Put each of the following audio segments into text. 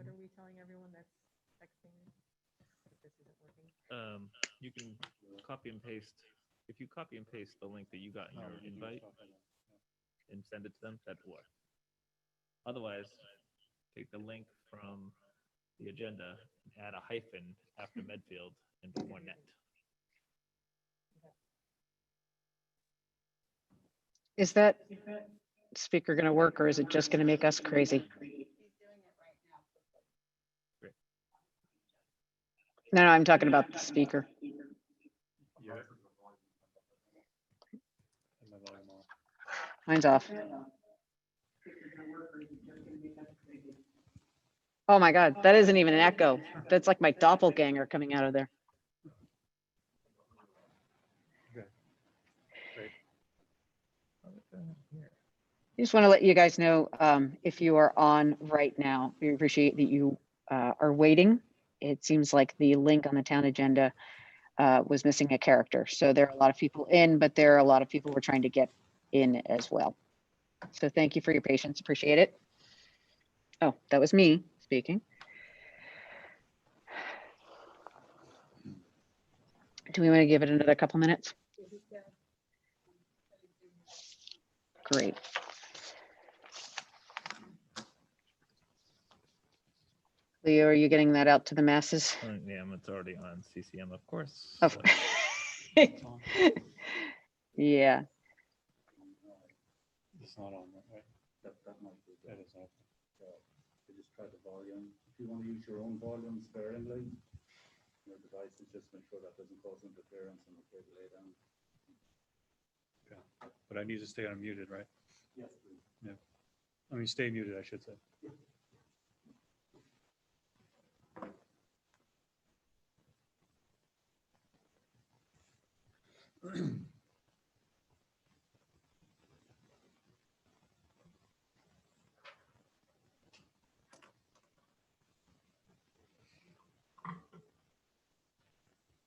what are we telling everyone that's texting if this isn't working? You can copy and paste. If you copy and paste the link that you got in your invite and send it to them, that'd work. Otherwise, take the link from the agenda and add a hyphen after Medfield and before net. Is that speaker going to work, or is it just going to make us crazy? No, I'm talking about the speaker. Yeah. Mine's off. Oh my God, that isn't even an echo. That's like my doppelganger coming out of there. Okay. Great. I just want to let you guys know, if you are on right now, we appreciate that you are waiting. It seems like the link on the town agenda was missing a character. So there are a lot of people in, but there are a lot of people we're trying to get in as well. So thank you for your patience, appreciate it. Oh, that was me speaking. Do we want to give it another couple minutes? Great. Leo, are you getting that out to the masses? Yeah, it's already on CCM, of course. Of yeah. It's not on that, right? That might be. That is not. You just try the volume. If you want to use your own volume sparingly, your devices, just make sure that doesn't cause interference in the cable lay down. Yeah, but I need to stay unmuted, right? Yes, please. Yeah. I mean, stay muted, I should say.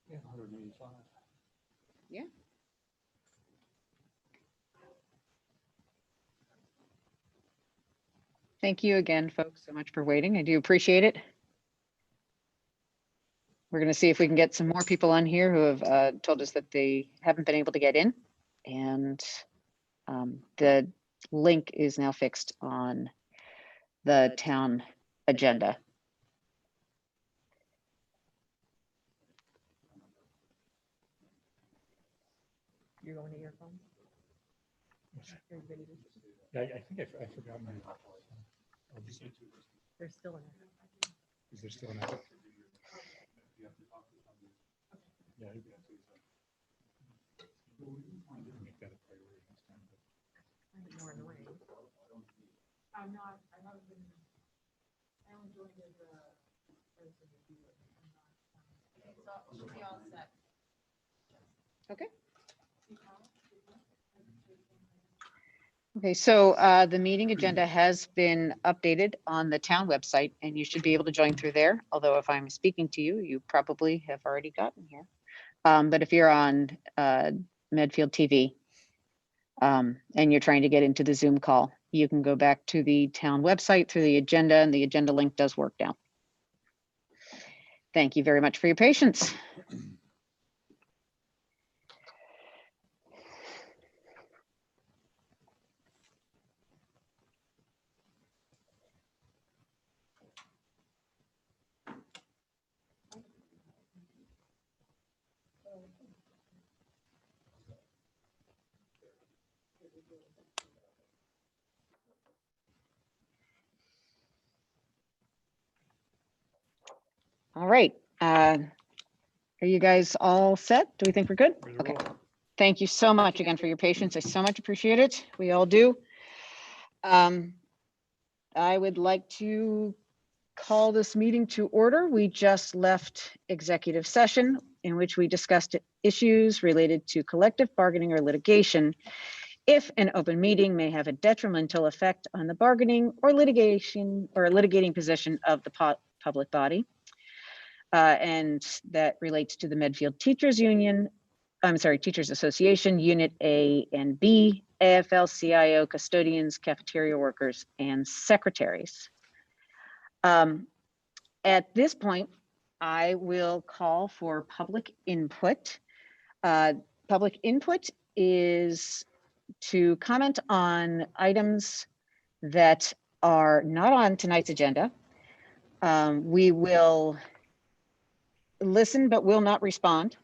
Yeah, 185. Yeah. Thank you again, folks, so much for waiting. I do appreciate it. We're going to see if we can get some more people on here who have told us that they haven't been able to get in. And the link is now fixed on the town agenda. You're going to your phone? Are you ready to- Yeah, I think I forgot my. There's still an echo. Is there still an echo? Yeah. Make that a priority next time. Find it more annoying. I'm not, I haven't been, I only joined as a person to do it. Should be all set. Okay. Okay, so the meeting agenda has been updated on the town website, and you should be able to join through there. Although if I'm speaking to you, you probably have already gotten here. But if you're on Medfield TV and you're trying to get into the Zoom call, you can go back to the town website through the agenda, and the agenda link does work now. Thank you very much for your patience. All right. Are you guys all set? Do we think we're good? Okay. Thank you so much again for your patience. I so much appreciate it. We all do. I would like to call this meeting to order. We just left executive session in which we discussed issues related to collective bargaining or litigation. If an open meeting may have a detrimental effect on the bargaining or litigation or litigating position of the public body. And that relates to the Medfield Teachers Union, Teachers Association, Unit A and B, AFL-CIO custodians, cafeteria workers, and secretaries. at this point, I will call for public input. Public input is to comment on items that are not on tonight's agenda. We will listen but will not respond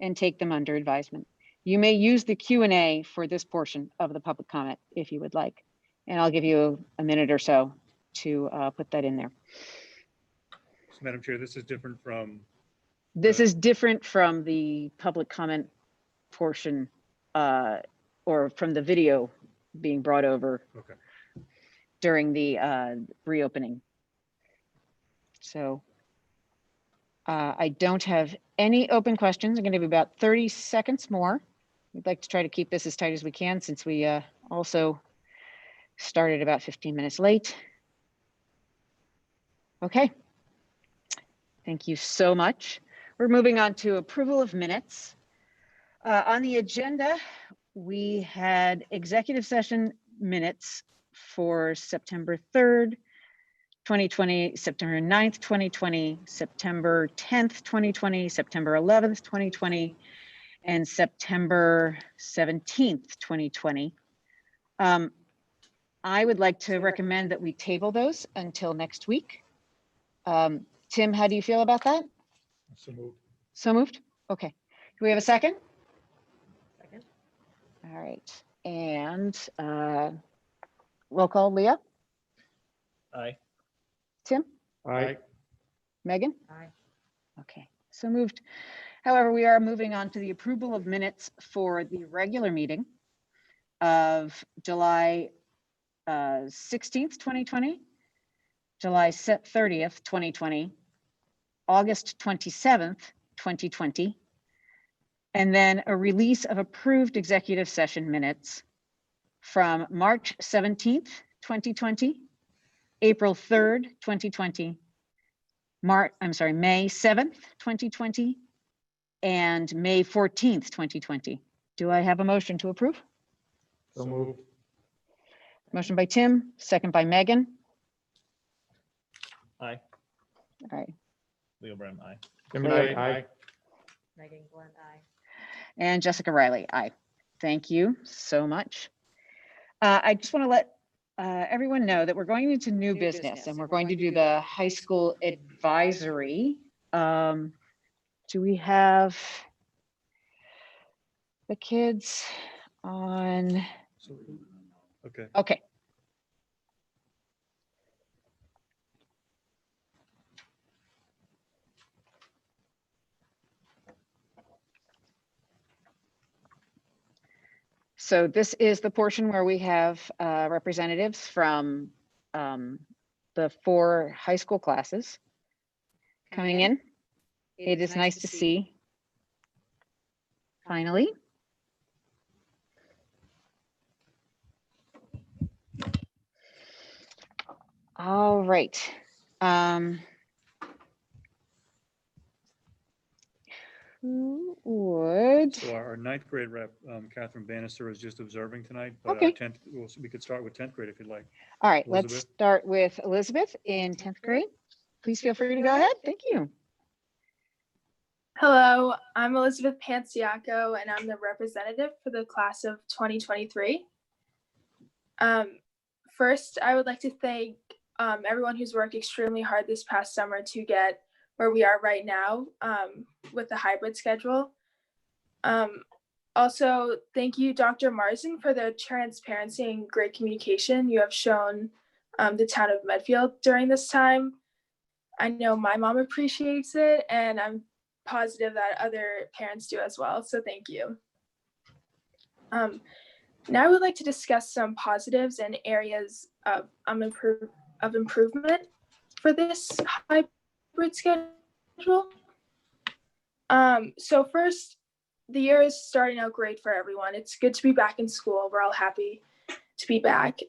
and take them under advisement. You may use the Q&A for this portion of the public comment if you would like, and I'll give you a minute or so to put that in there. So, Madam Chair, this is different from, This is different from the public comment portion or from the video being brought over okay. during the reopening. So I don't have any open questions. I'm going to give you about 30 seconds more. We'd like to try to keep this as tight as we can since we also started about 15 minutes late. Okay. Thank you so much. We're moving on to approval of minutes. On the agenda, we had executive session minutes for September 3rd, 2020, September 9th, 2020, September 10th, 2020, September 11th, 2020, and September 17th, 2020. I would like to recommend that we table those until next week. Tim, how do you feel about that? So moved. So moved? Okay. Do we have a second? Second. All right. And roll call, Leah, Aye. Tim, Aye. Megan? Aye. Okay, so moved. However, we are moving on to the approval of minutes for the regular meeting of July 16th, 2020, July 30th, 2020, August 27th, 2020, and then a release of approved executive session minutes from March 17th, 2020, April 3rd, 2020, May 7th, 2020, and May 14th, 2020. Do I have a motion to approve? So moved. Motion by Tim, second by Megan. Aye. All right, Leo Brem, aye. Aye. Megan Glenn, aye. and Jessica Riley, aye. Thank you so much. I just want to let everyone know that we're going into new business and we're going to do the high school advisory. Do we have the kids on? So, okay. Okay. So this is the portion where we have representatives from the 4 high school classes coming in. It is nice to see. Finally. All right. Who would? So our 9th grade rep, Catherine Bannister, is just observing tonight, but Okay. 10th, we could start with 10th grade if you'd like. All right, let's Elizabeth? start with Elizabeth in 10th grade. Please feel free to go ahead. Thank you. Hello, I'm Elizabeth Pansiaco, and I'm the representative for the class of 2023. First, I would like to thank everyone who's worked extremely hard this past summer to get where we are right now with the hybrid schedule. Also, thank you, Dr. Marsden, for the transparency and great communication you have shown the town of Medfield during this time. I know my mom appreciates it, and I'm positive that other parents do as well, so thank you. Now I would like to discuss some positives and areas of improvement for this hybrid schedule. So first, the year is starting out great for everyone. It's good to be back in school. We're all happy to be back.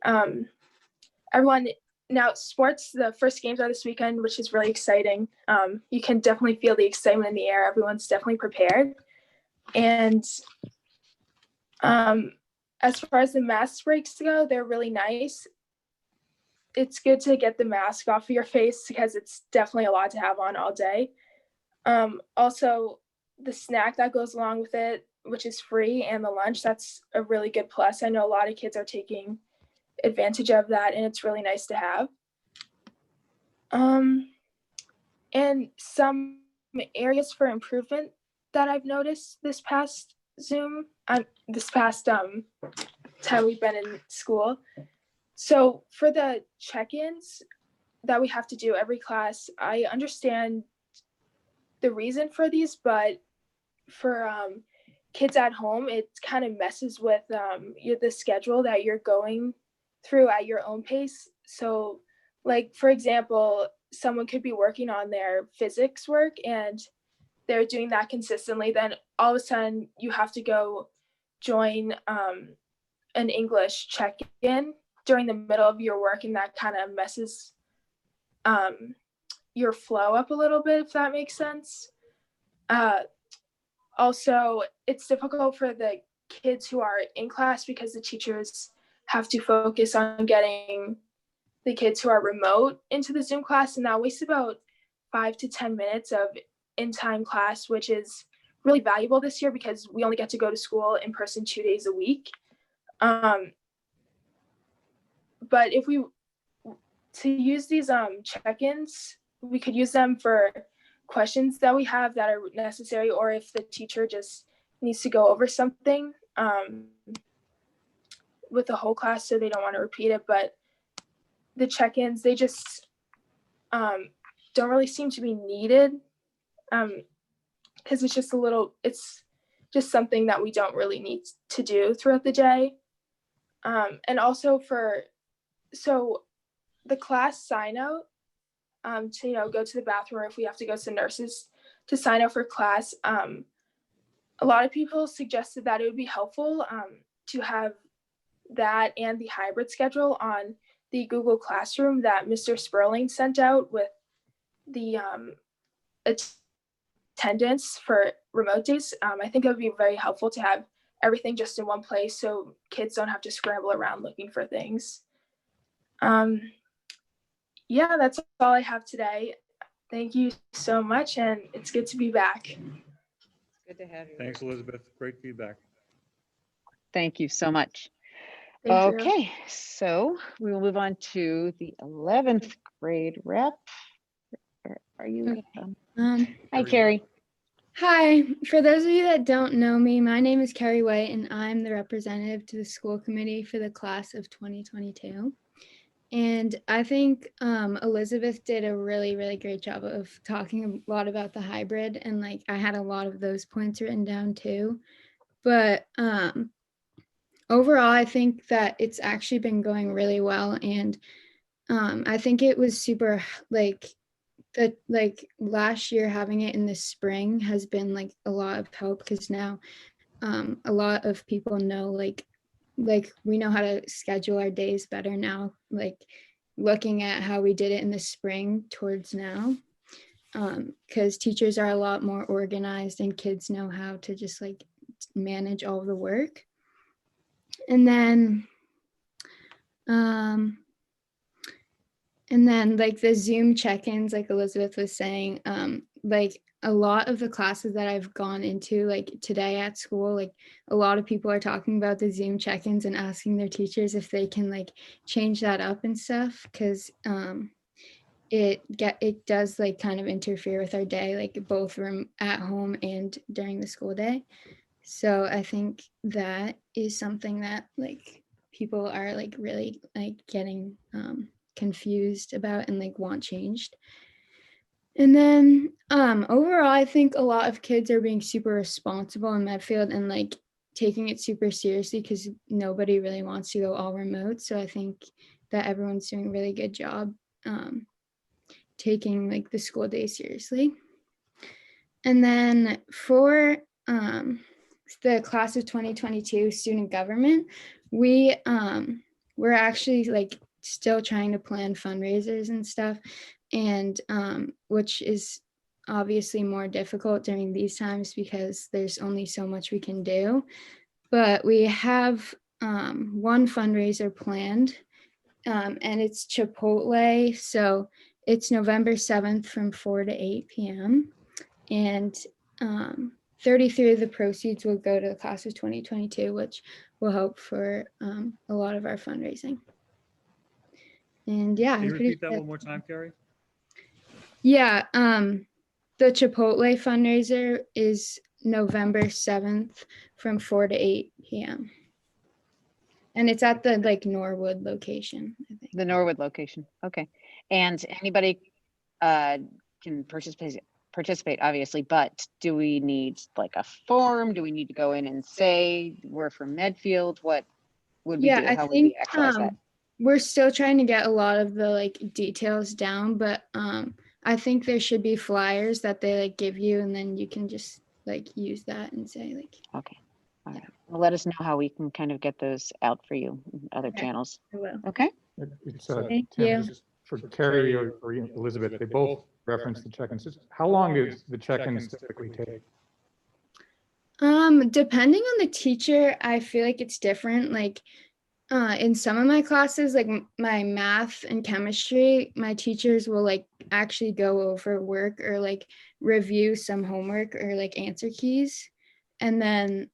Everyone, now sports, the first games are this weekend, which is really exciting. You can definitely feel the excitement in the air. Everyone's definitely prepared. And as far as the mask breaks go, they're really nice. it's good to get the mask off of your face because it's definitely a lot to have on all day. Also, the snack that goes along with it, which is free, and the lunch, that's a really good plus. I know a lot of kids are taking advantage of that, and it's really nice to have. And some areas for improvement that I've noticed this past time we've been in school. So for the check-ins that we have to do every class, I understand the reason for these, but for kids at home, it kind of messes with the schedule that you're going through at your own pace. So like, for example, someone could be working on their physics work and they're doing that consistently. Then all of a sudden you have to go join an English check-in during the middle of your work, and that kind of messes your flow up a little bit, if that makes sense. Also, it's difficult for the kids who are in class because the teachers have to focus on getting the kids who are remote into the Zoom class, and that wastes about 5 to 10 minutes of in-time class, which is really valuable this year because we only get to go to school in person 2 days a week. But if we to use these check-ins, we could use them for questions that we have that are necessary, or if the teacher just needs to go over something with the whole class so they don't want to repeat it. But the check-ins, they just don't really seem to be needed because it's just something that we don't really need to do throughout the day. And also so the class sign out to go to the bathroom, or if we have to go to the nurses to sign up for class. A lot of people suggested that it would be helpful to have that and the hybrid schedule on the Google Classroom that Mr. Sperling sent out with the attendance for remote days. I think it would be very helpful to have everything just in one place so kids don't have to scramble around looking for things. Yeah, that's all I have today. Thank you so much, and it's good to be back. Good to have you. Thanks, Elizabeth. Great feedback. Thank you so much. Thank you. Okay, so we will move on to the 11th grade rep. Are you? Hi, Carrie. Hi, for those of you that don't know me, my name is Carrie White and I'm the representative to the school committee for the class of 2022. And I think Elizabeth did a really, really great job of talking a lot about the hybrid, and like I had a lot of those points written down too. But overall, I think that it's actually been going really well, and I think it was super last year having it in the spring has been like a lot of help, because now a lot of people know like we know how to schedule our days better now, like looking at how we did it in the spring towards now, because teachers are a lot more organized and kids know how to just like manage all the work. And then like the Zoom check-ins, like Elizabeth was saying, like a lot of the classes that I've gone into like today at school, like a lot of people are talking about the Zoom check-ins and asking their teachers if they can like change that up and stuff, because it does like kind of interfere with our day, like both from at home and during the school day. So I think that is something that like people are like really like getting confused about and like want changed. And then overall, I think a lot of kids are being super responsible in Medfield and like taking it super seriously, because nobody really wants to go all remote. So I think that everyone's doing a really good job taking like the school day seriously. And then for the class of 2022 student government, we're actually like still trying to plan fundraisers and stuff, and which is obviously more difficult during these times because there's only so much we can do. But we have one fundraiser planned, and it's Chipotle. So it's November 7th from 4 to 8 p.m. And 33 of the proceeds will go to the class of 2022, which will help for a lot of our fundraising. And yeah, Can you I'm pretty repeat that sure- one more time, Carrie? Yeah, the Chipotle fundraiser is November 7th from 4 to 8 p.m. And it's at the like Norwood location, I think. The Norwood location. Okay. And anybody can participate, obviously, but do we need like a form? Do we need to go in and say we're from Medfield? What would we do? Yeah, I How would we think actualize that? we're still trying to get a lot of the like details down, but I think there should be flyers that they like give you, and then you can just like use that and say like, Okay. All right. Well, let us know how we can kind of get those out for you, in other Okay. channels. I will. Okay. It's Thank Tim, you. just for Carrie or Elizabeth, they both referenced the check-ins. How long does the check-ins typically take? Depending on the teacher, I feel like it's different. Like in some of my classes, like my math and chemistry, my teachers will like actually go over work or like review some homework or like answer keys. And then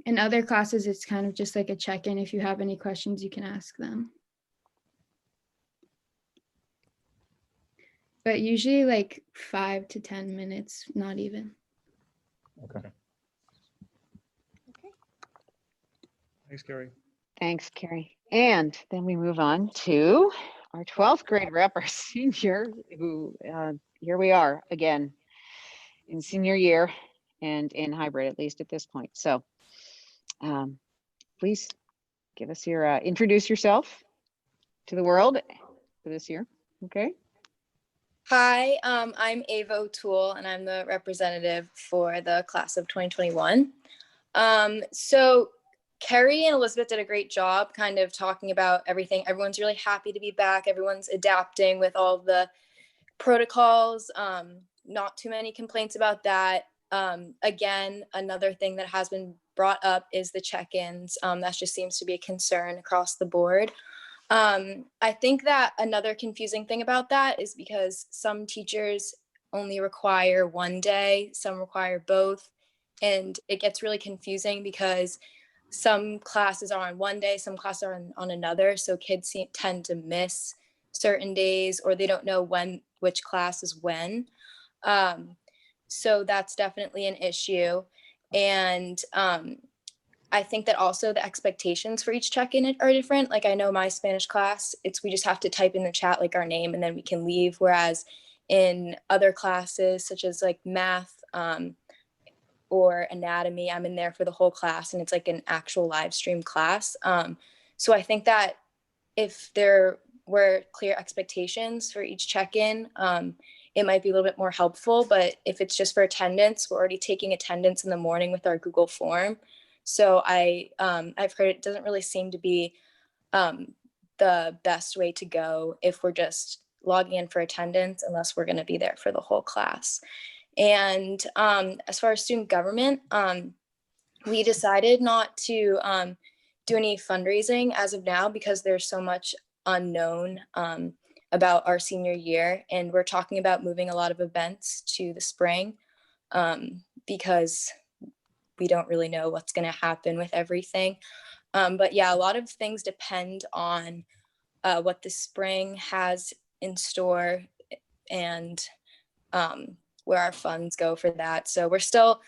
in other classes, it's kind of just like a check-in. If you have any questions, you can ask them. But usually like 5 to 10 minutes, not even. Okay. Thanks, Carrie. Thanks, Carrie. And then we move on to our 12th grade rep, our senior, who here we are again in senior year and in hybrid, at least at this point. So please give us your, introduce yourself to the world for this year. Okay. Hi, I'm Ava O'Toole, and I'm the representative for the class of 2021. So Kerry and Elizabeth did a great job kind of talking about everything. Everyone's really happy to be back. Everyone's adapting with all the protocols. Not too many complaints about that. Again, another thing that has been brought up is the check-ins. That just seems to be a concern across the board. I think that another confusing thing about that is because some teachers only require one day, some require both, and it gets really confusing because some classes are on one day, some classes are on another, so kids tend to miss certain days or they don't know which class is when. So that's definitely an issue. And I think that also the expectations for each check-in are different. Like I know my Spanish class, we just have to type in the chat like our name and then we can leave. Whereas in other classes such as like math or anatomy, I'm in there for the whole class and it's like an actual live stream class. So I think that if there were clear expectations for each check-in, it might be a little bit more helpful. But if it's just for attendance, we're already taking attendance in the morning with our Google form. So I've heard it doesn't really seem to be the best way to go if we're just logging in for attendance, unless we're going to be there for the whole class. And as far as student government, we decided not to do any fundraising as of now because there's so much unknown about our senior year. And we're talking about moving a lot of events to the spring because we don't really know what's going to happen with everything. But yeah, a lot of things depend on what the spring has in store and where our funds go for that. So we're still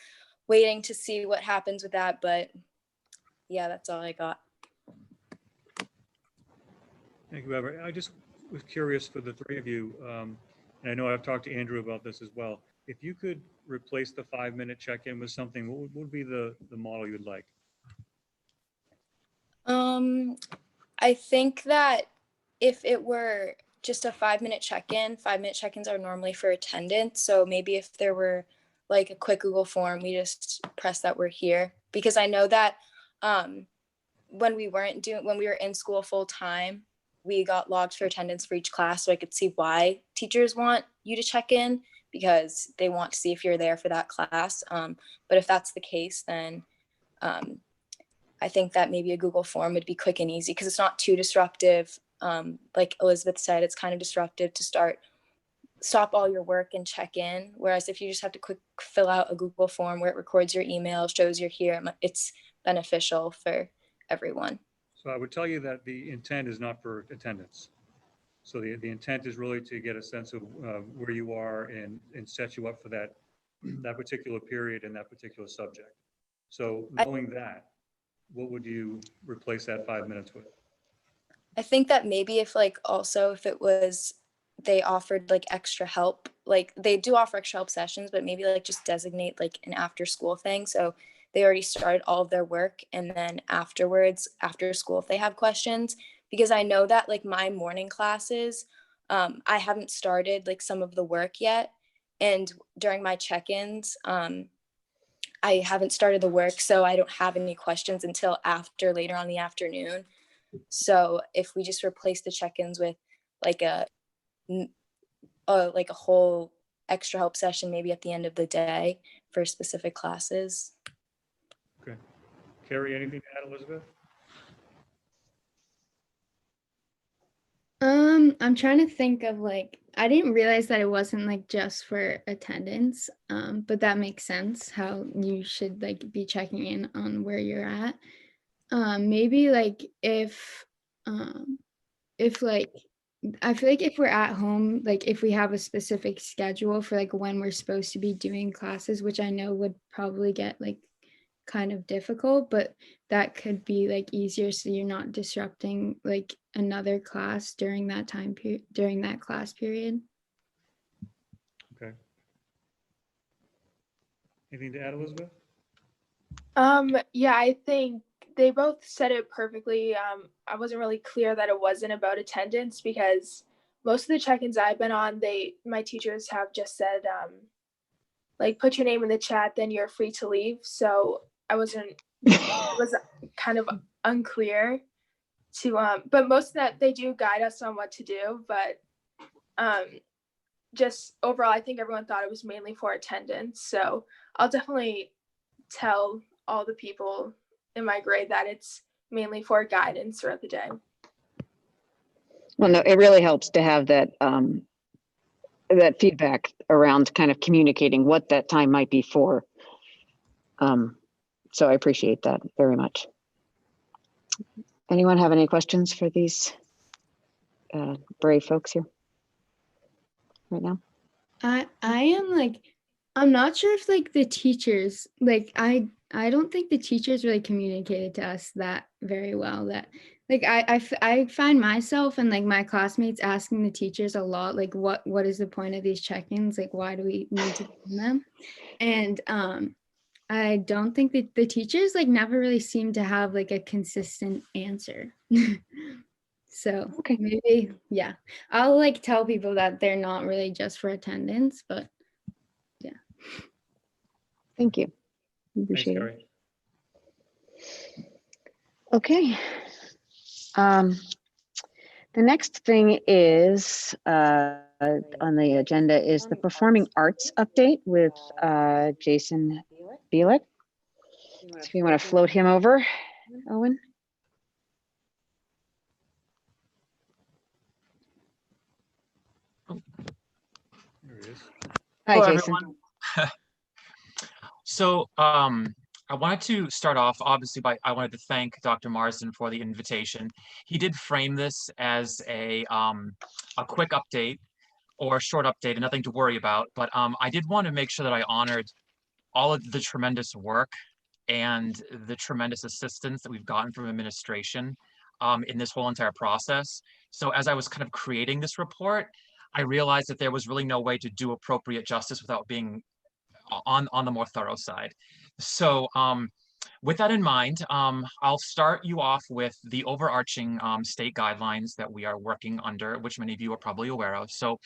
waiting to see what happens with that. But yeah, that's all I got. Thank you, Eva. I just was curious for the three of you, and I know I've talked to Andrew about this as well. If you could replace the 5-minute check-in with something, what would be the model you'd like? I think that if it were just a 5-minute check-in, 5-minute check-ins are normally for attendance. So maybe if there were like a quick Google form, we just press that we're here. Because I know that when we were in school full time, we got logged for attendance for each class. So I could see why teachers want you to check in because they want to see if you're there for that class. But if that's the case, then I think that maybe a Google form would be quick and easy because it's not too disruptive like Elizabeth said, it's kind of disruptive to stop all your work and check in. Whereas if you just have to quick fill out a Google form where it records your email, shows you're here, it's beneficial for everyone. So I would tell you that the intent is not for attendance. So the intent is really to get a sense of where you are and set you up for that particular period and that particular subject. So knowing that, what would you replace that 5 minutes with? I think that maybe if it was, they offered like extra help, like they do offer extra help sessions, but maybe like just designate like an after school thing. So they already started all of their work, and then afterwards, after school, if they have questions, because I know that like my morning classes, I haven't started like some of the work yet. And during my check-ins, I haven't started the work, so I don't have any questions until after later on in the afternoon. So if we just replace the check-ins with like a whole extra help session, maybe at the end of the day for specific classes. Okay. Carrie, anything to add, Elizabeth? I'm trying to think of like, I didn't realize that it wasn't like just for attendance, but that makes sense how you should like be checking in on where you're at. Maybe like if like, I feel like if we're at home, like if we have a specific schedule for like when we're supposed to be doing classes, which I know would probably get like kind of difficult, but that could be like easier so you're not disrupting like another class during that time period, during that class period. Okay. Anything to add, Elizabeth? Yeah, I think they both said it perfectly. I wasn't really clear that it wasn't about attendance, because most of the check-ins I've been on, my teachers have just said, like, put your name in the chat, then you're free to leave. So it was kind of unclear to, but most of that, they do guide us on what to do, but just overall, I think everyone thought it was mainly for attendance. So I'll definitely tell all the people in my grade that it's mainly for guidance throughout the day. Well, no, it really helps to have that that feedback around kind of communicating what that time might be for. So I appreciate that very much. Anyone have any questions for these brave folks here right now? I am like, I'm not sure if like the teachers, like I don't think the teachers really communicated to us that very well. That like I find myself and like my classmates asking the teachers a lot, like what is the point of these check-ins? Like why do we need to do them? And I don't think that the teachers like never really seem to have like a consistent answer. So Okay. maybe, yeah, I'll like tell people that they're not really just for attendance, but yeah. Thank you. Thanks, Appreciate it. Carrie. Okay. The next thing is on the agenda is the performing arts update with Jason Bielek. So if you want to float him over, Owen. There he is. Hi, Hello, Jason. everyone. So I wanted to start off, obviously, I wanted to thank Dr. Marsden for the invitation. He did frame this as a quick update or a short update and nothing to worry about. But I did want to make sure that I honored all of the tremendous work and the tremendous assistance that we've gotten from administration in this whole entire process. So as I was kind of creating this report, I realized that there was really no way to do appropriate justice without being on the more thorough side. So with that in mind, I'll start you off with the overarching state guidelines that we are working under, which many of you are probably aware of. So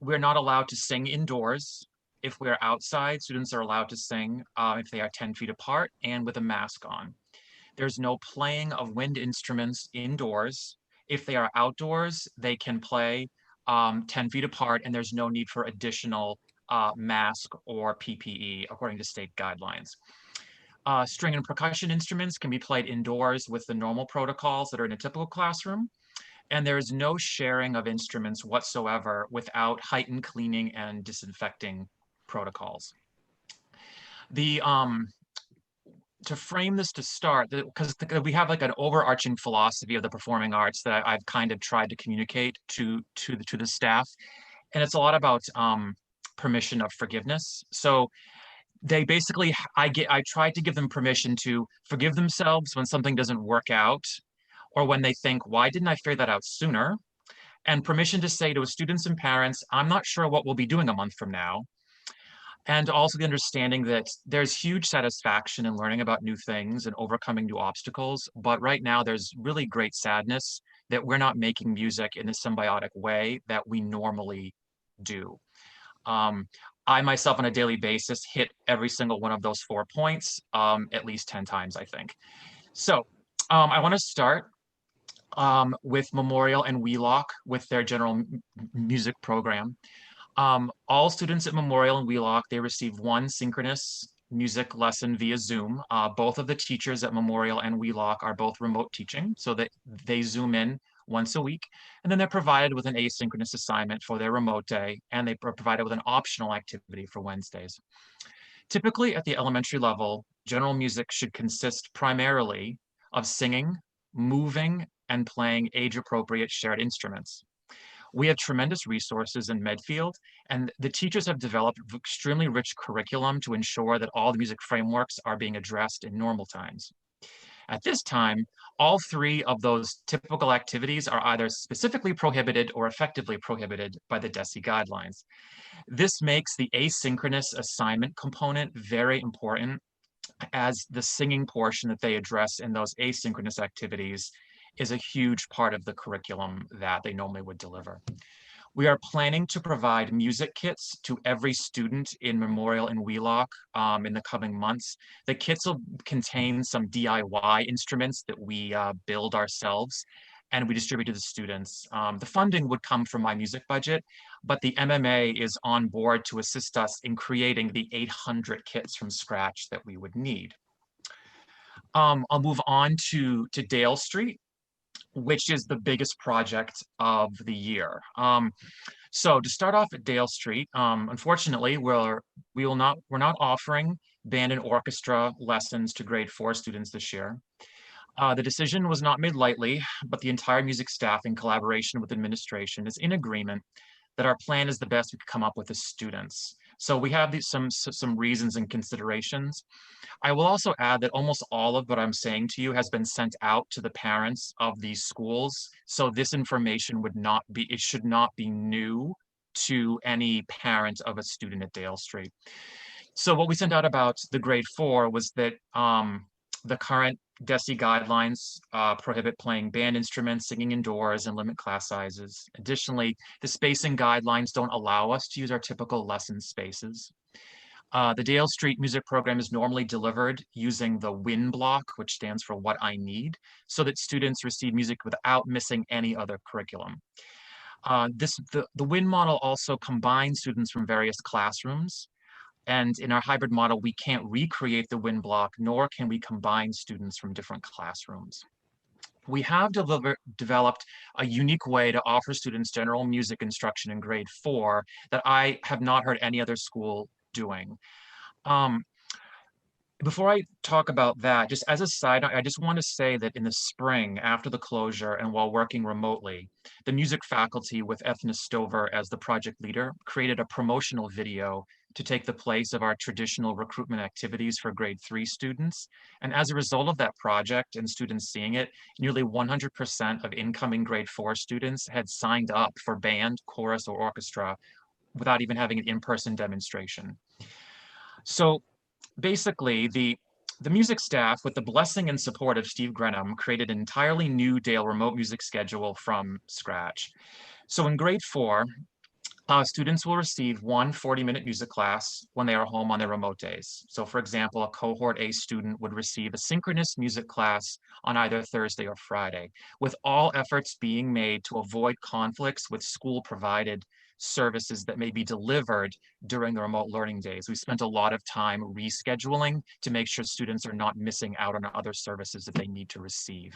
we're not allowed to sing indoors. If we're outside, students are allowed to sing if they are 10 feet apart and with a mask on. There's no playing of wind instruments indoors. If they are outdoors, they can play 10 feet apart, and there's no need for additional mask or PPE according to state guidelines. String and percussion instruments can be played indoors with the normal protocols that are in a typical classroom. and there is no sharing of instruments whatsoever without heightened cleaning and disinfecting protocols. To frame this to start, because we have like an overarching philosophy of the performing arts that I've kind of tried to communicate to the staff, and it's a lot about permission of forgiveness. So they basically, I tried to give them permission to forgive themselves when something doesn't work out, or when they think, why didn't I figure that out sooner? And permission to say to students and parents, I'm not sure what we'll be doing a month from now. And also the understanding that there's huge satisfaction in learning about new things and overcoming new obstacles. But right now there's really great sadness that we're not making music in the symbiotic way that we normally do. I myself on a daily basis hit every single one of those 4 points at least 10 times, I think. So I want to start with Memorial and Wheelock with their general music program. All students at Memorial and Wheelock, they receive one synchronous music lesson via Zoom. Both of the teachers at Memorial and Wheelock are both remote teaching, so that they Zoom in once a week, and then they're provided with an asynchronous assignment for their remote day, and they are provided with an optional activity for Wednesdays. Typically at the elementary level, general music should consist primarily of singing, moving, and playing age-appropriate shared instruments. We have tremendous resources in Medfield, and the teachers have developed extremely rich curriculum to ensure that all the music frameworks are being addressed in normal times. At this time, all 3 of those typical activities are either specifically prohibited or effectively prohibited by the DESE guidelines. This makes the asynchronous assignment component very important, as the singing portion that they address in those asynchronous activities is a huge part of the curriculum that they normally would deliver. We are planning to provide music kits to every student in Memorial and Wheelock in the coming months. The kits will contain some DIY instruments that we build ourselves and we distribute to the students. The funding would come from my music budget, but the MMA is on board to assist us in creating the 800 kits from scratch that we would need. I'll move on to Dale Street, which is the biggest project of the year. So to start off at Dale Street, unfortunately, we're not offering band and orchestra lessons to grade 4 students this year. The decision was not made lightly, but the entire music staff in collaboration with administration is in agreement that our plan is the best we could come up with as students. So we have some reasons and considerations. I will also add that almost all of what I'm saying to you has been sent out to the parents of these schools. So this information should not be new to any parent of a student at Dale Street. So what we sent out about the grade 4 was that the current DESE guidelines prohibit playing band instruments, singing indoors, and limit class sizes. Additionally, the spacing guidelines don't allow us to use our typical lesson spaces. The Dale Street music program is normally delivered using the WIN block, which stands for What I Need, so that students receive music without missing any other curriculum. The WIN model also combines students from various classrooms. And in our hybrid model, we can't recreate the WIN block, nor can we combine students from different classrooms. We have developed a unique way to offer students general music instruction in grade 4 that I have not heard any other school doing. Before I talk about that, just as a side note, I just want to say that in the spring, after the closure and while working remotely, the music faculty with Ethna Stover as the project leader created a promotional video to take the place of our traditional recruitment activities for grade 3 students. And as a result of that project and students seeing it, nearly 100% of incoming grade 4 students had signed up for band, chorus, or orchestra without even having an in-person demonstration. So basically, the music staff, with the blessing and support of Steve Grenham, created an entirely new Dale remote music schedule from scratch. So in grade 4, students will receive one 40-minute music class when they are home on their remote days. So for example, a cohort A student would receive a synchronous music class on either Thursday or Friday, with all efforts being made to avoid conflicts with school-provided services that may be delivered during the remote learning days. We spent a lot of time rescheduling to make sure students are not missing out on other services that they need to receive.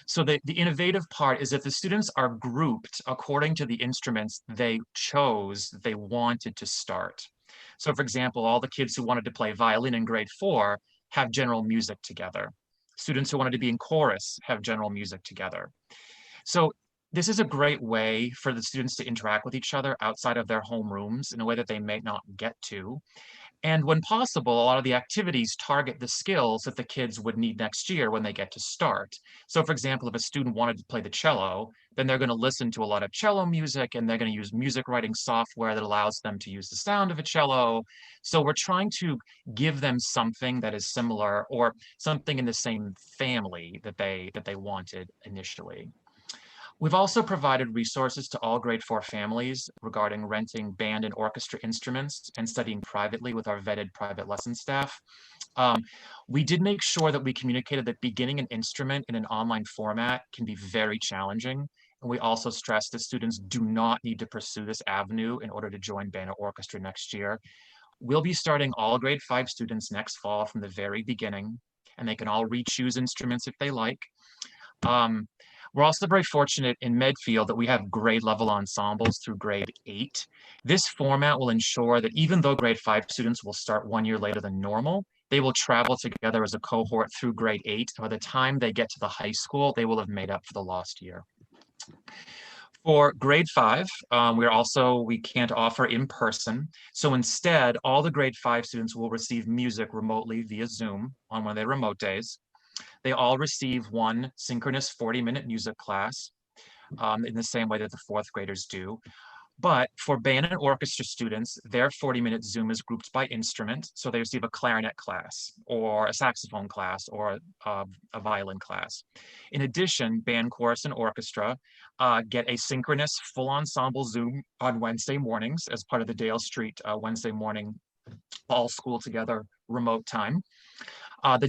So the innovative part is if the students are grouped according to the instruments they chose, they wanted to start. So for example, all the kids who wanted to play violin in grade 4 have general music together. Students who wanted to be in chorus have general music together. So this is a great way for the students to interact with each other outside of their homerooms in a way that they may not get to. And when possible, a lot of the activities target the skills that the kids would need next year when they get to start. So for example, if a student wanted to play the cello, then they're going to listen to a lot of cello music and they're going to use music writing software that allows them to use the sound of a cello. So we're trying to give them something that is similar or something in the same family that they wanted initially. We've also provided resources to all grade 4 families regarding renting band and orchestra instruments and studying privately with our vetted private lesson staff. We did make sure that we communicated that beginning an instrument in an online format can be very challenging. And we also stressed that students do not need to pursue this avenue in order to join band or orchestra next year. We'll be starting all grade 5 students next fall from the very beginning, and they can all re-choose instruments if they like. We're also very fortunate in Medfield that we have grade level ensembles through grade 8. This format will ensure that even though grade 5 students will start 1 year later than normal, they will travel together as a cohort through grade 8. By the time they get to the high school, they will have made up for the lost year. For grade 5, we can't offer in person. So instead, all the grade 5 students will receive music remotely via Zoom on one of their remote days. They all receive one synchronous 40-minute music class in the same way that the 4th graders do. But for band and orchestra students, their 40-minute Zoom is grouped by instrument. So they receive a clarinet class or a saxophone class or a violin class. In addition, band, chorus, and orchestra get a synchronous full ensemble Zoom on Wednesday mornings as part of the Dale Street Wednesday morning all school together remote time. The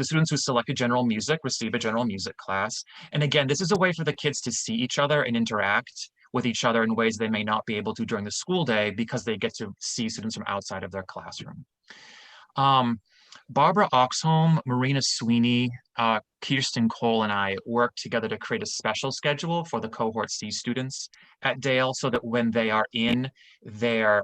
students who selected general music receive a general music class. And again, this is a way for the kids to see each other and interact with each other in ways they may not be able to during the school day because they get to see students from outside of their classroom. Barbara Oxholm, Marina Sweeney, Kirsten Cole, and I worked together to create a special schedule for the cohort C students at Dale so that when they are in their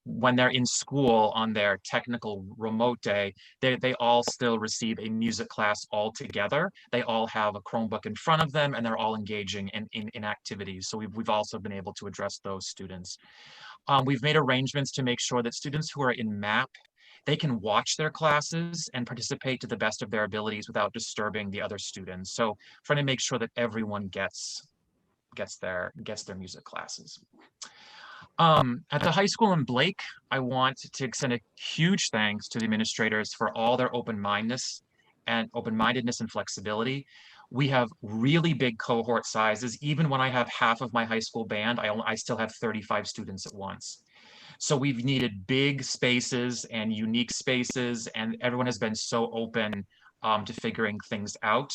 when they're in school on their technical remote day, they all still receive a music class all together. They all have a Chromebook in front of them and they're all engaging in activities. So we've also been able to address those students. We've made arrangements to make sure that students who are in MAP, they can watch their classes and participate to the best of their abilities without disturbing the other students. So trying to make sure that everyone gets their music classes. At the high school in Blake, I want to extend a huge thanks to the administrators for all their open-mindedness and flexibility. We have really big cohort sizes. Even when I have half of my high school band, I still have 35 students at once. So we've needed big spaces and unique spaces, and everyone has been so open to figuring things out.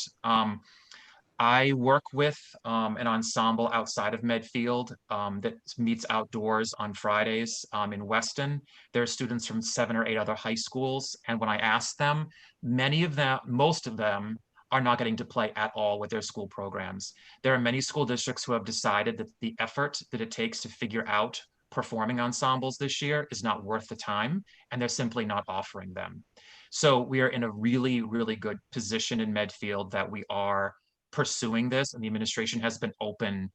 I work with an ensemble outside of Medfield that meets outdoors on Fridays in Weston. There are students from 7 or 8 other high schools. And when I ask them, most of them are not getting to play at all with their school programs. There are many school districts who have decided that the effort that it takes to figure out performing ensembles this year is not worth the time, and they're simply not offering them. So we are in a really, really good position in Medfield that we are pursuing this, and the administration has been open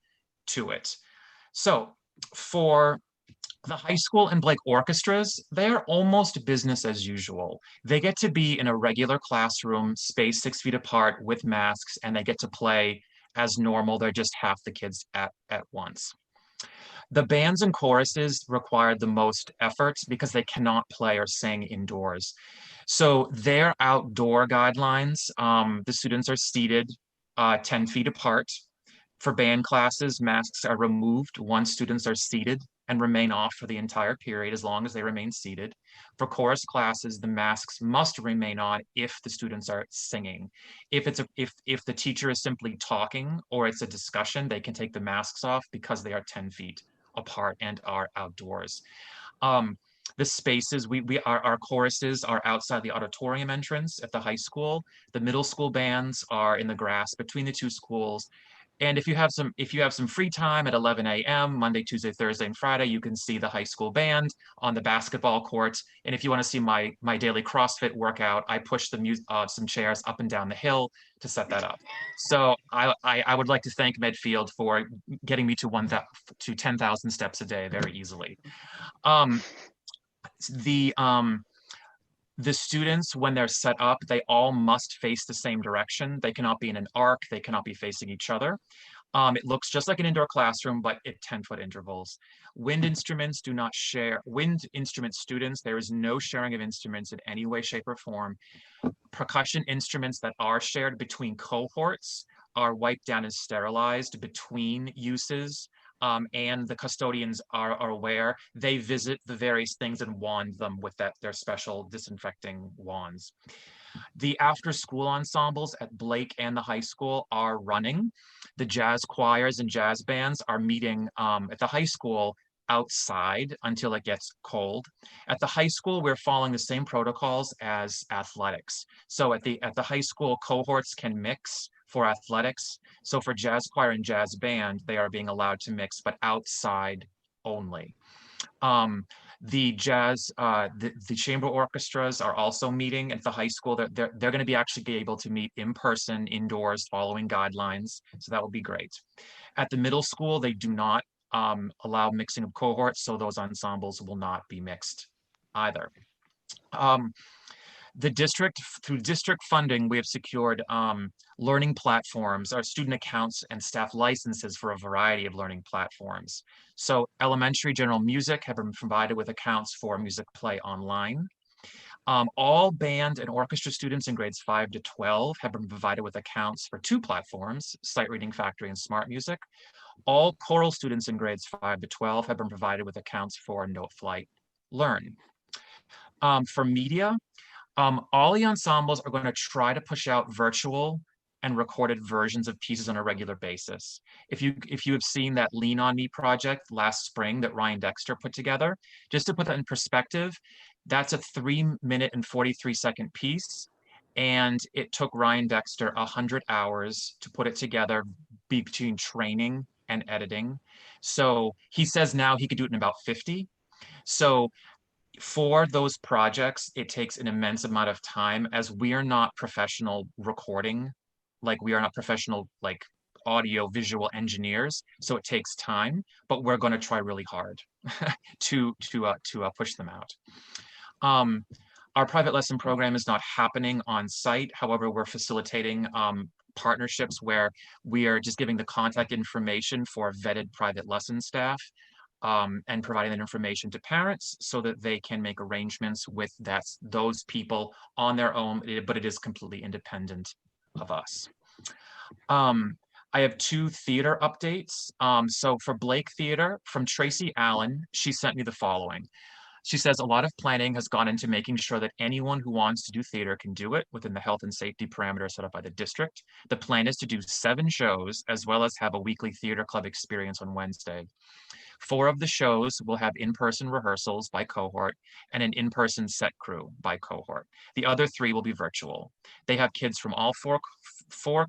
to it. So for the high school and Blake orchestras, they're almost business as usual. They get to be in a regular classroom, spaced 6 feet apart with masks, and they get to play as normal. They're just half the kids at once. The bands and choruses require the most efforts because they cannot play or sing indoors. So their outdoor guidelines, the students are seated 10 feet apart. For band classes, masks are removed once students are seated and remain off for the entire period as long as they remain seated. For chorus classes, the masks must remain on if the students are singing. If the teacher is simply talking or it's a discussion, they can take the masks off because they are 10 feet apart and are outdoors. the spaces, our choruses are outside the auditorium entrance at the high school. The middle school bands are in the grass between the two schools. And if you have some free time at 11 a.m. Monday, Tuesday, Thursday, and Friday, you can see the high school band on the basketball court. And if you want to see my daily CrossFit workout, I push some chairs up and down the hill to set that up. So I would like to thank Medfield for getting me to 10,000 steps a day very easily. The students, when they're set up, they all must face the same direction. They cannot be in an arc. They cannot be facing each other. It looks just like an indoor classroom, but at 10-foot intervals. Wind instrument students, there is no sharing of instruments in any way, shape, or form. Percussion instruments that are shared between cohorts are wiped down and sterilized between uses. And the custodians are aware. They visit the various things and wand them with their special disinfecting wands. The after-school ensembles at Blake and the high school are running. The jazz choirs and jazz bands are meeting at the high school outside until it gets cold. At the high school, we're following the same protocols as athletics. So at the high school, cohorts can mix for athletics. So for jazz choir and jazz band, they are being allowed to mix, but outside only. The chamber orchestras are also meeting at the high school. They're going to be actually be able to meet in person, indoors, following guidelines. So that will be great. At the middle school, they do not allow mixing of cohorts, so those ensembles will not be mixed either. The district, through district funding, we have secured learning platforms, our student accounts and staff licenses for a variety of learning platforms. So elementary general music have been provided with accounts for Music Play Online. All band and orchestra students in grades 5 to 12 have been provided with accounts for 2 platforms, Sight Reading Factory and Smart Music. All choral students in grades 5 to 12 have been provided with accounts for Noteflight Learn. For media, all the ensembles are going to try to push out virtual and recorded versions of pieces on a regular basis. If you have seen that Lean On Me project last spring that Ryan Dexter put together, just to put that in perspective, that's a 3-minute and 43-second piece. And it took Ryan Dexter 100 hours to put it together between training and editing. So he says now he could do it in about 50. So for those projects, it takes an immense amount of time, as we are not professional recording, like we are not professional like audio visual engineers. So it takes time, but we're going to try really hard to push them out. Our private lesson program is not happening on site. However, we're facilitating partnerships where we are just giving the contact information for vetted private lesson staff and providing that information to parents so that they can make arrangements with those people on their own, but it is completely independent of us. I have 2 theater updates. So for Blake Theater, from Tracy Allen, she sent me the following. She says a lot of planning has gone into making sure that anyone who wants to do theater can do it within the health and safety parameters set up by the district. The plan is to do 7 shows, as well as have a weekly theater club experience on Wednesday. 4 of the shows will have in-person rehearsals by cohort and an in-person set crew by cohort. The other 3 will be virtual. They have kids from all four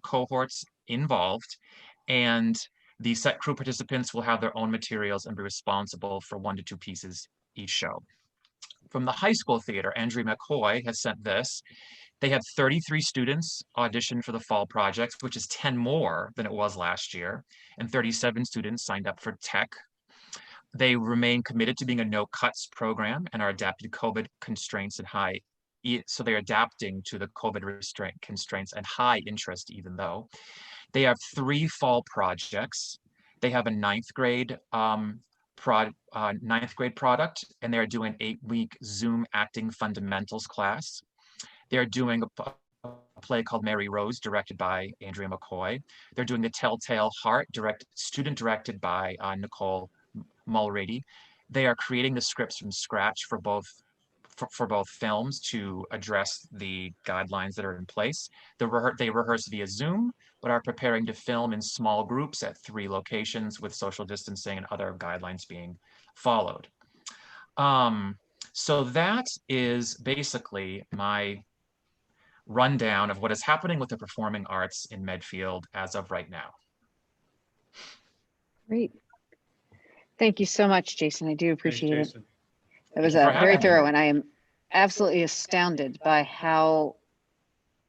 cohorts involved, and the set crew participants will have their own materials and be responsible for 1 to 2 pieces each show. From the high school theater, Andrea McCoy has sent this. They had 33 students audition for the fall project, which is 10 more than it was last year, and 37 students signed up for tech. They remain committed to being a no cuts program and are adapting to COVID constraints and so they're adapting to the COVID constraints and high interest, even though. They have 3 fall projects. They have a 9th grade product, and they're doing an 8-week Zoom acting fundamentals class. They're doing a play called Mary Rose, directed by Andrea McCoy. They're doing The Telltale Heart, student directed by Nicole Mulready. They are creating the scripts from scratch for both films to address the guidelines that are in place. They rehearse via Zoom, but are preparing to film in small groups at 3 locations with social distancing and other guidelines being followed. So that is basically my rundown of what is happening with the performing arts in Medfield as of right now. Great. Thank you so much, Jason. I do Thanks, appreciate it. Jason. It was Thank you for very having me. thorough, and I am absolutely astounded by how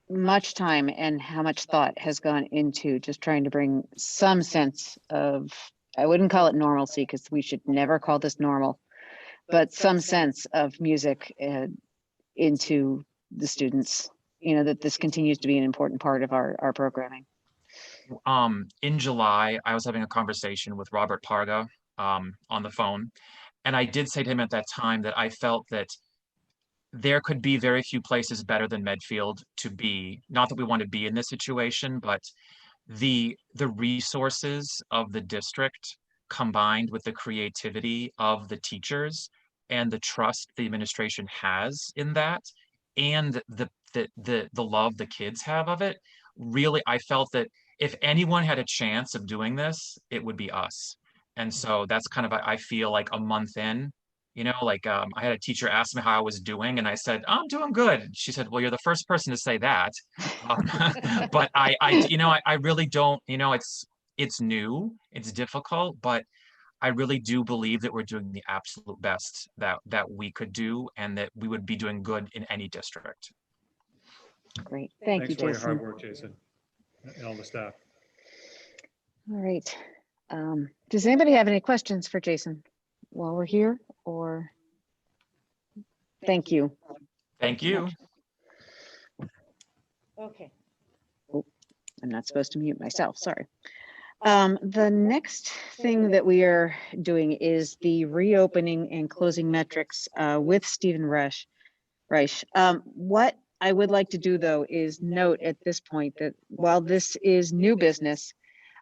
much time and how much thought has gone into just trying to bring some sense of, I wouldn't call it normalcy because we should never call this normal, but some sense of music into the students, you know, that this continues to be an important part of our programming. In July, I was having a conversation with Robert Parga on the phone, and I did say to him at that time that I felt that there could be very few places better than Medfield to be. Not that we want to be in this situation, but the resources of the district combined with the creativity of the teachers and the trust the administration has in that, and the love the kids have of it, really, I felt that if anyone had a chance of doing this, it would be us. And so that's kind of, I feel like a month in, you know, like I had a teacher ask me how I was doing, and I said, I'm doing good. She said, well, you're the first person to say that. But I really don't, it's new, it's difficult, but I really do believe that we're doing the absolute best that we could do, and that we would be doing good in any district. Great. Thank you, Thanks for all your Jason. hard work, Jason, and all the staff. All right. Does anybody have any questions for Jason while we're here, or? Thank you. Thank you. Okay. Oh, I'm not supposed to mute myself, sorry. The next thing that we are doing is the reopening and closing metrics with Stephen Reich. What I would like to do, though, is note at this point that while this is new business,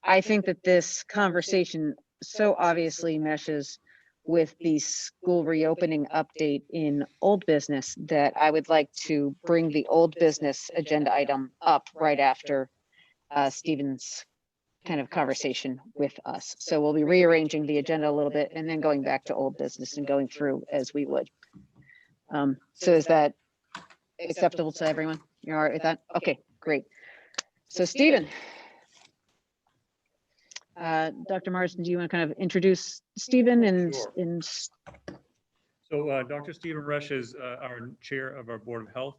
I think that this conversation so obviously meshes with the school reopening update in old business that I would like to bring the old business agenda item up right after Stephen's kind of conversation with us. So we'll be rearranging the agenda a little bit and then going back to old business and going through as we would. So is that acceptable to everyone? You're all right with that? Okay, great. So Stephen, Dr. Marsden, do you want to kind of introduce Stephen and, Sure. So Dr. Stephen Reich is our chair of our Board of Health.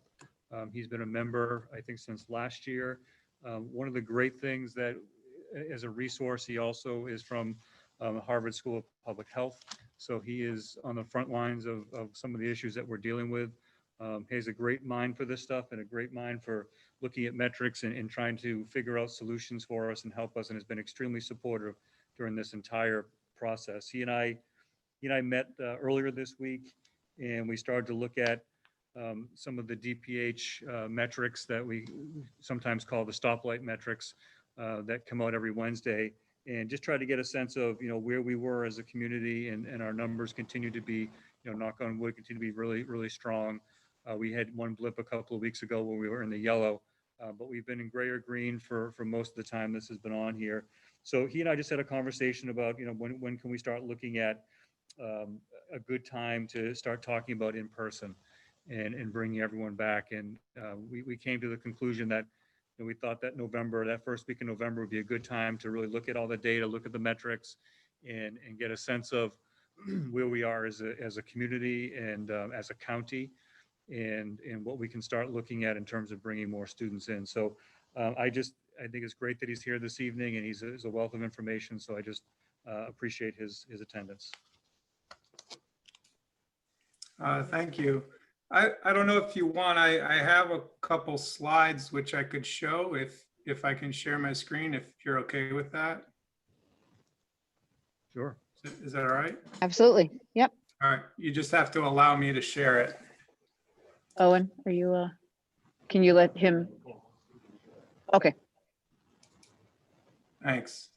He's been a member, I think, since last year. One of the great things that as a resource, he also is from Harvard School of Public Health. So he is on the front lines of some of the issues that we're dealing with. He has a great mind for this stuff and a great mind for looking at metrics and trying to figure out solutions for us and help us, and has been extremely supportive during this entire process. He and I met earlier this week, and we started to look at some of the DPH metrics that we sometimes call the stoplight metrics that come out every Wednesday, and just try to get a sense of, where we were as a community, and our numbers continue to be, knock on wood, continue to be really, really strong. We had one blip a couple of weeks ago where we were in the yellow, but we've been in gray or green for most of the time this has been on here. So he and I just had a conversation about, when can we start looking at a good time to start talking about in person and bringing everyone back. And we came to the conclusion that we thought that that first week in November would be a good time to really look at all the data, look at the metrics, and get a sense of where we are as a community and as a county, and what we can start looking at in terms of bringing more students in. So I think it's great that he's here this evening, and he's a wealth of information. So I just appreciate his attendance. Thank you. I don't know if you want, I have a couple slides which I could show if I can share my screen, if you're okay with that. Sure. Is that all right? Absolutely. Yep. All right. You just have to allow me to share it. Owen, are you, can you let him? Okay. Thanks.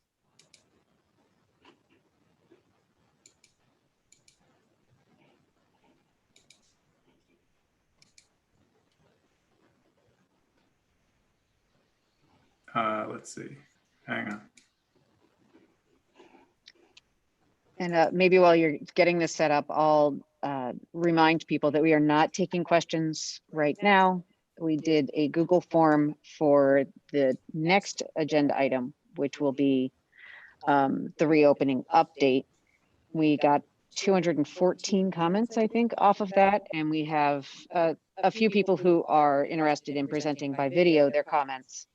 Let's see. Hang on. And maybe while you're getting this set up, I'll remind people that we are not taking questions right now. We did a Google form for the next agenda item, which will be the reopening update. We got 214 comments, I think, off of that. And we have a few people who are interested in presenting by video their comments.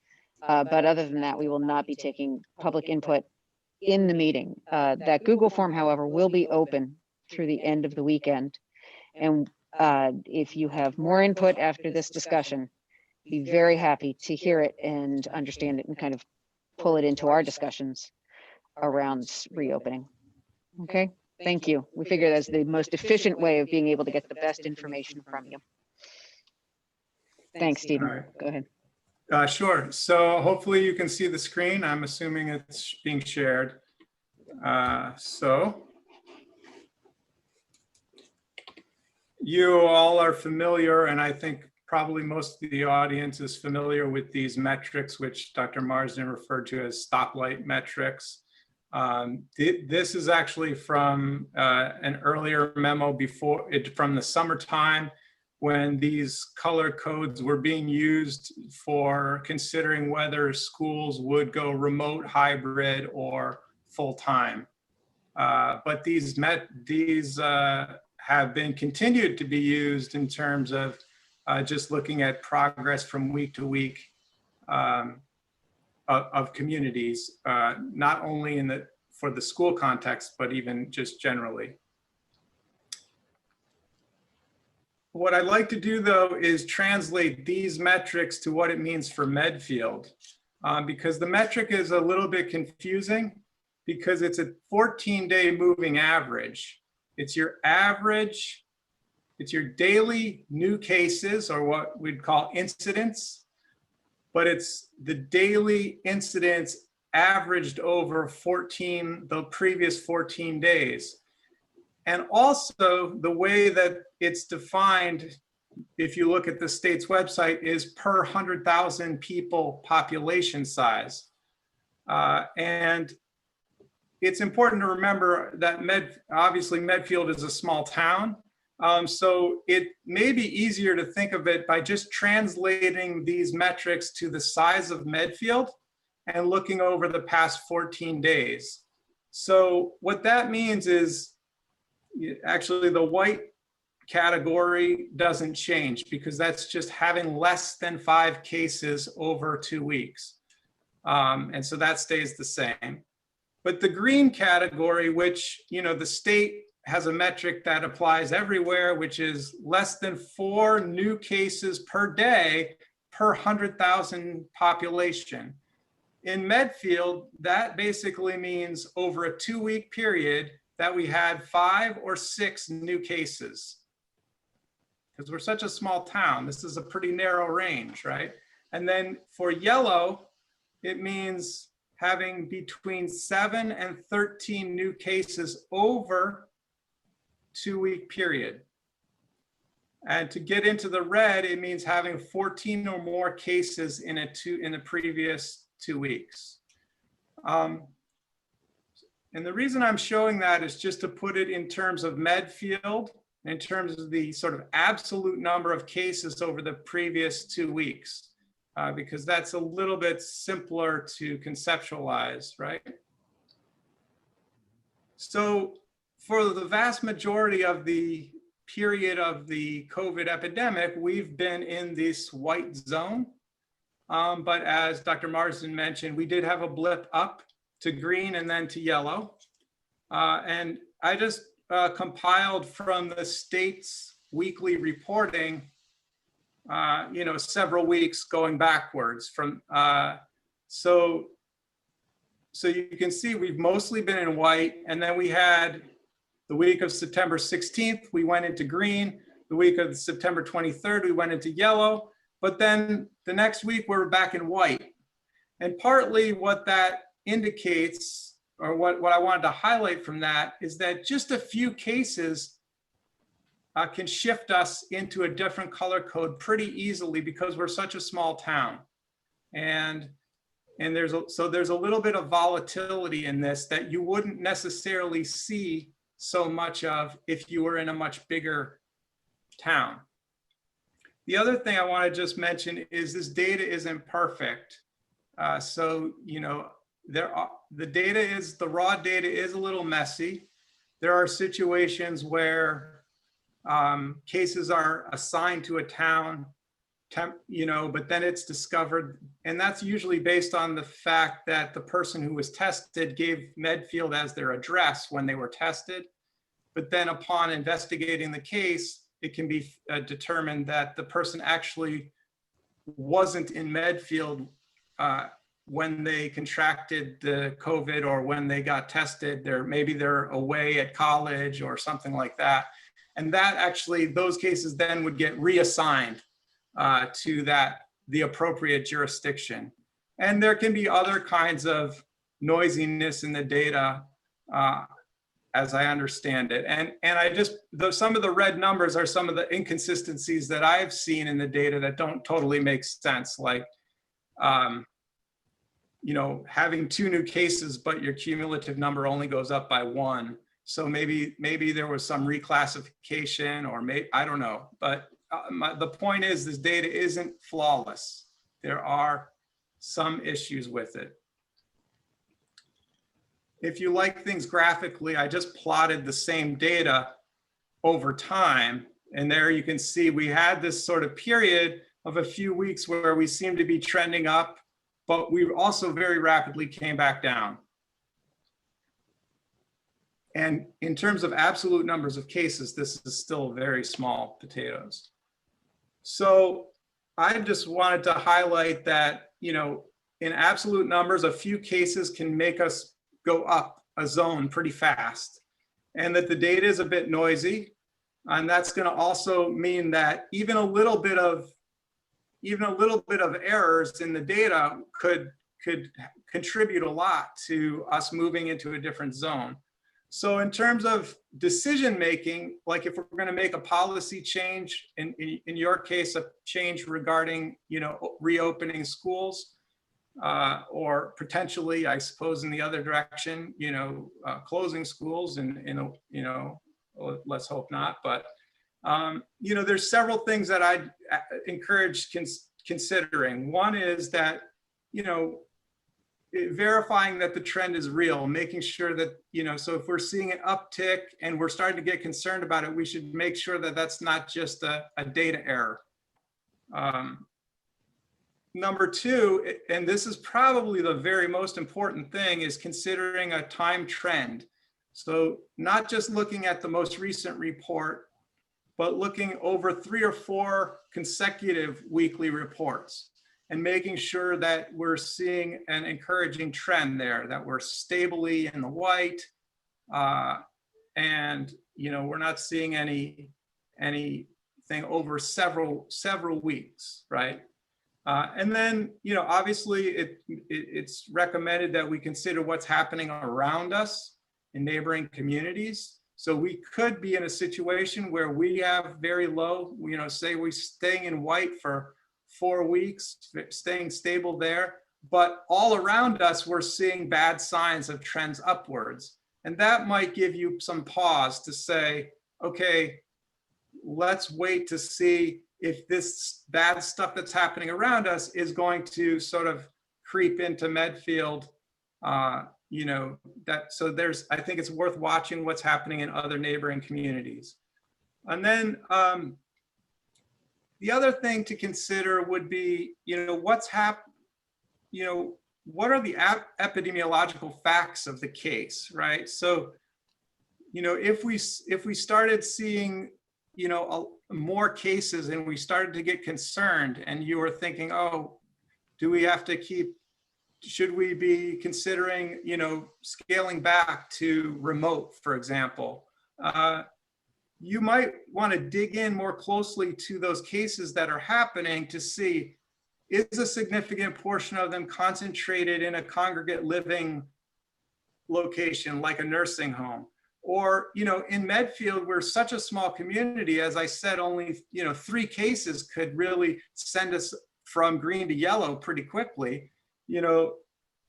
But other than that, we will not be taking public input in the meeting. That Google form, however, will be open through the end of the weekend. And if you have more input after this discussion, be very happy to hear it and understand it and kind of pull it into our discussions around reopening. Okay, thank you. We figure that's the most efficient way of being able to get the best information from you. Thanks, Stephen. All right. Go ahead. Sure. So hopefully you can see the screen. I'm assuming it's being shared. So you all are familiar, and I think probably most of the audience is familiar with these metrics, which Dr. Marsden referred to as stoplight metrics. This is actually from an earlier memo from the summertime, when these color codes were being used for considering whether schools would go remote, hybrid, or full-time. But these have been continued to be used in terms of just looking at progress from week to week of communities, not only for the school context, but even just generally. What I'd like to do, though, is translate these metrics to what it means for Medfield, because the metric is a little bit confusing because it's a 14-day moving average. It's your average, it's your daily new cases, or what we'd call incidents, but it's the daily incidents averaged over the previous 14 days. And also the way that it's defined, if you look at the state's website, is per 100,000 people population size. And it's important to remember that obviously Medfield is a small town. So it may be easier to think of it by just translating these metrics to the size of Medfield and looking over the past 14 days. So what that means is actually the white category doesn't change because that's just having less than 5 cases over 2 weeks. And so that stays the same. But the green category, which, the state has a metric that applies everywhere, which is less than 4 new cases per day per 100,000 population. In Medfield, that basically means over a 2-week period that we had 5 or 6 new cases. Because we're such a small town, this is a pretty narrow range, right? And then for yellow, it means having between 7 and 13 new cases over 2-week period. And to get into the red, it means having 14 or more cases in the previous 2 weeks. And the reason I'm showing that is just to put it in terms of Medfield, in terms of the sort of absolute number of cases over the previous 2 weeks, because that's a little bit simpler to conceptualize, right? So for the vast majority of the period of the COVID epidemic, we've been in this white zone. But as Dr. Marsden mentioned, we did have a blip up to green and then to yellow. And I just compiled from the state's weekly reporting, several weeks going backwards from, so you can see we've mostly been in white, and then we had the week of September 16th, we went into green. The week of September 23rd, we went into yellow, but then the next week we're back in white. And partly what that indicates, or what I wanted to highlight from that, is that just a few cases can shift us into a different color code pretty easily because we're such a small town. And there's a little bit of volatility in this that you wouldn't necessarily see so much of if you were in a much bigger town. The other thing I want to just mention is this data isn't perfect. So, you know, the raw data is a little messy. There are situations where cases are assigned to a town, you know, but then it's discovered, and that's usually based on the fact that the person who was tested gave Medfield as their address when they were tested. But then upon investigating the case, it can be determined that the person actually wasn't in Medfield when they contracted the COVID or when they got tested. Maybe they're away at college or something like that. And that actually, those cases then would get reassigned to the appropriate jurisdiction. And there can be other kinds of noisiness in the data as I understand it. And some of the red numbers are some of the inconsistencies that I've seen in the data that don't totally make sense. Like, you know, having 2 new cases, but your cumulative number only goes up by 1. So maybe there was some reclassification, or I don't know. But the point is, this data isn't flawless. There are some issues with it. If you like things graphically, I just plotted the same data over time. And there you can see we had this sort of period of a few weeks where we seemed to be trending up, but we also very rapidly came back down. And in terms of absolute numbers of cases, this is still very small potatoes. So I just wanted to highlight that, you know, in absolute numbers, a few cases can make us go up a zone pretty fast, and that the data is a bit noisy. And that's going to also mean that even a little bit of errors in the data could contribute a lot to us moving into a different zone. So in terms of decision making, like if we're going to make a policy change, in your case, a change regarding, you know, reopening schools, or potentially, I suppose, in the other direction, you know, closing schools, and you know, let's hope not. But you know, there's several things that I'd encourage considering. One is that, you know, verifying that the trend is real, making sure that, you know, so if we're seeing an uptick and we're starting to get concerned about it, we should make sure that that's not just a data error. Number 2, and this is probably the very most important thing, is considering a time trend. So not just looking at the most recent report, but looking over 3 or 4 consecutive weekly reports and making sure that we're seeing an encouraging trend there, that we're stably in the white, and, you know, we're not seeing anything over several weeks, right? And then, you know, obviously it's recommended that we consider what's happening around us in neighboring communities. So we could be in a situation where we have very low, you know, say we're staying in white for 4 weeks, staying stable there, but all around us, we're seeing bad signs of trends upwards. And that might give you some pause to say, okay, let's wait to see if this bad stuff that's happening around us is going to sort of creep into Medfield, you know, so I think it's worth watching what's happening in other neighboring communities. And then the other thing to consider would be, you know, what are the epidemiological facts of the case, right? So, you know, if we started seeing, you know, more cases and we started to get concerned, and you were thinking, oh, should we be considering, you know, scaling back to remote, for example? You might want to dig in more closely to those cases that are happening to see, is a significant portion of them concentrated in a congregate living location like a nursing home? Or, you know, in Medfield, we're such a small community, as I said, only, you know, 3 cases could really send us from green to yellow pretty quickly, you know,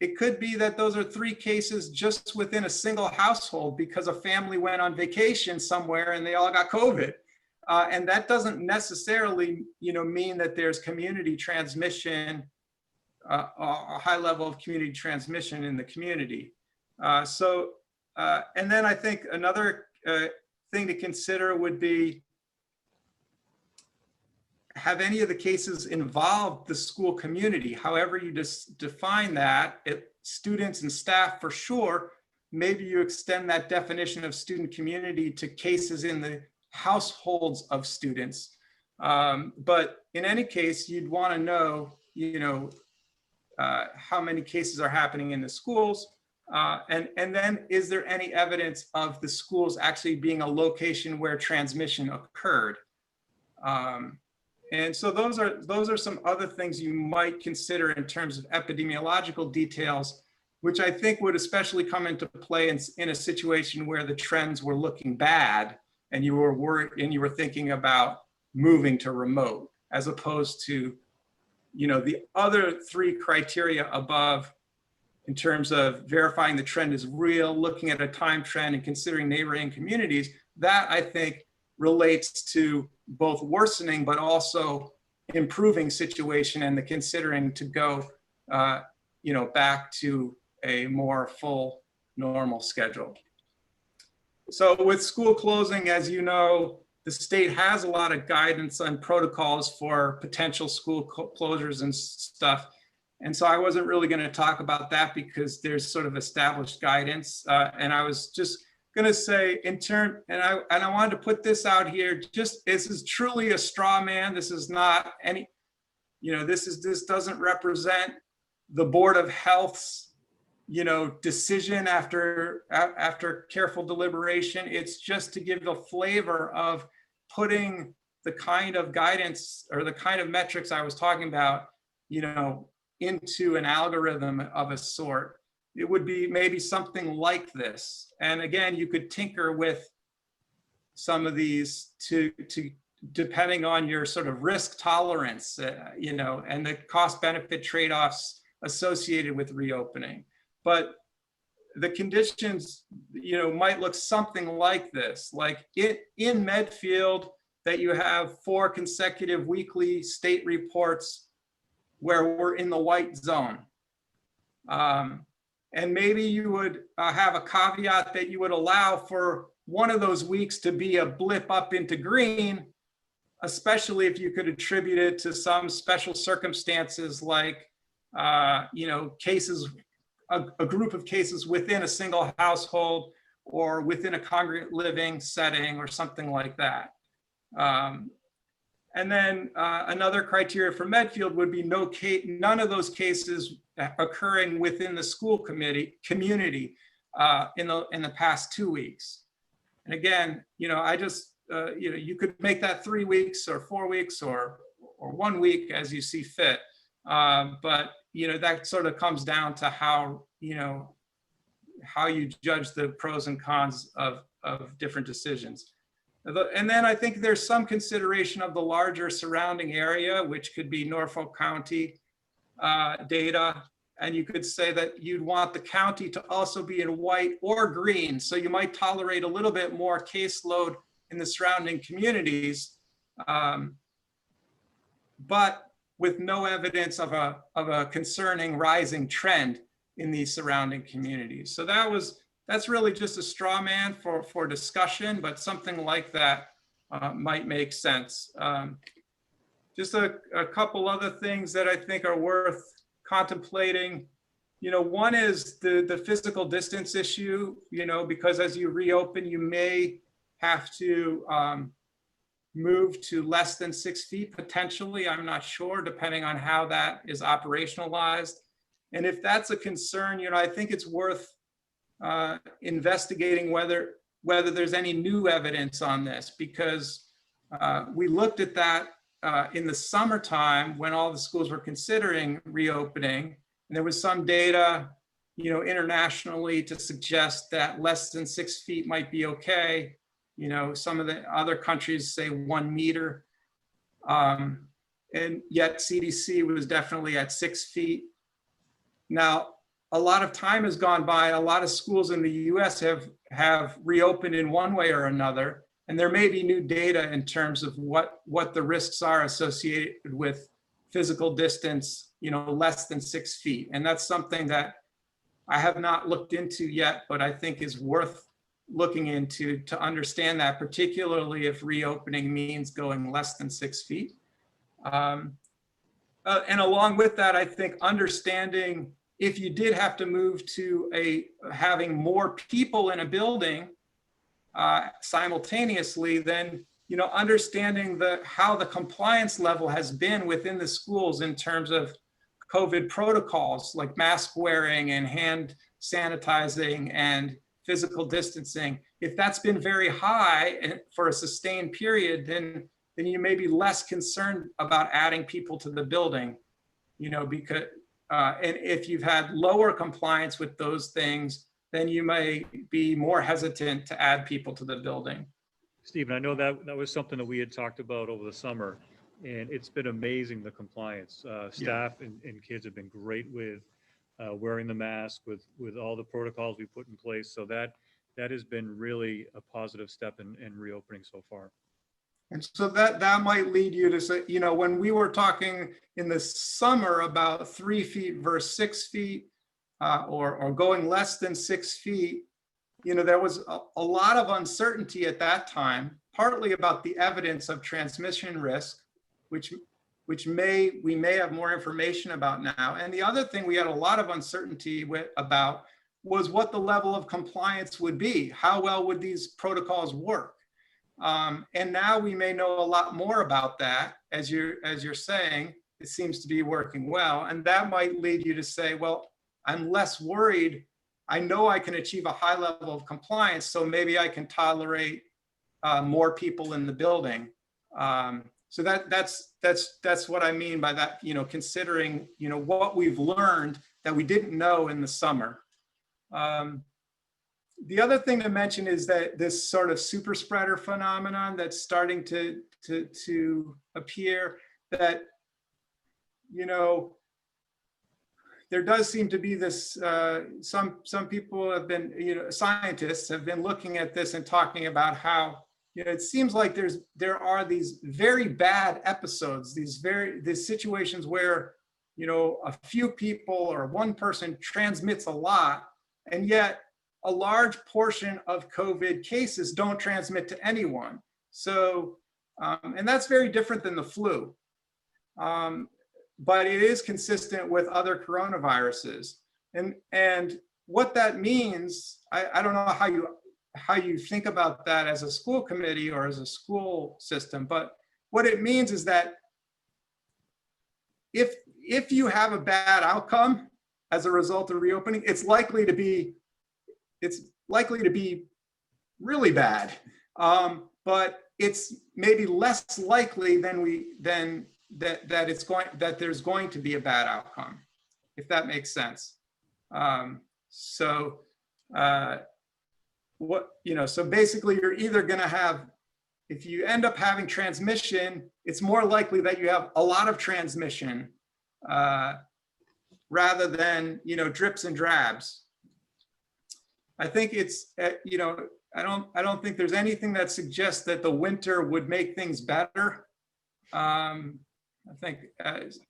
it could be that those are 3 cases just within a single household because a family went on vacation somewhere and they all got COVID. And that doesn't necessarily, mean that there's community transmission, a high level of community transmission in the community. And then I think another thing to consider would be, have any of the cases involved the school community? However you just define that, students and staff for sure, maybe you extend that definition of student community to cases in the households of students. But in any case, you'd want to know, how many cases are happening in the schools. And then is there any evidence of the schools actually being a location where transmission occurred? And so those are some other things you might consider in terms of epidemiological details, which I think would especially come into play in a situation where the trends were looking bad and you were worried and you were thinking about moving to remote, as opposed to, the other 3 criteria above in terms of verifying the trend is real, looking at a time trend and considering neighboring communities. That I think relates to both worsening, but also improving situation and the considering to go, back to a more full normal schedule. So with school closing, as you know, the state has a lot of guidance on protocols for potential school closures and stuff. And so I wasn't really going to talk about that because there's sort of established guidance. And I was just going to say and I wanted to put this out here, this is truly a straw man. This is not any, this doesn't represent the Board of Health's, decision after careful deliberation. It's just to give the flavor of putting the kind of guidance or the kind of metrics I was talking about, into an algorithm of a sort. It would be maybe something like this. And again, you could tinker with some of these to depending on your sort of risk tolerance, and the cost benefit trade-offs associated with reopening. But the conditions, might look something like this, like in Medfield, that you have 4 consecutive weekly state reports where we're in the white zone. And maybe you would have a caveat that you would allow for one of those weeks to be a blip up into green, especially if you could attribute it to some special circumstances like, cases, a group of cases within a single household or within a congregate living setting or something like that. And then another criteria for Medfield would be none of those cases occurring within the school community in the past 2 weeks. And again, I just, you could make that 3 weeks or 4 weeks or 1 week as you see fit. But, that sort of comes down to how you judge the pros and cons of different decisions. And then I think there's some consideration of the larger surrounding area, which could be Norfolk County data. And you could say that you'd want the county to also be in white or green. So you might tolerate a little bit more caseload in the surrounding communities, but with no evidence of a concerning rising trend in these surrounding communities. So that's really just a straw man for discussion, but something like that might make sense. Just a couple other things that I think are worth contemplating. One is the physical distance issue, because as you reopen, you may have to move to less than 6 feet potentially. I'm not sure, depending on how that is operationalized. And if that's a concern, I think it's worth investigating whether there's any new evidence on this, because we looked at that in the summertime when all the schools were considering reopening, and there was some data, internationally to suggest that less than 6 feet might be okay. Some of the other countries say 1 meter, and yet CDC was definitely at 6 feet. Now, a lot of time has gone by. A lot of schools in the US have reopened in one way or another. And there may be new data in terms of what the risks are associated with physical distance, less than 6 feet. And that's something that I have not looked into yet, but I think is worth looking into to understand that, particularly if reopening means going less than 6 feet. And along with that, I think understanding if you did have to move to having more people in a building simultaneously, then understanding how the compliance level has been within the schools in terms of COVID protocols like mask wearing and hand sanitizing and physical distancing. If that's been very high and for a sustained period, then you may be less concerned about adding people to the building, because and if you've had lower compliance with those things, then you may be more hesitant to add people to the building. Stephen, I know that was something that we had talked about over the summer, and it's been amazing, the compliance. Staff and kids have been great with wearing the mask, with all the protocols we put in place. So that has been really a positive step in reopening so far. And so that might lead you to say, when we were talking in the summer about 3 feet versus 6 feet, or going less than 6 feet, there was a lot of uncertainty at that time, partly about the evidence of transmission risk, which we may have more information about now. And the other thing we had a lot of uncertainty about was what the level of compliance would be. How well would these protocols work? And now we may know a lot more about that. As you're saying, it seems to be working well. And that might lead you to say, well, I'm less worried. I know I can achieve a high level of compliance, so maybe I can tolerate more people in the building. So that's what I mean by that, considering, what we've learned that we didn't know in the summer. The other thing to mention is that this sort of super spreader phenomenon that's starting to appear, that, there does seem to be this, some people have been, scientists have been looking at this and talking about how, it seems like there are these very bad episodes, these situations where, a few people or one person transmits a lot, and yet a large portion of COVID cases don't transmit to anyone. So, and that's very different than the flu. But it is consistent with other coronaviruses. And what that means, I don't know how you think about that as a school committee or as a school system, but what it means is that if you have a bad outcome as a result of reopening, it's likely to be really bad. But it's maybe less likely that there's going to be a bad outcome, if that makes sense. So basically you're either going to have, if you end up having transmission, it's more likely that you have a lot of transmission rather than, drips and drabs. I think it's, I don't think there's anything that suggests that the winter would make things better. I think,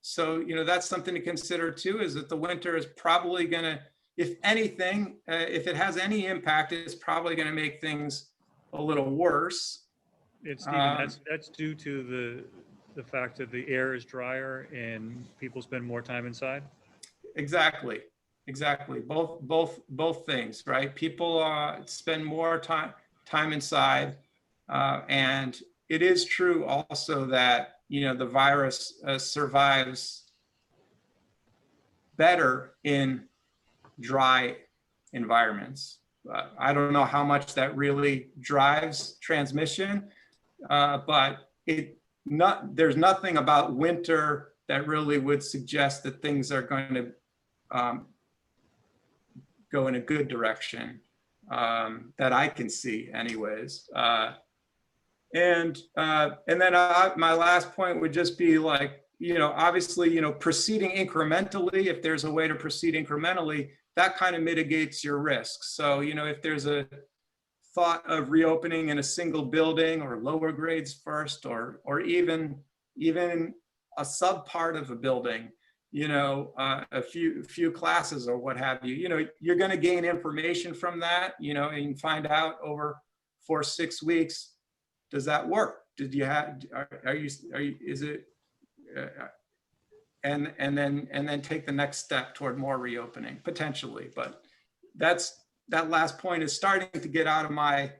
so, that's something to consider too, is that the winter is probably going to, if anything, if it has any impact, it's probably going to make things a little worse. It's Stephen, that's due to the fact that the air is drier and people spend more time inside. Exactly. Both things, right? People spend more time inside, and it is true also that the virus survives better in dry environments. I don't know how much that really drives transmission, but there's nothing about winter that really would suggest that things are going to go in a good direction that I can see anyways. And then my last point would just be like, obviously, proceeding incrementally, if there's a way to proceed incrementally, that kind of mitigates your risk. So, if there's a thought of reopening in a single building or lower grades first, or even a sub part of a building, a few classes or what have you, you're going to gain information from that, and find out over 4-6 weeks, does that work? Did you have, is it, and then take the next step toward more reopening potentially. But that last point is starting to get out of my,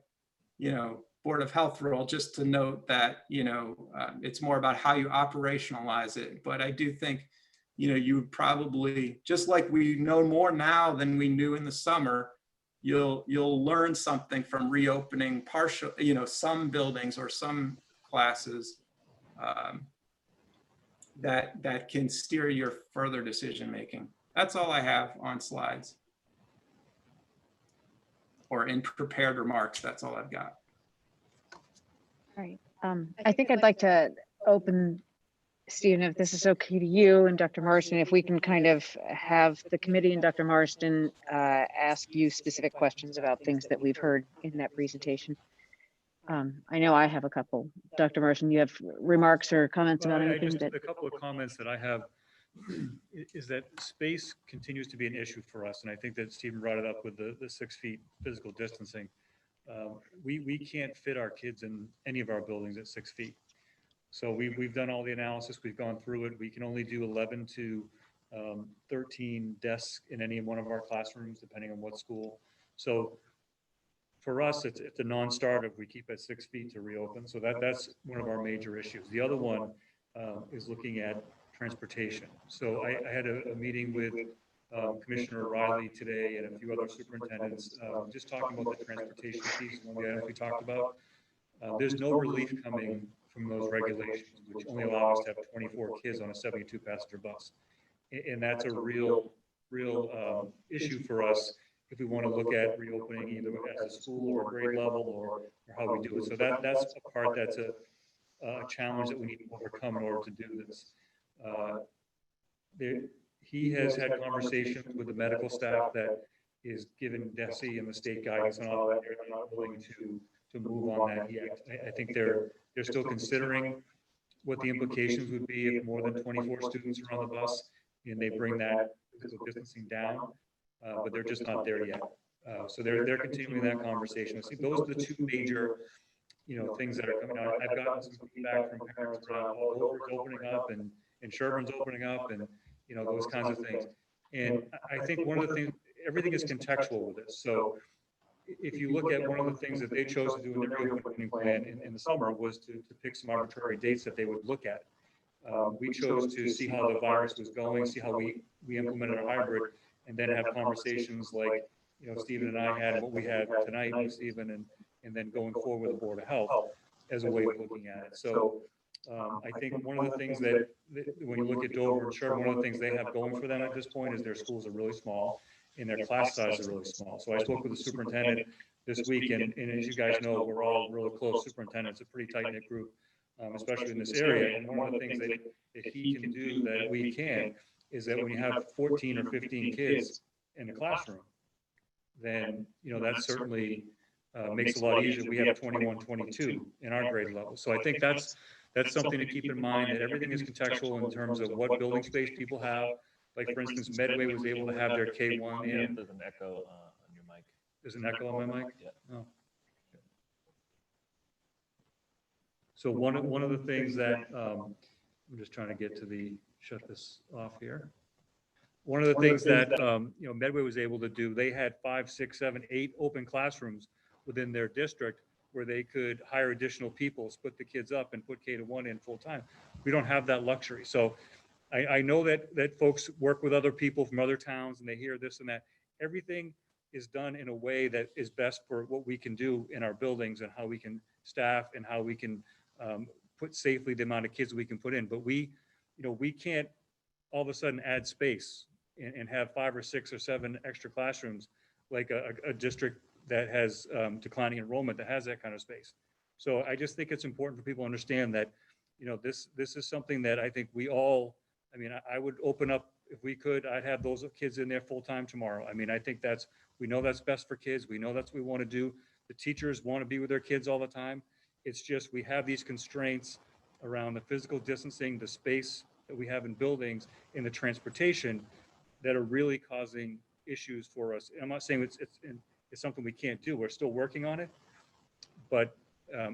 Board of Health role, just to note that, it's more about how you operationalize it. But I do think, you would probably, just like we know more now than we knew in the summer, you'll learn something from reopening partial, some buildings or some classes, that can steer your further decision making. That's all I have on slides. Or in prepared remarks, that's all I've got. All right. I think I'd like to open, Stephen, if this is okay to you and Dr. Marston, if we can kind of have the committee and Dr. Marston ask you specific questions about things that we've heard in that presentation. I know I have a couple. Dr. Marston, you have remarks or comments about anything? Just a couple of comments that I have is that space continues to be an issue for us. And I think that Stephen brought it up with the 6 feet physical distancing. We can't fit our kids in any of our buildings at 6 feet. So we've done all the analysis, we've gone through it. We can only do 11 to 13 desks in any one of our classrooms, depending on what school. So for us, it's a non-starter if we keep at 6 feet to reopen. So that's one of our major issues. The other one is looking at transportation. So I had a meeting with Commissioner Riley today and a few other superintendents, just talking about the transportation piece, one of the items we talked about. There's no relief coming from those regulations, which only allow us to have 24 kids on a 72 passenger bus. And that's a real issue for us if we want to look at reopening either as a school or grade level or how we do it. So that's a part that's a challenge that we need to overcome in order to do this. He has had conversations with the medical staff that is given DESE and the state guidance and all that. They're not willing to move on that yet. I think they're still considering what the implications would be if more than 24 students are on the bus and they bring that physical distancing down, but they're just not there yet. So they're continuing that conversation. I think those are the two major, things that are coming out. I've gotten some feedback from parents around Dover's opening up and Sherburne's opening up and those kinds of things. And I think one of the things, everything is contextual with this. So if you look at one of the things that they chose to do in their reopening plan in the summer was to pick some arbitrary dates that they would look at. We chose to see how the virus was going, see how we implemented a hybrid, and then have conversations like, Stephen and I had, what we had tonight with Stephen, and then going forward with the Board of Health as a way of looking at it. So I think one of the things that when you look at Dover and Sherburne, one of the things they have going for them at this point is their schools are really small and their class sizes are really small. So I spoke with the superintendent this week, and as you guys know, we're all really close superintendents, a pretty tight-knit group, especially in this area. And one of the things that he can do that we can is that when you have 14 or 15 kids in the classroom, then, that certainly makes it a lot easier. We have 21, 22 in our grade level. So I think that's something to keep in mind, that everything is contextual in terms of what building space people have. Like, for instance, Medway was able to have their K1 in. There's an echo on your mic. There's an echo on my mic? Yeah. Oh. So one of the things that, I'm just trying to get to shut this off here. One of the things that, Medway was able to do, they had 5, 6, 7, 8 open classrooms within their district where they could hire additional people, split the kids up and put K-1 in full time. We don't have that luxury. So I know that folks work with other people from other towns and they hear this and that. Everything is done in a way that is best for what we can do in our buildings and how we can staff and how we can put safely the amount of kids we can put in. But we can't all of a sudden add space and have 5 or 6 or 7 extra classrooms like a district that has declining enrollment that has that kind of space. So I just think it's important for people to understand that, this is something that I think we all, I mean, I would open up, if we could, I'd have those kids in there full-time tomorrow. I mean, I think we know that's best for kids. We know that's what we want to do. The teachers want to be with their kids all the time. It's just, we have these constraints around the physical distancing, the space that we have in buildings, and the transportation that are really causing issues for us. I'm not saying it's something we can't do. We're still working on it, but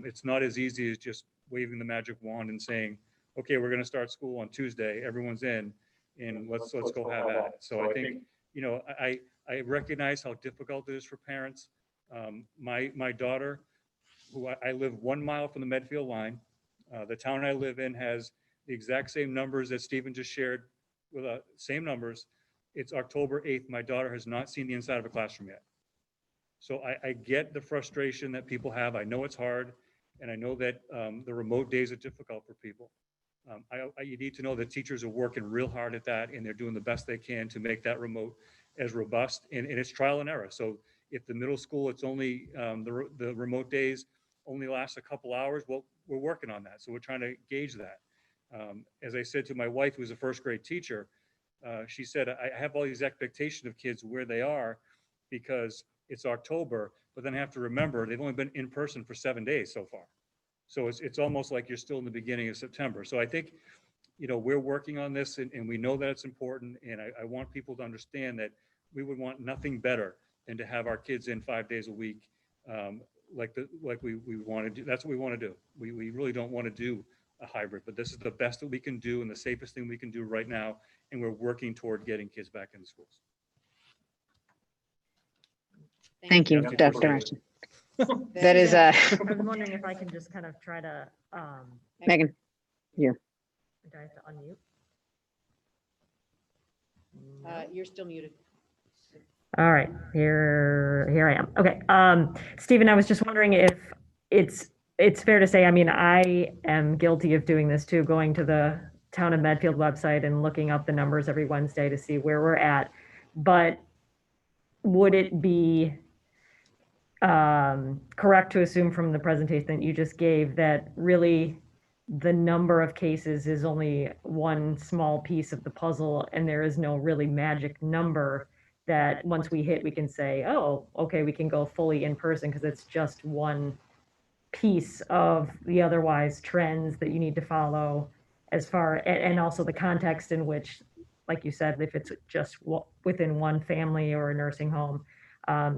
it's not as easy as just waving the magic wand and saying, okay, we're going to start school on Tuesday. Everyone's in, and let's go have at it. So I think, I recognize how difficult it is for parents. My daughter, who I live 1 mile from the Medfield line, the town I live in has the exact same numbers that Stephen just shared with same numbers. It's October 8th. My daughter has not seen the inside of a classroom yet. So I get the frustration that people have. I know it's hard, and I know that the remote days are difficult for people. You need to know that teachers are working real hard at that, and they're doing the best they can to make that remote as robust, and it's trial and error. So if the middle school, it's only the remote days only last a couple hours, well, we're working on that. So we're trying to gauge that. As I said to my wife, who's a first grade teacher, she said, I have all these expectations of kids where they are because it's October, but then I have to remember they've only been in person for 7 days so far. So it's almost like you're still in the beginning of September. So I think, we're working on this, and we know that it's important. And I want people to understand that we would want nothing better than to have our kids in 5 days a week, like we want to do. That's what we want to do. We really don't want to do a hybrid, but this is the best that we can do and the safest thing we can do right now. And we're working toward getting kids back in schools. Thank you, Thank you. Dr. Armstrong. That is, I was wondering if I can just kind of try to, Megan, do I have to unmute? you're still muted. All right, here I am. Okay, Stephen, I was just wondering if it's fair to say, I mean, I am guilty of doing this too, going to the Town of Medfield website and looking up the numbers every Wednesday to see where we're at. But would it be correct to assume from the presentation that you just gave that really the number of cases is only one small piece of the puzzle, and there is no really magic number that once we hit, we can say, oh, okay, we can go fully in person, because it's just one piece of the otherwise trends that you need to follow as far, and also the context in which, like you said, if it's just within one family or a nursing home.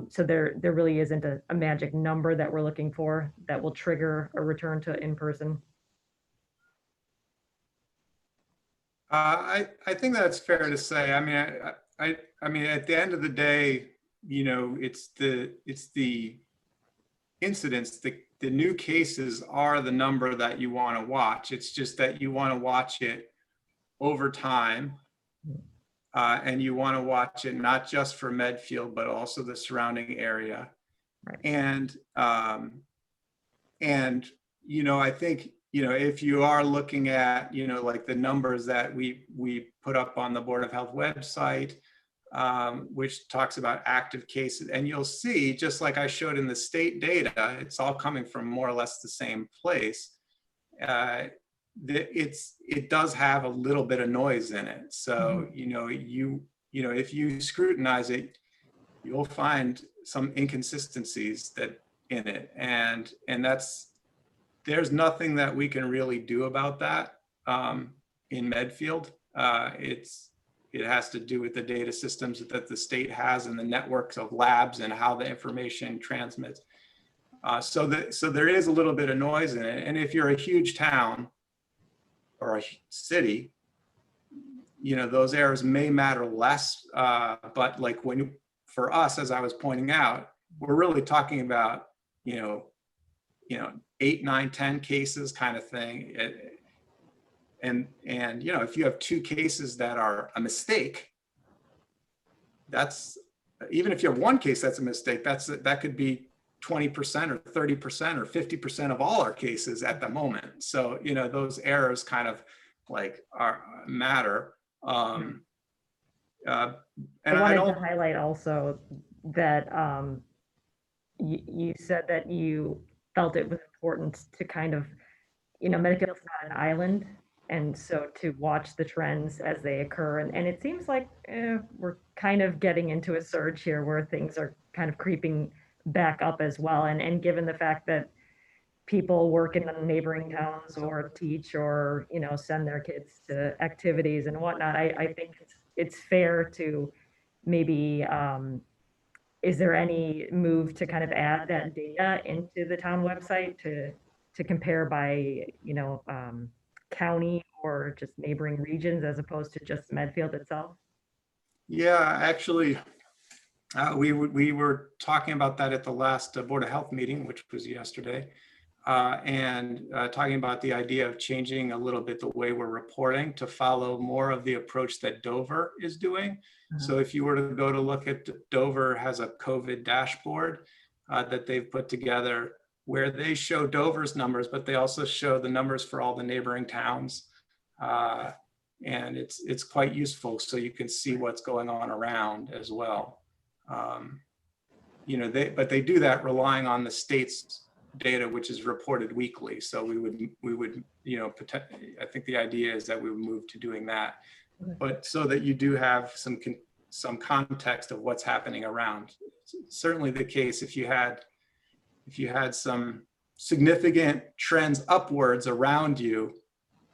So there really isn't a magic number that we're looking for that will trigger a return to in-person. I think that's fair to say. I mean, at the end of the day, it's the incidents, the new cases are the number that you want to watch. It's just that you want to watch it over time. And you want to watch it not just for Medfield, but also the surrounding area. Right. And I think, if you are looking at, like the numbers that we put up on the Board of Health website, which talks about active cases, and you'll see, just like I showed in the state data, it's all coming from more or less the same place. It does have a little bit of noise in it. So, if you scrutinize it, you'll find some inconsistencies in it. And there's nothing that we can really do about that in Medfield. It has to do with the data systems that the state has and the networks of labs and how the information transmits. So there is a little bit of noise in it. And if you're a huge town or a city, those errors may matter less. But like for us, as I was pointing out, we're really talking about, 8, 9, 10 cases kind of thing. And if you have 2 cases that are a mistake, that's, even if you have 1 case that's a mistake, that could be 20% or 30% or 50% of all our cases at the moment. So, those errors kind of like matter. And I wanted to highlight also that you said that you felt it was important to kind of Medfield's not an island. And so to watch the trends as they occur, and it seems like we're kind of getting into a surge here where things are kind of creeping back up as well. And given the fact that people work in the neighboring towns or teach or, send their kids to activities and whatnot, I think it's fair to maybe, is there any move to kind of add that data into the town website to compare by, county or just neighboring regions as opposed to just Medfield itself? Yeah, actually, we were talking about that at the last Board of Health meeting, which was yesterday, and talking about the idea of changing a little bit the way we're reporting to follow more of the approach that Dover is doing. So if you were to go to look at Dover has a COVID dashboard that they've put together where they show Dover's numbers, but they also show the numbers for all the neighboring towns. And it's quite useful so you can see what's going on around as well. But they do that relying on the state's data, which is reported weekly. So we would, I think the idea is that we would move to doing that, but so that you do have some context of what's happening around. It's certainly the case if you had some significant trends upwards around you,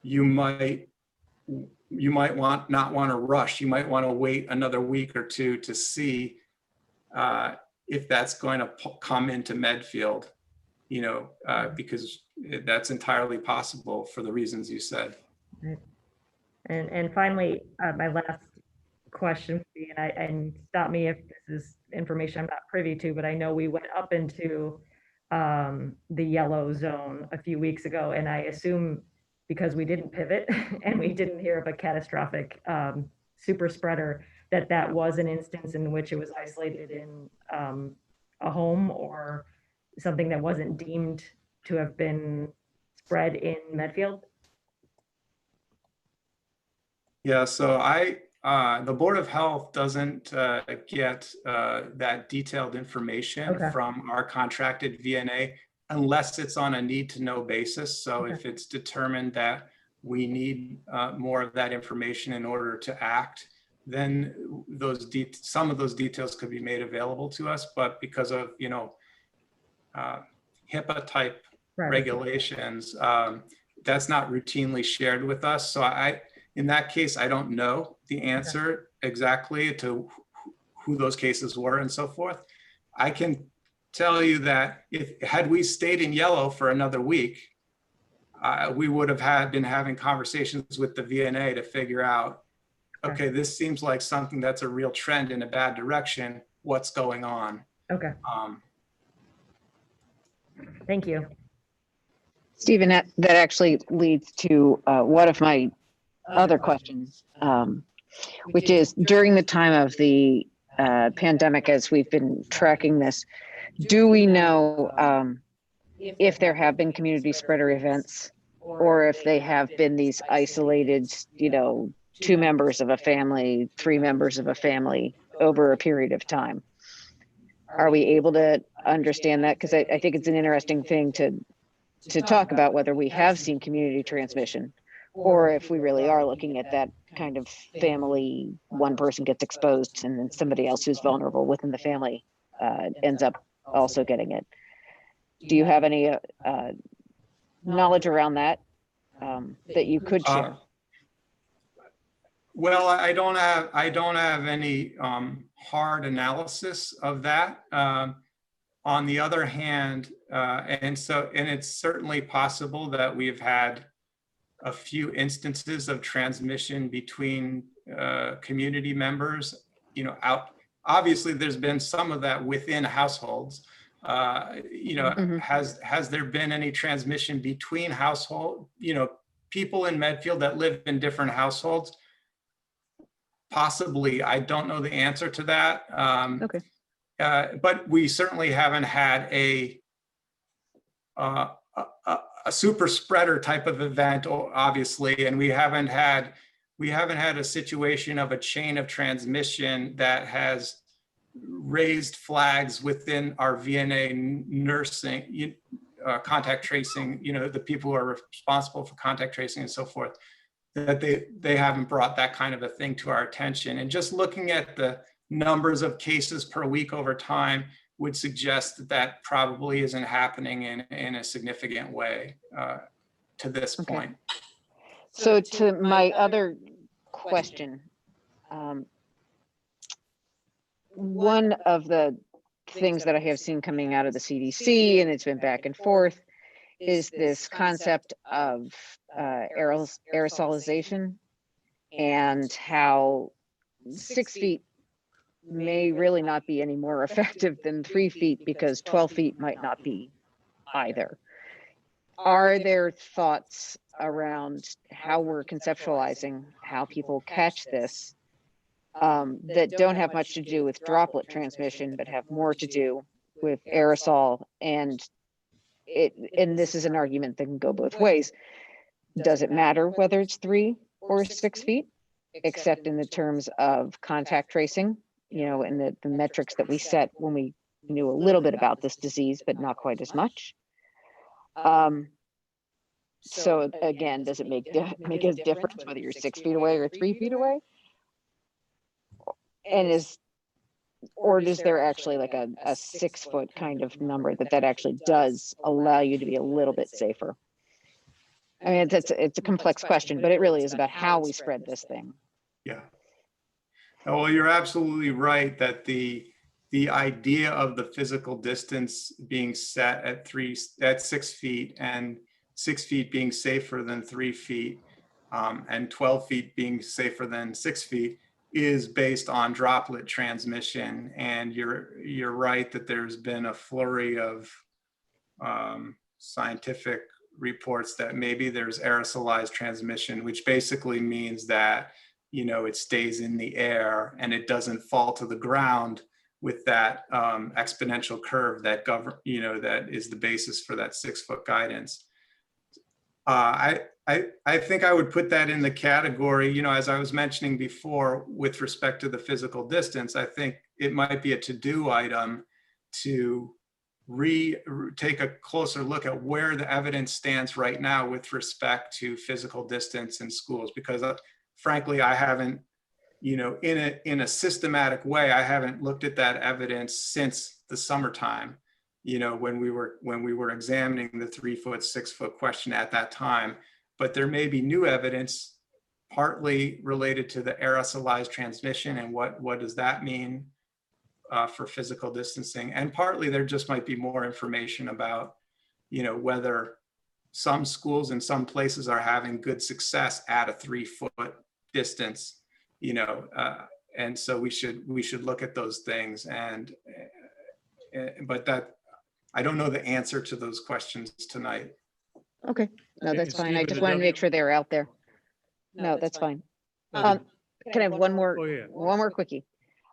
you might not want to rush. You might want to wait another week or two to see if that's going to come into Medfield, because that's entirely possible for the reasons you said. Right. And finally, my last question, and stop me if this is information I'm not privy to, but I know we went up into the yellow zone a few weeks ago, and I assume because we didn't pivot and we didn't hear of a catastrophic super spreader, that was an instance in which it was isolated in a home or something that wasn't deemed to have been spread in Medfield? Yeah, so the Board of Health doesn't get that detailed information from our contracted VNA unless it's on a need to know basis. So if it's determined that we need more of that information in order to act, then some of those details could be made available to us. But because of HIPAA type regulations, that's not routinely shared with us. So in that case, I don't know the answer exactly to who those cases were and so forth. I can tell you that had we stayed in yellow for another week, we would have been having conversations with the VNA to figure out, okay, this seems like something that's a real trend in a bad direction. What's going on? Okay. Thank you. Stephen, that actually leads to one of my other questions, which is during the time of the pandemic, as we've been tracking this, do we know if there have been community spreader events or if they have been these isolated, 2 members of a family, 3 members of a family over a period of time? Are we able to understand that? Because I think it's an interesting thing to talk about whether we have seen community transmission or if we really are looking at that kind of family, one person gets exposed and then somebody else who's vulnerable within the family ends up also getting it. Do you have any knowledge around that that you could share? Well, I don't have any hard analysis of that. On the other hand, and it's certainly possible that we've had a few instances of transmission between community members. Obviously, there's been some of that within households. Has there been any transmission between household? People in Medfield that live in different households. Possibly, I don't know the answer to that. Okay. But we certainly haven't had a super spreader type of event, obviously, and we haven't had a situation of a chain of transmission that has raised flags within our VNA nursing contact tracing, the people who are responsible for contact tracing and so forth, that they haven't brought that kind of a thing to our attention. And just looking at the numbers of cases per week over time would suggest that that probably isn't happening in a significant way to this point. So to my other question, one of the things that I have seen coming out of the CDC, and it's been back and forth, is this concept of aerosolization, and how 6 feet may really not be any more effective than 3 feet, because 12 feet might not be either. Are there thoughts around how we're conceptualizing how people catch this, that don't have much to do with droplet transmission, but have more to do with aerosol? And this is an argument that can go both ways. Does it matter whether it's 3 or 6 feet, except in the terms of contact tracing, and the metrics that we set when we knew a little bit about this disease, but not quite as much? So again, does it make a difference whether you're 6 feet away or 3 feet away? And is there actually like a 6 foot kind of number that actually does allow you to be a little bit safer? I mean, it's a complex question, but it really is about how we spread this thing. Yeah. Well, you're absolutely right that the idea of the physical distance being set at 6 feet, and 6 feet being safer than 3 feet, and 12 feet being safer than 6 feet, is based on droplet transmission. And you're right that there's been a flurry of scientific reports that maybe there's aerosolized transmission, which basically means that it stays in the air and it doesn't fall to the ground with that exponential curve that that is the basis for that 6 foot guidance. I think I would put that in the category, as I was mentioning before, with respect to the physical distance. I think it might be a to-do item to take a closer look at where the evidence stands right now with respect to physical distance in schools, because frankly, I haven't, in a systematic way, I haven't looked at that evidence since the summertime, when we were examining the 3 foot, 6 foot question at that time. But there may be new evidence, partly related to the aerosolized transmission and what does that mean for physical distancing, and partly there just might be more information about, whether some schools in some places are having good success at a 3 foot distance, and so we should look at those things. But that, I don't know the answer to those questions tonight. Okay, no, that's Steve, fine. I is just it wanted to W? make sure they're out there. No, that's fine. Can I have one more? Oh, yeah. One more quickie.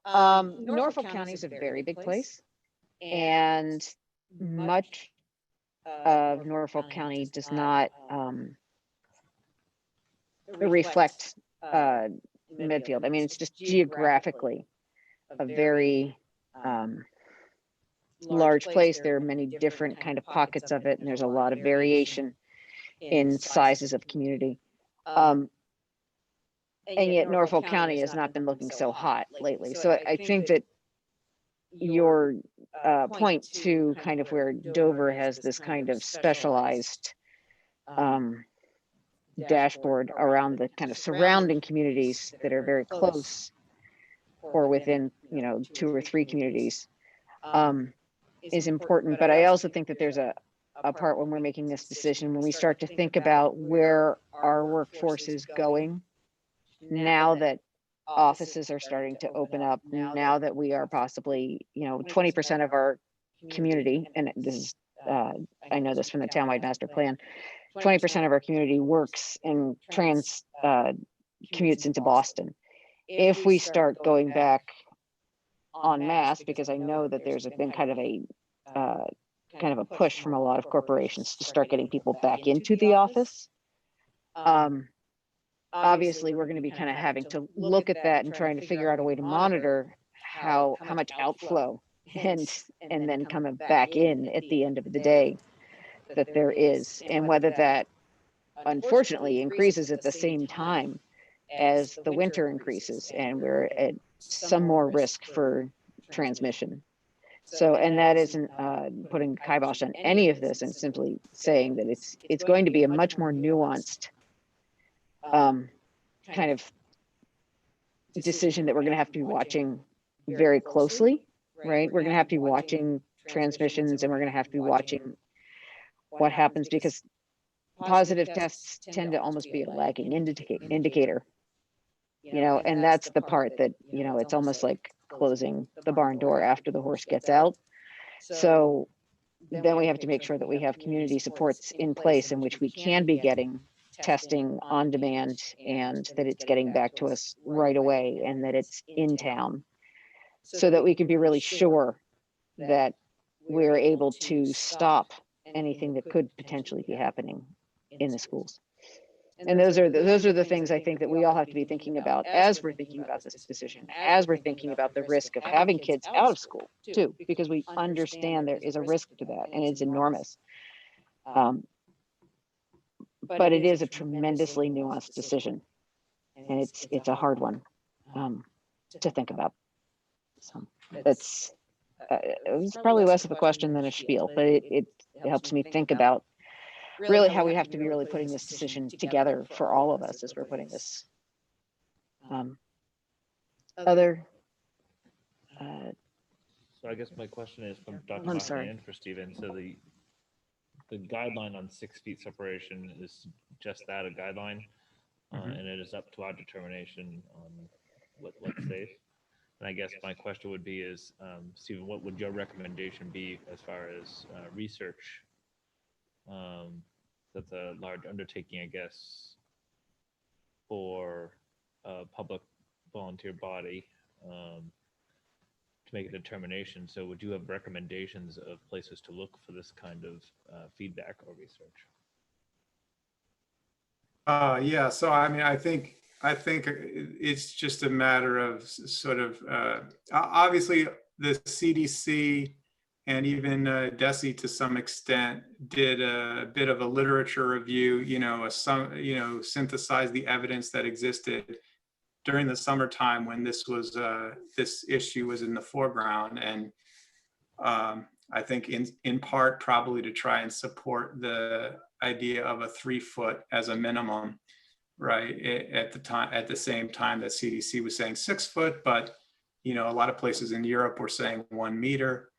Norfolk County is a very big place, and much of Norfolk County does not reflect Medfield. I mean, it's just geographically a very large place. There are many different kind of pockets of it, and there's a lot of variation in sizes of community. And yet Norfolk County has not been looking so hot lately. So I think that your point to kind of where Dover has this kind of specialized dashboard around the kind of surrounding communities that are very close or within, 2 or 3 communities, is important. But I also think that there's a part when we're making this decision, when we start to think about where our workforce is going, now that offices are starting to open up, now that we are possibly, 20% of our community, and this is, I know this from the townwide master plan, 20% of our community works and commutes into Boston. If we start going back en masse, because I know that there's been kind of a push from a lot of corporations to start getting people back into the office. Obviously, we're going to be kind of having to look at that and trying to figure out a way to monitor how much outflow and then coming back in at the end of the day. that there is, and whether that unfortunately increases at the same time as the winter increases and we're at some more risk for transmission. So, and that isn't putting kibosh on any of this, and simply saying that it's going to be a much more nuanced kind of decision that we're going to have to be watching very closely, right? We're going to have to be watching transmissions, and we're going to have to be watching what happens, because positive tests tend to almost be a lagging indicator, you know, and that's the part that, you know, it's almost like closing the barn door after the horse gets out. So then we have to make sure that we have community supports in place in which we can be getting testing on demand, and that it's getting back to us right away, and that it's in town, so that we can be really sure that we're able to stop anything that could potentially be happening in the schools. And those are the things I think that we all have to be thinking about as we're thinking about this decision, as we're thinking about the risk of having kids out of school too, because we understand there is a risk to that, and it's enormous. But it is a tremendously nuanced decision, and it's a hard one to think about. So it's probably less of a question than a spiel, but it helps me think about really how we have to be really putting this decision together for all of us as we're putting this other. So I guess my question is from Dr. I'm Martin sorry. and for Stephen. So the guideline on 6 feet separation is just that, a guideline, and it is up to our determination on what's safe. And I guess my question would be is, Stephen, what would your recommendation be as far as research? That's a large undertaking, I guess, for a public volunteer body to make a determination. So would you have recommendations of places to look for this kind of feedback or research? Yeah, so I mean, I think it's just a matter of sort of, obviously the CDC and even DESE to some extent did a bit of a literature review, synthesized the evidence that existed during the summertime when this issue was in the foreground. And I think in part probably to try and support the idea of a 3 foot as a minimum, right? At the same time that CDC was saying 6 foot, but a lot of places in Europe were saying 1 meter.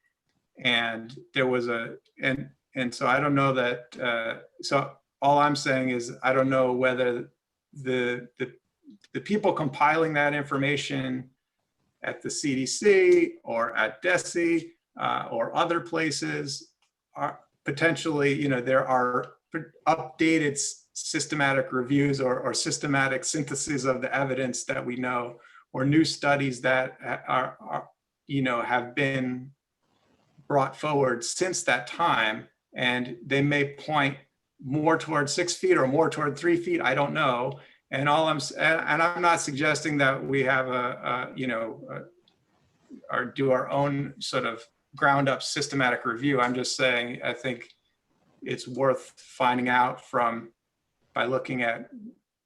And there was and so I don't know that, so all I'm saying is, I don't know whether the people compiling that information at the CDC or at DESE or other places are potentially, there are updated systematic reviews or systematic synthesis of the evidence that we know, or new studies that are have been brought forward since that time, and they may point more toward 6 feet or more toward 3 feet. I don't know. And I'm not suggesting that we have or do our own sort of ground up systematic review. I'm just saying, I think it's worth finding out by looking at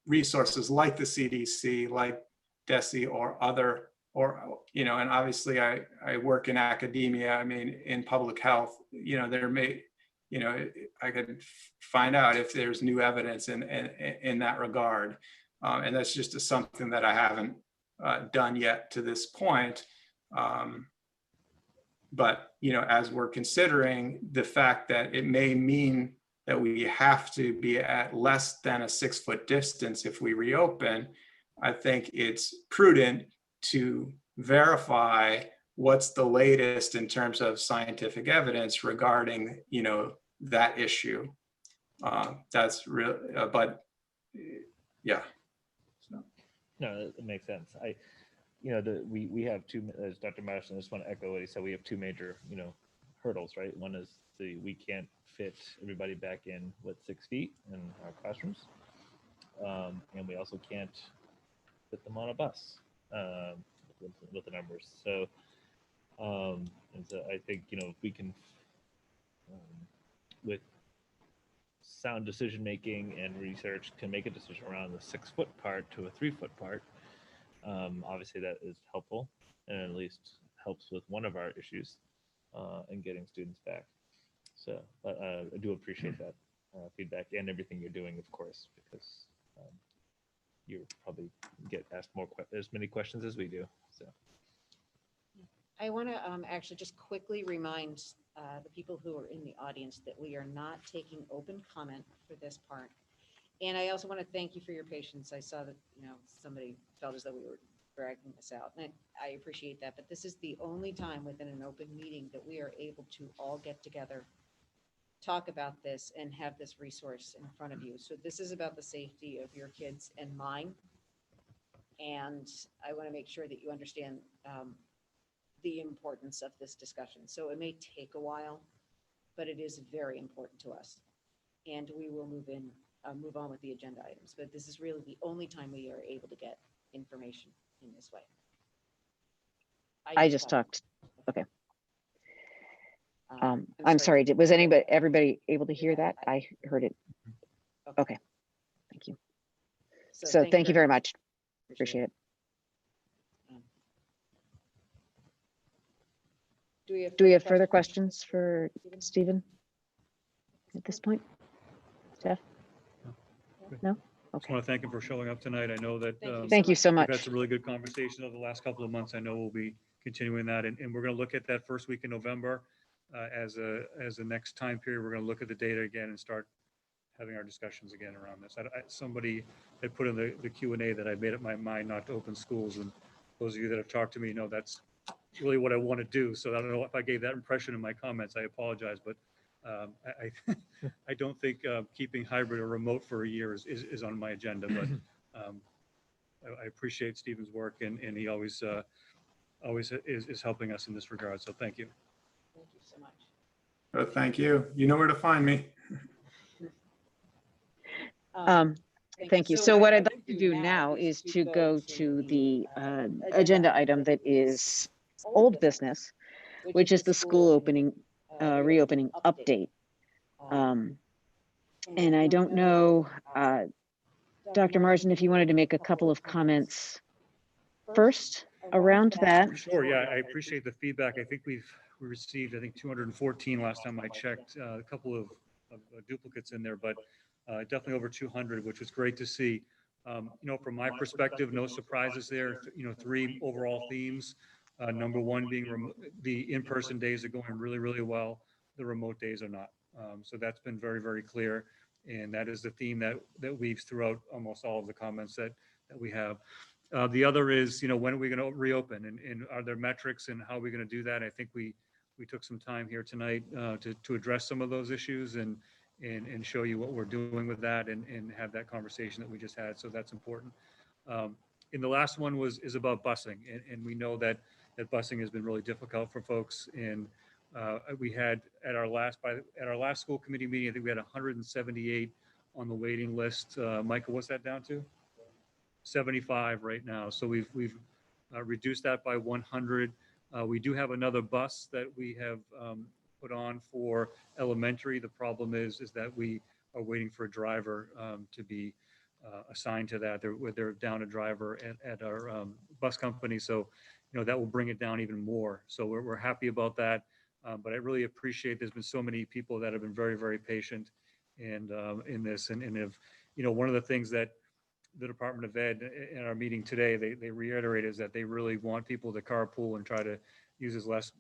resources like the CDC, like DESE or other, and obviously I work in academia. I mean, in public health, there may, I could find out if there's new evidence in that regard. And that's just something that I haven't done yet to this point. But, as we're considering the fact that it may mean that we have to be at less than a 6 foot distance if we reopen, I think it's prudent to verify what's the latest in terms of scientific evidence regarding, that issue. That's real, but yeah. So. No, it makes sense. We have two, as Dr. Martin, I just want to echo what he said, we have two major, hurdles, right? One is we can't fit everybody back in 6 feet in our classrooms. And we also can't fit them on a bus with the numbers. So, and so I think, if we can, with sound decision making and research can make a decision around the 6-foot part to a 3-foot part. Obviously, that is helpful, and at least helps with one of our issues in getting students back. So I do appreciate that feedback and everything you're doing, of course, because you probably get asked as many questions as we do. So I want to actually just quickly remind the people who are in the audience that we are not taking open comment for this part. And I also want to thank you for your patience. I saw that, somebody felt as though we were dragging this out, and I appreciate that. But this is the only time within an open meeting that we are able to all get together, talk about this, and have this resource in front of you. So this is about the safety of your kids and mine. And I want to make sure that you understand the importance of this discussion. So it may take a while, but it is very important to us. And we will move on with the agenda items. But this is really the only time we are able to get information in this way. I just talked. Okay. I'm sorry. Was everybody able to hear that? I heard it. Okay. Thank you. So thank you very much. Appreciate it. Do we have further questions for Stephen at this point? Steph? No? Just want to thank him for showing up tonight. I know that. Thank you so much. We've had some really good conversations over the last couple of months. I know we'll be continuing that, and we're going to look at that first week in November as a next time period. We're going to look at the data again and start having our discussions again around this. Somebody had put in the Q&A that I made up my mind not to open schools, and those of you that have talked to me know that's really what I want to do. So I don't know if I gave that impression in my comments. I apologize, but I don't think keeping hybrid or remote for a year is on my agenda. But I appreciate Stephen's work, and he always is helping us in this regard. So thank you. Thank you so much. Oh, thank you. You know where to find me. Thank you. So what I'd like to do now is to go to the agenda item that is old business, which is the school reopening update. And I don't know, Dr. Marsden, if you wanted to make a couple of comments first around that. Sure. Yeah, I appreciate the feedback. I think we received, 214 last time I checked, a couple of duplicates in there, but definitely over 200, which was great to see. From my perspective, no surprises there. 3 overall themes. Number one being the in-person days are going really, really well. The remote days are not. So that's been very, very clear. And that is the theme that weaves throughout almost all of the comments that we have. The other is, when are we going to reopen, and are there metrics, and how are we going to do that? I think we took some time here tonight to address some of those issues and show you what we're doing with that and have that conversation that we just had. So that's important. And the last one is about busing. And we know that busing has been really difficult for folks. And we had at our last school committee meeting, I think we had 178 on the waiting list. Michael, what's that down to? 75 right now. So we've reduced that by 100. We do have another bus that we have put on for elementary. The problem is that we are waiting for a driver to be assigned to that. They're down a driver at our bus company. So, that will bring it down even more. So we're happy about that. But I really appreciate there's been so many people that have been very, very patient and in this. And have, one of the things that the Department of Ed in our meeting today, they reiterated is that they really want people to carpool and try to use as less,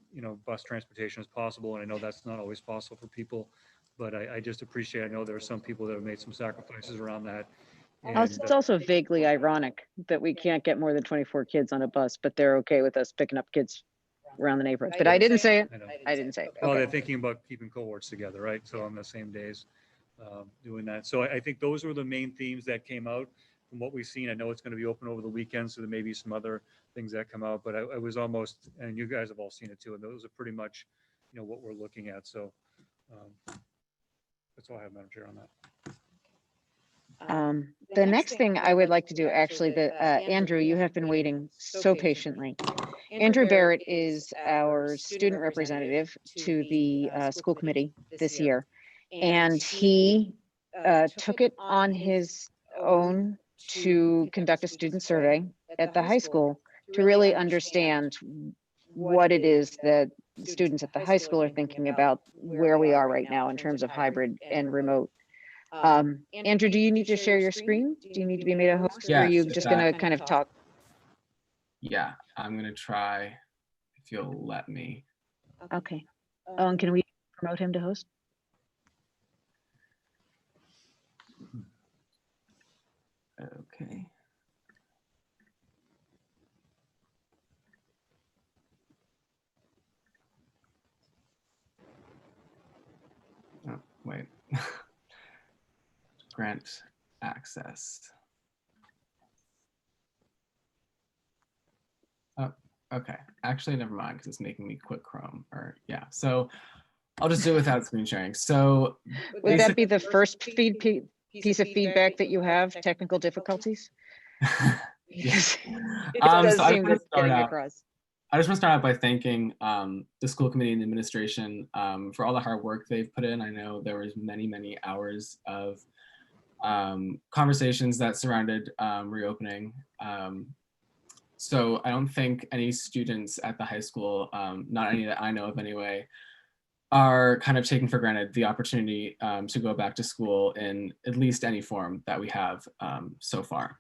bus transportation as possible. And I know that's not always possible for people, but I just appreciate, I know there are some people that have made some sacrifices around that. It's also vaguely ironic that we can't get more than 24 kids on a bus, but they're okay with us picking up kids around the neighborhood. But I didn't say it. I didn't say it. Well, Okay. they're thinking about keeping cohorts together, right? So on the same days, doing that. So I think those were the main themes that came out from what we've seen. I know it's going to be open over the weekend, so there may be some other things that come out, but I was almost, and you guys have all seen it too, and those are pretty much, what we're looking at. So that's all I have, Madam Chair, on that. The next thing I would like to do, actually, Andrew, you have been waiting so patiently. Andrew Barrett is our student representative to the school committee this year. And he took it on his own to conduct a student survey at the high school to really understand what it is that students at the high school are thinking about where we are right now in terms of hybrid and remote. Andrew, do you need to share your screen? Do you need to be made a host, or are you just going to kind of talk? Yeah, I'm going to try if you'll let me. Okay. Oh, and can we promote him to host? Okay. Oh, wait. Grant access. Oh, okay. Actually, never mind, because it's making me quit Chrome. Or yeah, so I'll just do it without screen sharing. So would that be the first piece of feedback that you have? Technical difficulties? Yes. It does so seem that's getting across. I just want to start out by thanking the school committee and the administration for all the hard work they've put in. I know there was many hours of conversations that surrounded reopening. So I don't think any students at the high school, not any that I know of anyway, are kind of taking for granted the opportunity to go back to school in at least any form that we have so far.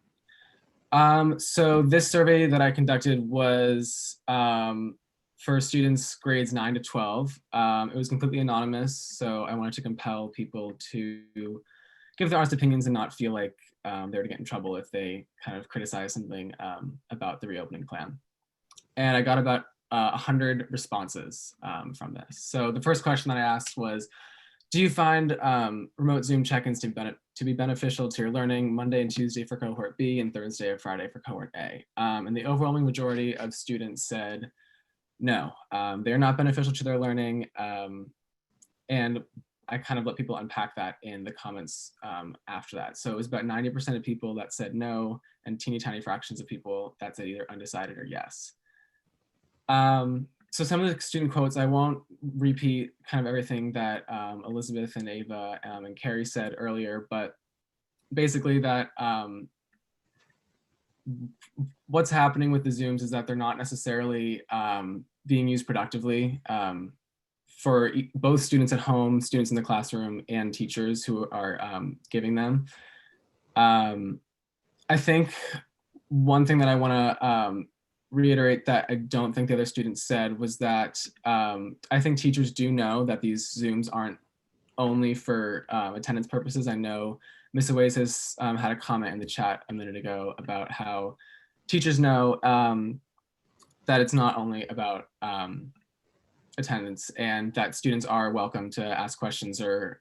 So this survey that I conducted was for students grades 9 to 12. It was completely anonymous, so I wanted to compel people to give their honest opinions and not feel like they were to get in trouble if they kind of criticize something about the reopening plan. And I got about 100 responses from this. So the first question that I asked was, do you find remote Zoom check-ins to be beneficial to your learning Monday and Tuesday for cohort B and Thursday or Friday for cohort A? And the overwhelming majority of students said no, they're not beneficial to their learning. And I kind of let people unpack that in the comments after that. So it was about 90% of people that said no, and teeny tiny fractions of people that said either undecided or yes. So some of the student quotes, I won't repeat kind of everything that Elizabeth and Ava and Carrie said earlier, but basically that what's happening with the Zooms is that they're not necessarily being used productively for both students at home, students in the classroom, and teachers who are giving them. I think one thing that I want to reiterate that I don't think the other students said was that I think teachers do know that these Zooms aren't only for attendance purposes. I know Ms. Aways has had a comment in the chat a minute ago about how teachers know that it's not only about attendance, and that students are welcome to ask questions or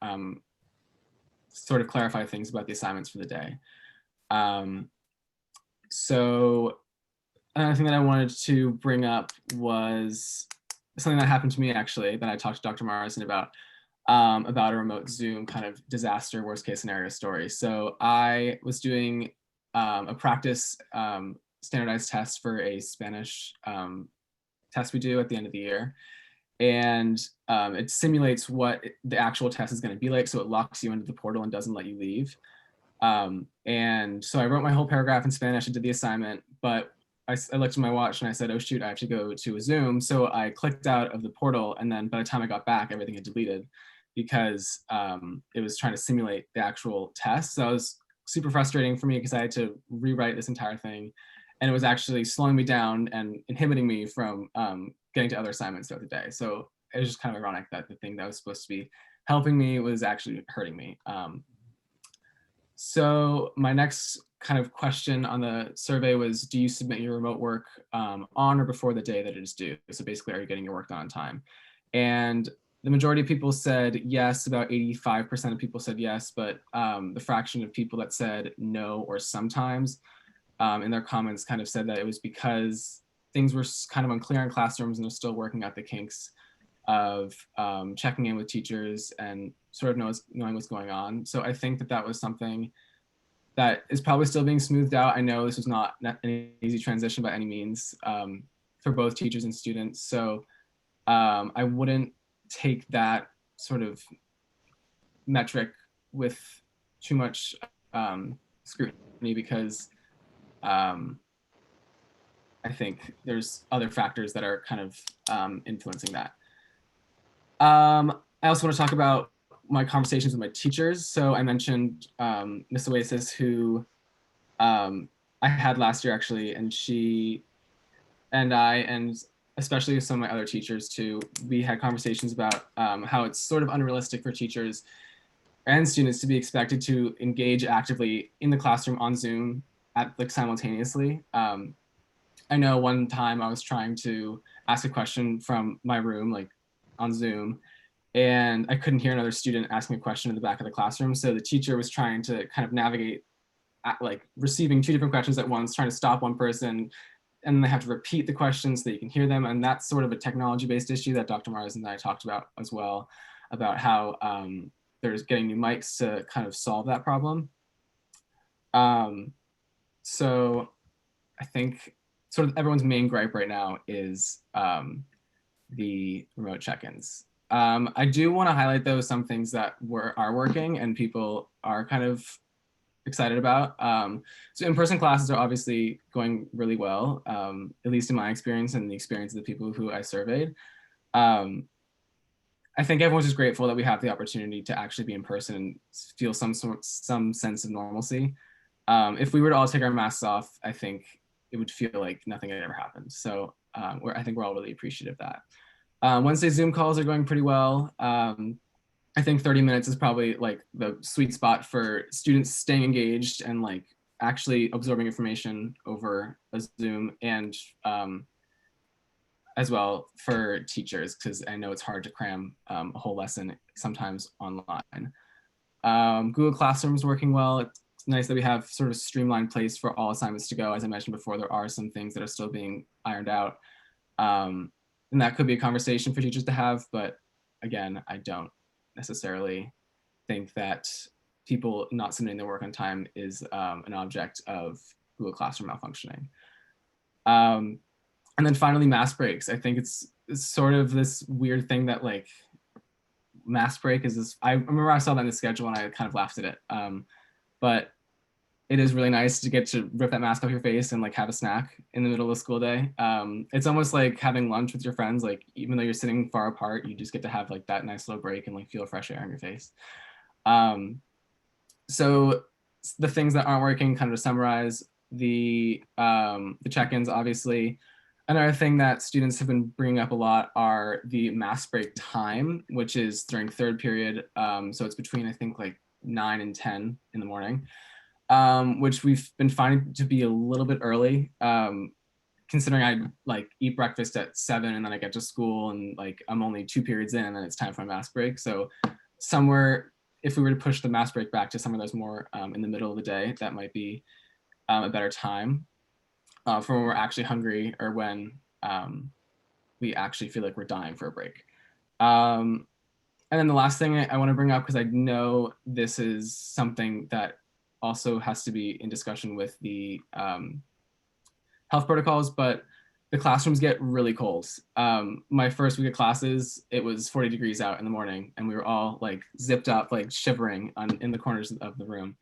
sort of clarify things about the assignments for the day. So another thing that I wanted to bring up was something that happened to me actually that I talked to Dr. Morrison about a remote Zoom kind of disaster worst case scenario story. So I was doing a practice standardized test for a Spanish test we do at the end of the year. And it simulates what the actual test is going to be like. So it locks you into the portal and doesn't let you leave. And so I wrote my whole paragraph in Spanish and did the assignment, but I looked at my watch and I said, oh shoot, I have to go to a Zoom. So I clicked out of the portal, and then by the time I got back, everything had deleted because it was trying to simulate the actual test. So it was super frustrating for me because I had to rewrite this entire thing. And it was actually slowing me down and inhibiting me from getting to other assignments throughout the day. So it was just kind of ironic that the thing that was supposed to be helping me was actually hurting me. So my next kind of question on the survey was, do you submit your remote work on or before the day that it is due? So basically, are you getting your work done on time? And the majority of people said yes, about 85% of people said yes, but the fraction of people that said no or sometimes in their comments kind of said that it was because things were kind of unclear in classrooms and they're still working out the kinks of checking in with teachers and sort of knowing what's going on. So I think that that was something that is probably still being smoothed out. I know this was not an easy transition by any means for both teachers and students. So I wouldn't take that sort of metric with too much scrutiny because I think there's other factors that are kind of influencing that. I also want to talk about my conversations with my teachers. So I mentioned Miss Oasis, who I had last year actually, and she and I, and especially some of my other teachers too, we had conversations about how it's sort of unrealistic for teachers and students to be expected to engage actively in the classroom on Zoom at like simultaneously. I know one time I was trying to ask a question from my room, like on Zoom, and I couldn't hear another student asking a question in the back of the classroom. So the teacher was trying to kind of navigate like receiving two different questions at once, trying to stop one person, and then they have to repeat the questions so that you can hear them. And that's sort of a technology-based issue that Dr. Mars and I talked about as well, about how there's getting new mics to kind of solve that problem. So I think sort of everyone's main gripe right now is the remote check-ins. I do want to highlight though some things that are working and people are kind of excited about. So in-person classes are obviously going really well, at least in my experience and the experience of the people who I surveyed. I think everyone's just grateful that we have the opportunity to actually be in person and feel some sense of normalcy. If we were to all take our masks off, I think it would feel like nothing had ever happened. So I think we're all really appreciative of that. Wednesday Zoom calls are going pretty well. I think 30 minutes is probably like the sweet spot for students staying engaged and like actually absorbing information over a Zoom, and as well for teachers, because I know it's hard to cram a whole lesson sometimes online. Google Classroom is working well. It's nice that we have sort of a streamlined place for all assignments to go. As I mentioned before, there are some things that are still being ironed out. And that could be a conversation for teachers to have, but again, I don't necessarily think that people not submitting their work on time is an object of Google Classroom malfunctioning. And then finally, mask breaks. I think it's sort of this weird thing that like mask break is this, I remember I saw that in the schedule and I kind of laughed at it. But it is really nice to get to rip that mask off your face and like have a snack in the middle of the school day. It's almost like having lunch with your friends, like even though you're sitting far apart, you just get to have like that nice little break and like feel fresh air on your face. So the things that aren't working, kind of to summarize, the check-ins, obviously. Another thing that students have been bringing up a lot are the mask break time, which is during third period. So it's between, I think, like 9 and 10 in the morning, which we've been finding to be a little bit early, considering I like eat breakfast at 7 and then I get to school and like I'm only 2 periods in and then it's time for my mask break. So somewhere, if we were to push the mask break back to some of those more in the middle of the day, that might be a better time. For when we're actually hungry or when we actually feel like we're dying for a break. And then the last thing I want to bring up, because I know this is something that also has to be in discussion with the health protocols, but the classrooms get really cold. My first week of classes, it was 40 degrees out in the morning and we were all like zipped up, like shivering in the corners of the room.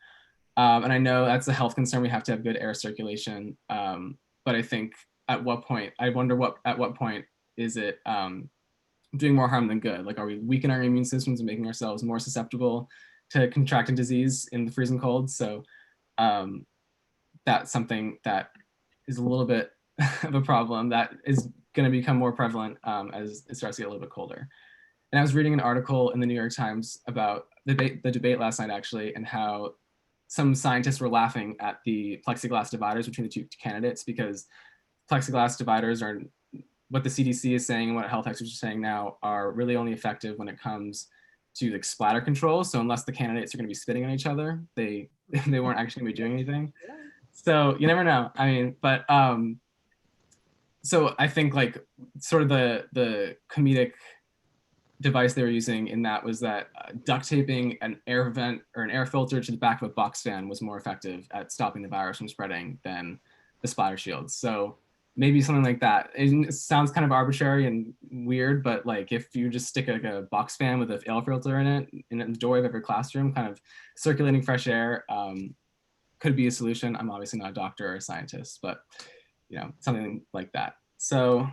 And I know that's a health concern. We have to have good air circulation. But I think at what point, I wonder at what point is it doing more harm than good? Like, are we weakening our immune systems and making ourselves more susceptible to contracting disease in the freezing cold? So that's something that is a little bit of a problem that is going to become more prevalent as it starts to get a little bit colder. And I was reading an article in the New York Times about the debate last night, actually, and how some scientists were laughing at the plexiglass dividers between the two candidates, because plexiglass dividers are what the CDC is saying and what health experts are saying now are really only effective when it comes to like splatter control. So unless the candidates are going to be spitting on each other, they weren't actually going to be doing anything. So you never know. I mean, but so I think like sort of the comedic device they were using in that was that duct taping an air vent or an air filter to the back of a box fan was more effective at stopping the virus from spreading than the splatter shields. So maybe something like that. It sounds kind of arbitrary and weird, but like if you just stick like a box fan with an air filter in it in the doorway of every classroom, kind of circulating fresh air, could be a solution. I'm obviously not a doctor or a scientist, but you know, something like that. So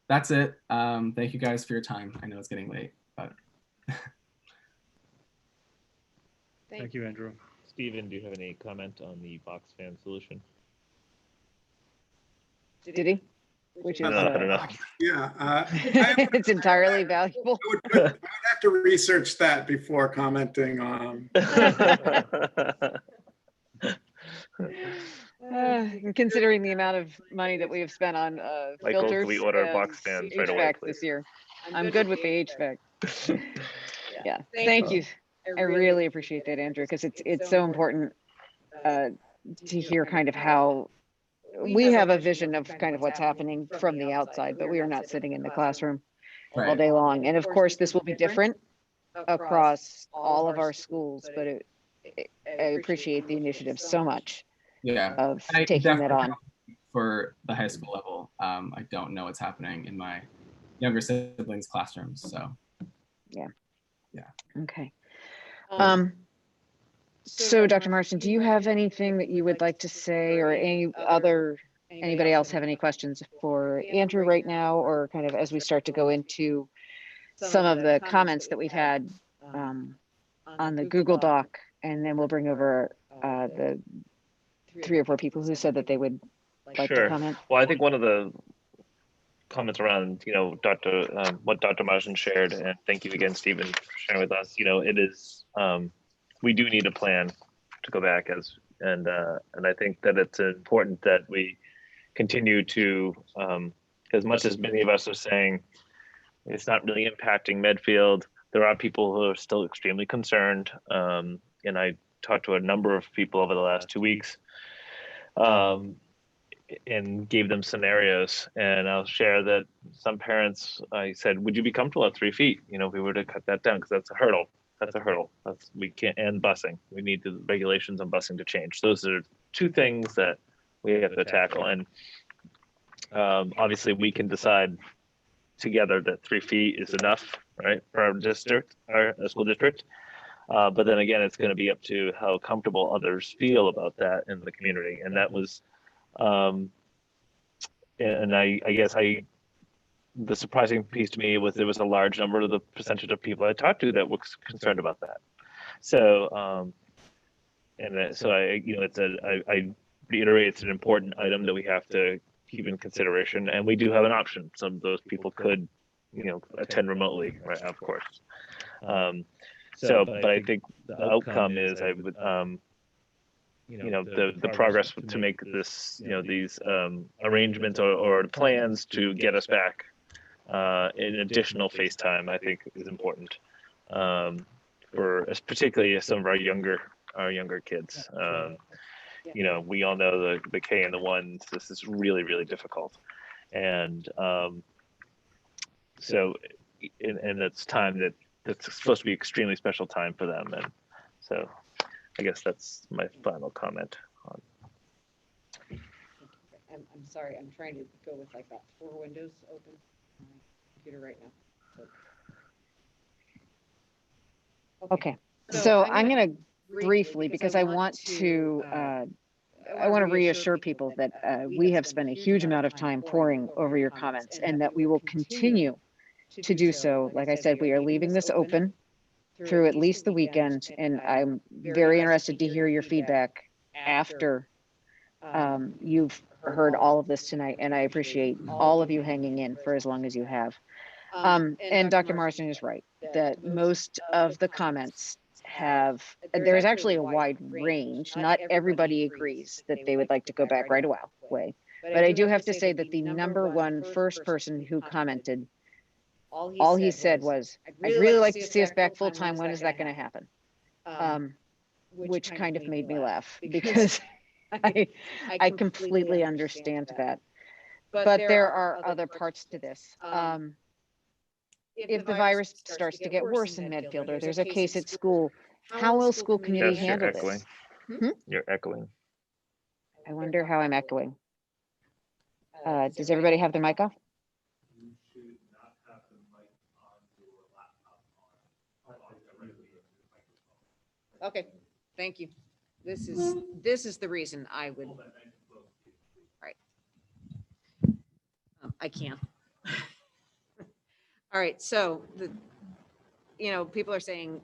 that's it. Thank you guys for your time. I know it's getting late, but. Thank you, Andrew. Stephen, do you have any comment on the box fan solution? Did he? Which is, I don't know. Yeah. it's entirely valuable. I would have to research that before commenting on. Considering the amount of money that we have spent on Michael, filters can we order and box fans right HVAC away, please? this year. I'm good with the HVAC. Yeah, thank you. I really appreciate that, Andrew, because it's so important to hear kind of how we have a vision of kind of what's happening from the outside, but we are not sitting in the classroom all day long. And of course, this will be different across all of our schools, but I appreciate the initiative so much. Yeah, of I taking that on. For the high school level, I don't know what's happening in my younger siblings' classrooms, so. Yeah. Yeah. Okay. So Dr. Marston, do you have anything that you would like to say, or anybody else have any questions for Andrew right now, or kind of as we start to go into some of the comments that we've had on the Google Doc, and then we'll bring over the 3 or 4 people who said that they would like to comment. Well, I think one of the comments around, you know, what Dr. Marsden shared, and thank you again, Stephen, for sharing with us. You know, it is, we do need a plan to go back and I think that it's important that we continue to, as much as many of us are saying, it's not really impacting Medfield, there are people who are still extremely concerned. And I talked to a number of people over the last 2 weeks, and gave them scenarios. And I'll share that some parents, I said, would you be comfortable at 3 feet? You know, if we were to cut that down, because that's a hurdle. We can't, and busing. We need the regulations on busing to change. Those are 2 things that we have to tackle. And obviously we can decide together that 3 feet is enough, right, for our district, our school district. But then again, it's going to be up to how comfortable others feel about that in the community. And that was, and I guess the surprising piece to me was there was a large number of the percentage of people I talked to that was concerned about that. So, so I reiterate, it's an important item that we have to keep in consideration, and we do have an option. Some of those people could, you know, attend remotely, right? Of course. But I think the outcome is I would, you know, the progress to make this, you know, these arrangements or plans to get us back in additional FaceTime, I think is important for particularly some of our younger kids. You know, we all know the K and the 1s. This is really, really difficult, and so and it's time that's supposed to be extremely special time for them, and so I guess that's my final comment on. I'm sorry, I'm trying to go with like that 4 windows open on my computer right now. Okay, so I'm going to briefly, because I want to reassure people that we have spent a huge amount of time poring over your comments, and that we will continue to do so. Like I said, we are leaving this open through at least the weekend, and I'm very interested to hear your feedback after you've heard all of this tonight, and I appreciate all of you hanging in for as long as you have. And Dr. Marsden is right that most of the comments there's actually a wide range. Not everybody agrees that they would like to go back right away. But I do have to say that the number 1 first person who commented, all he said was, I'd really like to see us back full time. When is that going to happen? Which kind of made me laugh, because I completely understand that. But there are other parts to this. If the virus starts to get worse in Medfield, or there's a case at school, how will school community handle this? You're echoing. I wonder how I'm echoing. Does everybody have their mic off? Okay, thank you. This is the reason I would. Right. I can't. All right, so people are saying,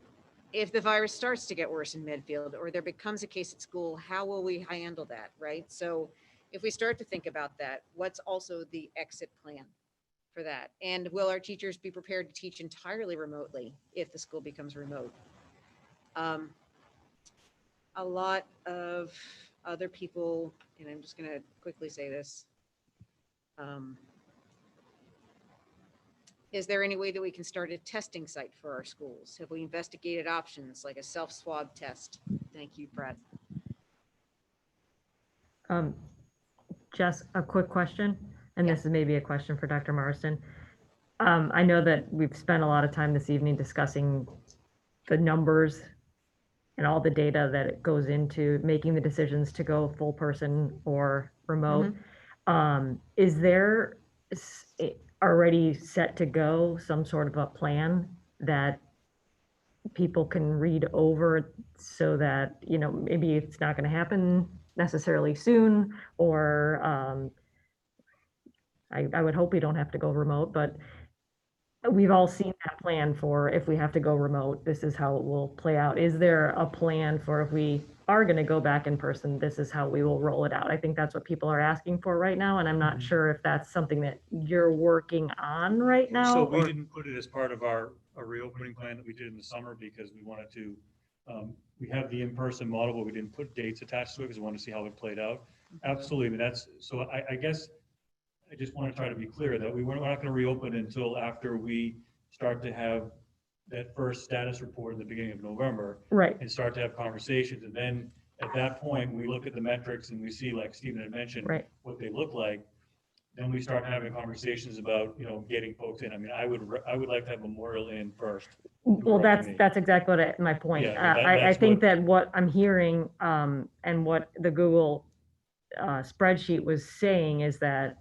if the virus starts to get worse in Medfield or there becomes a case at school, how will we handle that, right? So if we start to think about that, what's also the exit plan for that? And will our teachers be prepared to teach entirely remotely if the school becomes remote? A lot of other people, and I'm just going to quickly say this. Is there any way that we can start a testing site for our schools? Have we investigated options like a self-swab test? Thank you, Brad. Jess, a quick question, and this is maybe a question for Dr. Marston. I know that we've spent a lot of time this evening discussing the numbers and all the data that it goes into making the decisions to go full person or remote. Is there already set to go some sort of a plan that people can read over so that, maybe it's not going to happen necessarily soon, or I would hope we don't have to go remote, but we've all seen that plan for if we have to go remote, this is how it will play out. Is there a plan for if we are going to go back in person, this is how we will roll it out? I think that's what people are asking for right now, and I'm not sure if that's something that you're working on right now. So we didn't put it as part of our reopening plan that we did in the summer because we wanted to, we have the in-person model, but we didn't put dates attached to it because we wanted to see how it played out. Absolutely, I mean, so I guess I just want to try to be clear that we're not going to reopen until after we start to have that first status report in the beginning of November. Right. And start to have conversations. And then at that point, we look at the metrics and we see, like Stephen had mentioned, what they look like. Then we start having conversations about, getting folks in. I mean, I would like to have Memorial in first. Well, that's exactly my point. Yeah, I think that what I'm hearing and what the Google spreadsheet was saying is that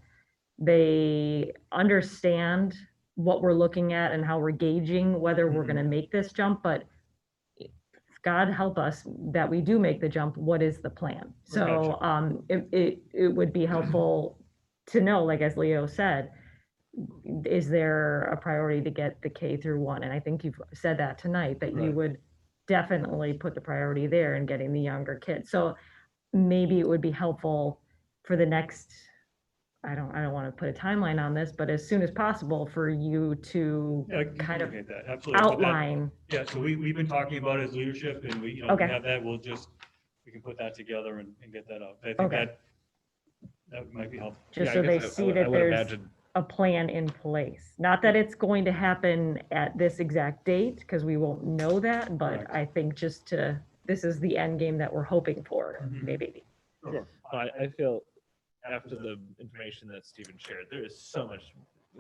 they understand what we're looking at and how we're gauging whether we're going to make this jump, but God help us that we do make the jump. What is the plan? So it would be helpful to know, like as Leo said, is there a priority to get the K through 1? And I think you've said that tonight, that you would definitely put the priority there in getting the younger kids. So maybe it would be helpful for the next, I don't want to put a timeline on this, but as soon as possible for you to kind of outline. So we've been talking about it as leadership, and we have that. We can put that together and get that out. I think that might be helpful. Just so they see that there's a plan in place. Not that it's going to happen at this exact date, because we won't know that, but I think this is the end game that we're hoping for, maybe. I feel after the information that Stephen shared, there is so much.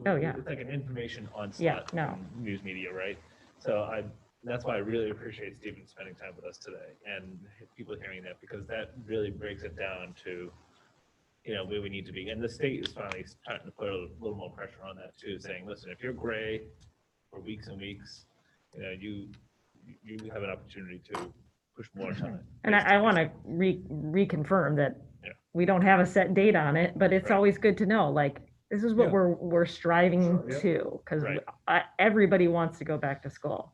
It's like an information onslaught in news media, right? So that's why I really appreciate Stephen spending time with us today and people hearing that, because that really breaks it down to, where we need to be. And the state is finally starting to put a little more pressure on that too, saying, listen, if you're gray for weeks and weeks, you have an opportunity to push more time. And I want to reconfirm that we don't have a set date on it, but it's always good to know, like, this is what we're striving to, because everybody wants to go back to school.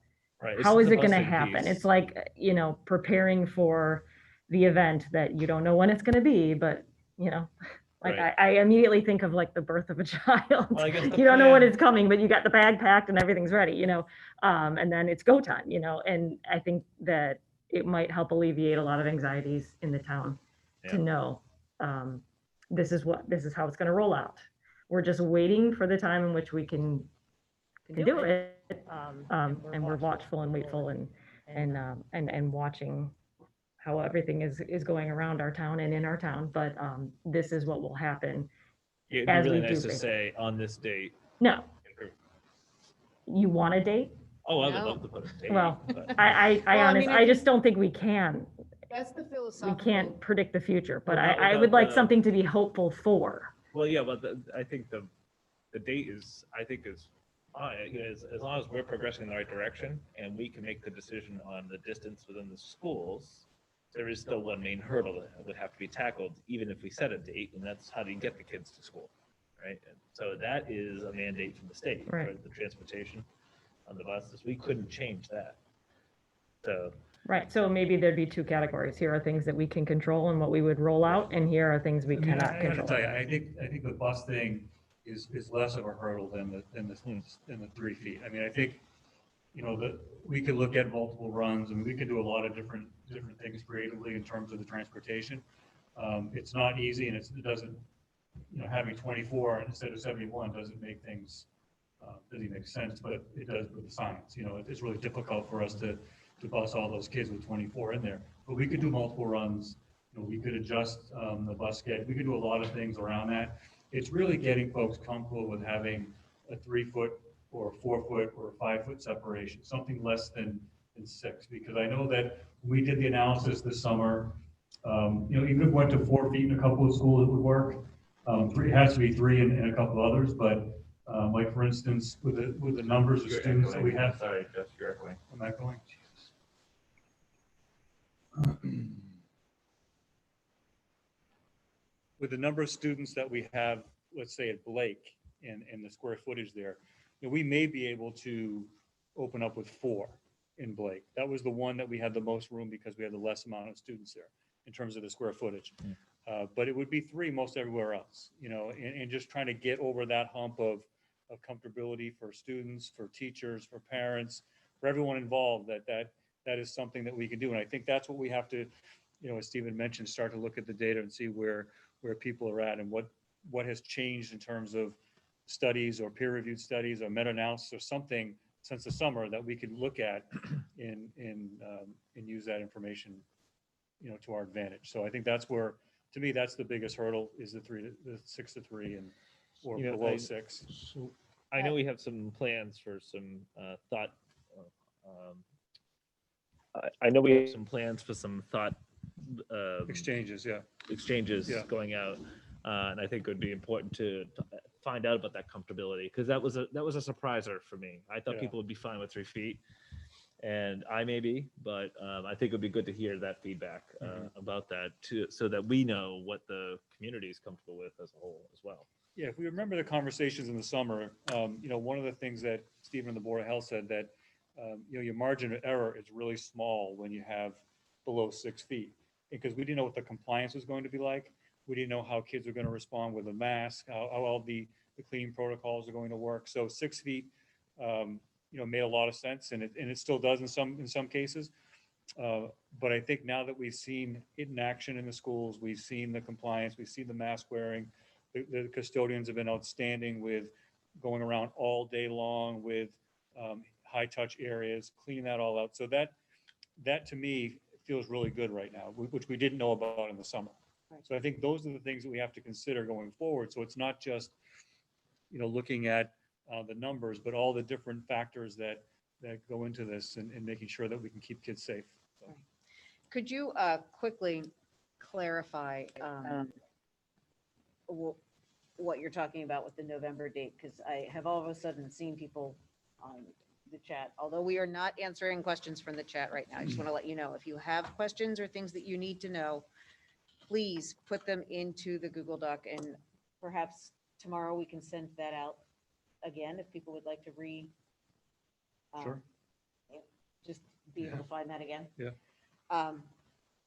How is it going to happen? It's like, preparing for the event that you don't know when it's going to be, but I immediately think of like the birth of a child. Well, you don't know when it's coming, but you got the bag packed and everything's ready, and then it's go time, and I think that it might help alleviate a lot of anxieties in the town to know this is how it's going to roll out. We're just waiting for the time in which we can do it, and we're watchful and waitful and watching how everything is going around our town and in our town. But this is what will happen. It'd be really nice to say on this date. No. You want a date? Oh, I would love to put a date. Well, I just don't think we can. That's the philosophical. We can't predict the future, but I would like something to be hopeful for. Well, yeah, but I think the date is, I think is, as long as we're progressing in the right direction and we can make the decision on the distance within the schools, there is still one main hurdle that would have to be tackled, even if we set a date, and that's how do you get the kids to school, right? And so that is a mandate from the state, Right. for the transportation on the buses. We couldn't change that. So, Right, so maybe there'd be two categories. Here are things that we can control and what we would roll out, and here are things we I mean, cannot I have to control. tell you, I think the bus thing is less of a hurdle than the 3 feet. I mean, I think, that we could look at multiple runs, and we could do a lot of different things creatively in terms of the transportation. It's not easy, and it doesn't, having 24 instead of 71 doesn't make things, doesn't make sense, but it does with the science. It's really difficult for us to bus all those kids with 24 in there. But we could do multiple runs. We could adjust the bus schedule. We could do a lot of things around that. It's really getting folks comfortable with having a 3 foot or a 4 foot or a 5 foot separation, something less than 6. Because I know that we did the analysis this summer. Even if we went to 4 feet in a couple of schools, it would work. It has to be 3 in a couple others, but like for instance, with the numbers of students that we have. Sorry, Jeff, you're echoing. Am I going? With the number of students that we have, let's say at Blake and the square footage there, we may be able to open up with 4 in Blake. That was the one that we had the most room because we had the less amount of students there in terms of the square footage. But it would be 3 most everywhere else, and just trying to get over that hump of comfortability for students, for teachers, for parents, for everyone involved, that is something that we can do. And I think that's what we have to, as Stephen mentioned, start to look at the data and see where people are at and what has changed in terms of studies or peer-reviewed studies or meta-analysis or something since the summer that we could look at and use that information, to our advantage. So I think that's where, to me, that's the biggest hurdle is the 6 to 3 and or below 6. So I know we have some plans for some thought. I know we have some plans for some thought Exchanges, yeah. exchanges Yeah. going out, and I think it would be important to find out about that comfortability, because that was a surpriser for me. I thought Yeah. people would be fine with 3 feet, and I may be, but I think it would be good to hear that feedback about that too, so that we know what the community is comfortable with as a whole as well. Yeah, if we remember the conversations in the summer, one of the things that Stephen and the Board of Health said that, your margin of error is really small when you have below 6 feet. Because we didn't know what the compliance was going to be like. We didn't know how kids are going to respond with a mask, how all the cleaning protocols are going to work. So 6 feet, made a lot of sense, and it still does in some cases. But I think now that we've seen it in action in the schools, we've seen the compliance, we've seen the mask wearing, the custodians have been outstanding with going around all day long with high touch areas, cleaning that all out. So that to me feels really good right now, which we didn't know about in the summer. Right. So I think those are the things that we have to consider going forward. So it's not just, looking at the numbers, but all the different factors that go into this and making sure that we can keep kids safe. So. Could you quickly clarify what you're talking about with the November date? Because I have all of a sudden seen people on the chat, although we are not answering questions from the chat right now. I just want to let you know, if you have questions or things that you need to know, please put them into the Google Doc, and perhaps tomorrow we can send that out again if people would like to Sure. just be able to find that again. Yeah.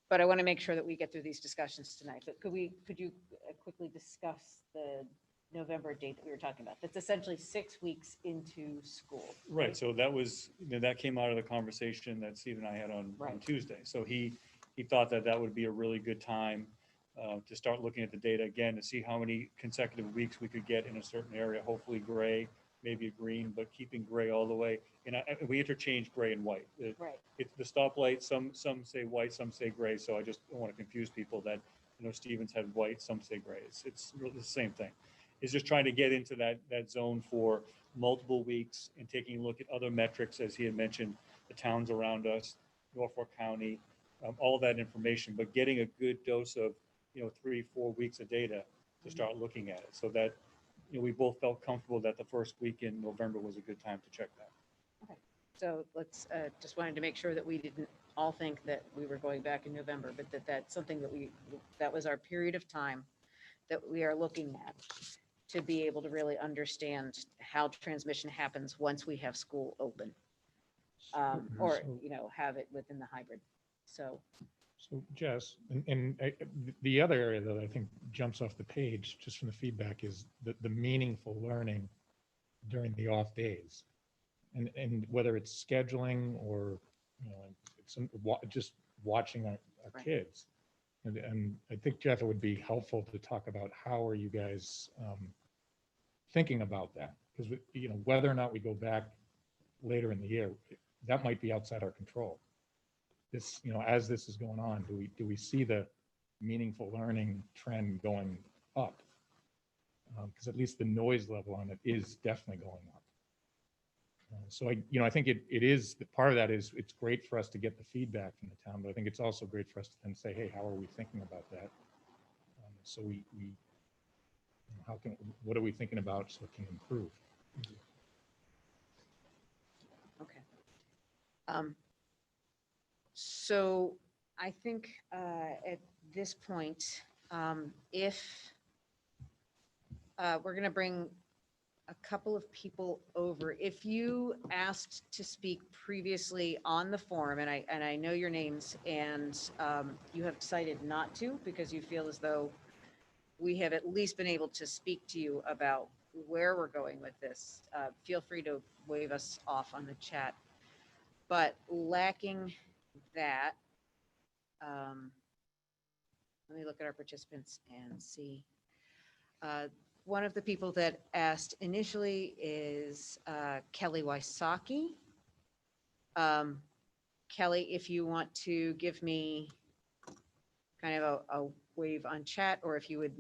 But I want to make sure that we get through these discussions tonight. But could you quickly discuss the November date that we were talking about? That's essentially 6 weeks into school. Right. So that was, that came out of the conversation that Steve and I had on Tuesday. So he thought that would be a really good time to start looking at the data again, to see how many consecutive weeks we could get in a certain area, hopefully gray, maybe a green, but keeping gray all the way. And we interchange gray and white. Right. It's the stoplight, some say white, some say gray. So I just don't want to confuse people that, Stevens had white, some say gray. It's really the same thing. It's just trying to get into that zone for multiple weeks and taking a look at other metrics, as he had mentioned, the towns around us, Norfolk County, all that information, but getting a good dose of, 3-4 weeks of data to start looking at it, so that, we both felt comfortable that the first week in November was a good time to check that. So let's, just wanted to make sure that we didn't all think that we were going back in November, but that's something that was our period of time that we are looking at to be able to really understand how transmission happens once we have school open. Or, have it within the hybrid. So, Jess, the other area that I think jumps off the page just from the feedback is the meaningful learning during the off days. And whether it's scheduling or, just watching our Right. kids. And I think, Jeff, it would be helpful to talk about how are you guys thinking about that? Because, whether or not we go back later in the year, that might be outside our control. This, as this is going on, do we see the meaningful learning trend going up? Because at least the noise level on it is definitely going up. So I think it is, part of that is it's great for us to get the feedback from the town, but I think it's also great for us to then say, hey, how are we thinking about that? So what are we thinking about so it can improve? okay. So I think at this point, if we're going to bring a couple of people over. If you asked to speak previously on the forum, and I know your names, and you have decided not to because you feel as though we have at least been able to speak to you about where we're going with this, feel free to wave us off on the chat. But lacking that, let me look at our participants and see. One of the people that asked initially is Kelly Wysocki. Kelly, if you want to give me kind of a wave on chat, or if you would,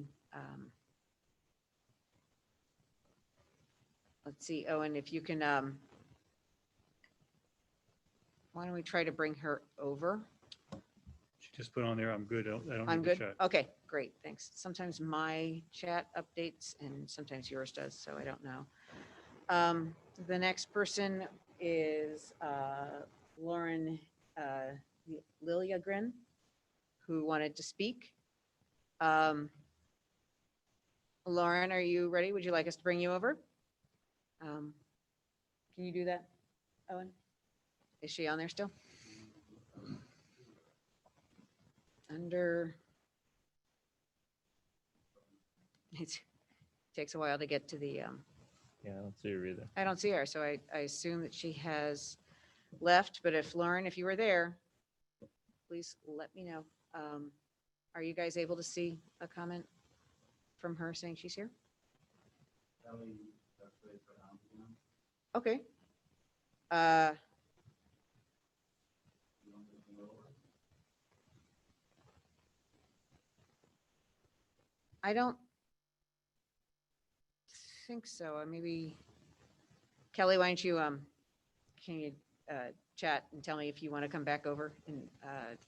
let's see, Owen, if you can, why don't we try to bring her over? She just put on there, I'm good, I don't I'm need the good. chat. Okay, great, thanks. Sometimes my chat updates and sometimes yours does, so I don't know. The next person is Lauren Liliagren, who wanted to speak. Lauren, are you ready? Would you like us to bring you over? Can you do that, Owen? Is she on there still? It takes a while to get to the, Yeah, I don't see her either. I don't see her, so I assume that she has left, but if Lauren, if you were there, please let me know. Are you guys able to see a comment from her saying she's here? Okay. I don't think so. Maybe Kelly, why don't you can you chat and tell me if you want to come back over, and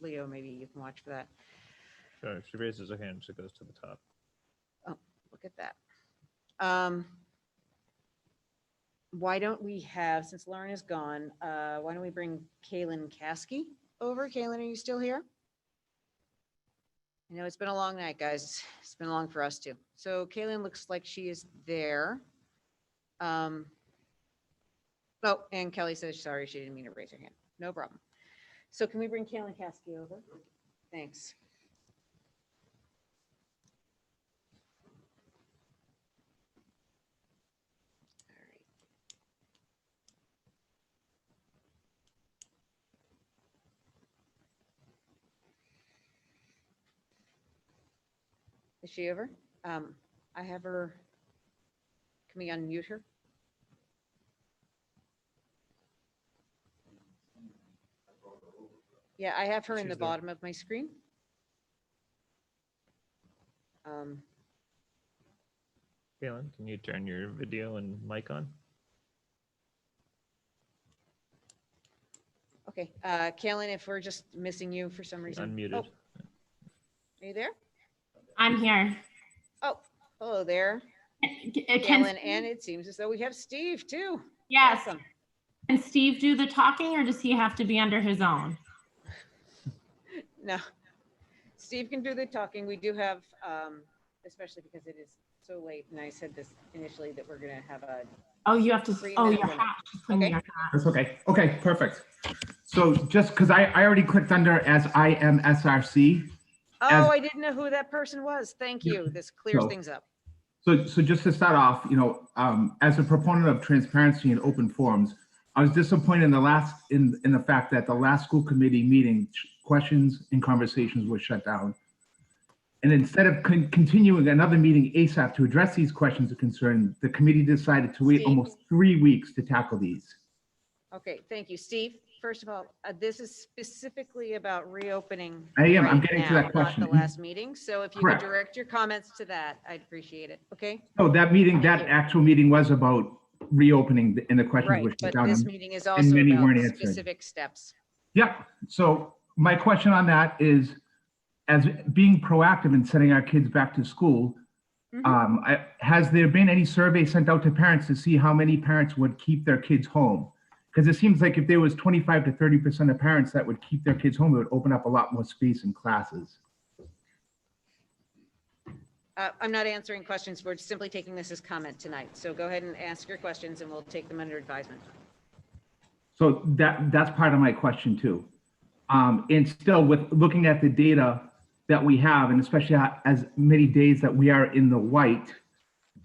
Leo, maybe you can watch for that. Sure, if she raises her hand, she goes to the top. Oh, look at that. Why don't we have, since Lauren is gone, why don't we bring Kaylin Caskey over? Kaylin, are you still here? I know it's been a long night, guys. It's been long for us too. So Kaylin looks like she is there. Oh, and Kelly says, sorry, she didn't mean to raise her hand. No problem. So can we bring Kaylin Caskey over? Thanks. All right. Is she over? I have her. Can we unmute her? Yeah, I have her in She's the there. bottom of my screen. Kaylin, can you turn your video and mic on? Okay, Kaylin, if we're just missing you for some reason. Unmuted. Oh, are you there? I'm here. Oh, Hello there, Can, Ellen, and it seems as though we have Steve too. yes. Welcome. Can Steve do the talking, or does he have to be under his own? No, Steve can do the talking. We do have, especially because it is so late, and I said this initially that we're gonna have a. Oh, you have to, 3-minute your limit. hat. She's putting Okay. your hat. That's okay. Okay, perfect. So just because I already clicked under as IMSRC. Oh, I didn't know who that person was. Thank you. This clears So- things up. So just to start off, as a proponent of transparency and open forums, I was disappointed in the fact that the last school committee meeting, questions and conversations were shut down. And instead of continuing another meeting ASAP to address these questions of concern, the committee decided to wait Steve? almost 3 weeks to tackle these. Okay, thank you. Steve, first of all, this is specifically about reopening. I'm right getting to now, that question. Not the last meeting. So if you Correct. could direct your comments to that, I'd appreciate it. Okay? So that meeting, that actual meeting was about reopening and the questions Right, were shut but down. this and- meeting is and also many about weren't answered. specific steps. Yeah, so my question on that is, as being proactive in sending our kids back to school, has there been any survey sent out to parents to see how many parents would keep their kids home? Because it seems like if there was 25 to 30% of parents that would keep their kids home, it would open up a lot more space in classes. I'm not answering questions. We're simply taking this as comment tonight. So go ahead and ask your questions and we'll take them under advisement. So that's part of my question too. And still with looking at the data that we have, and especially as many days that we are in the white,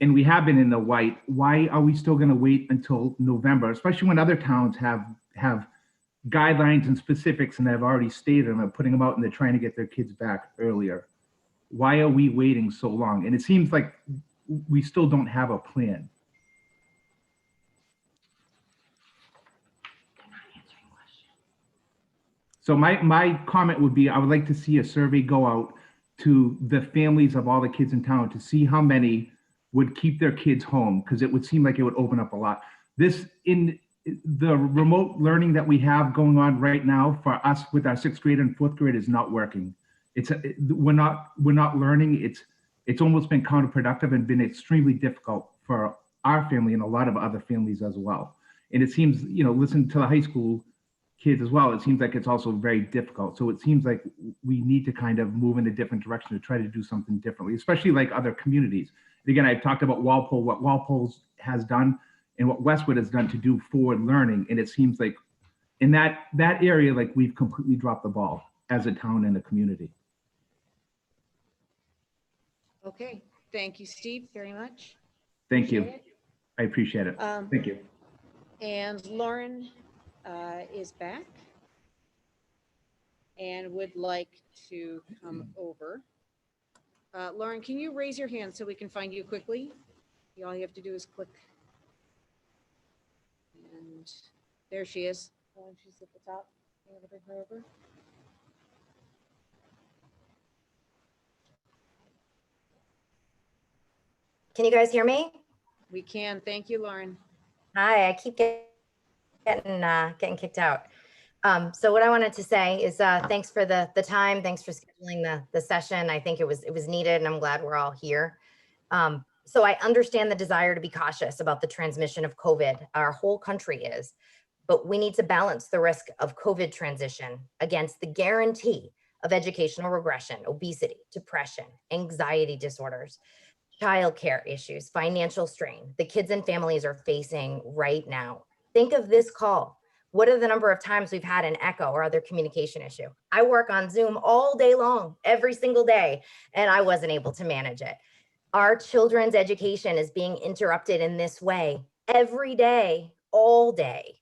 and we have been in the white, why are we still gonna wait until November, especially when other towns have guidelines and specifics and have already stated them and putting them out and they're trying to get their kids back earlier? Why are we waiting so long? And it seems like we still don't have a plan. So my comment would be, I would like to see a survey go out to the families of all the kids in town to see how many would keep their kids home, because it would seem like it would open up a lot. This, in the remote learning that we have going on right now for us with our 6th grade and 4th grade is not working. We're not learning. It's almost been counterproductive and been extremely difficult for our family and a lot of other families as well. And it seems, listen to the high school kids as well, it seems like it's also very difficult. So it seems like we need to kind of move in a different direction to try to do something differently, especially like other communities. And again, I've talked about Walpole, what Walpole has done and what Westwood has done to do forward learning. And it seems like in that area, like we've completely dropped the ball as a town and a community. Okay, thank you, Steve, very much. Thank you. Appreciate it. I appreciate it. Thank you. And Lauren is back and would like to come over. Lauren, can you raise your hand so we can find you quickly? All you have to do is click. And there she is. She's at the top. You want to bring her over? Can you guys hear me? We can. Thank you, Lauren. Hi, I keep getting kicked out. So what I wanted to say is thanks for the time. Thanks for scheduling the session. I think it was needed, and I'm glad we're all here. So I understand the desire to be cautious about the transmission of COVID. Our whole country is, but we need to balance the risk of COVID transition against the guarantee of educational regression, obesity, depression, anxiety disorders, childcare issues, financial strain the kids and families are facing right now. Think of this call. What are the number of times we've had an echo or other communication issue? I work on Zoom all day long, every single day, and I wasn't able to manage it. Our children's education is being interrupted in this way every day, all day.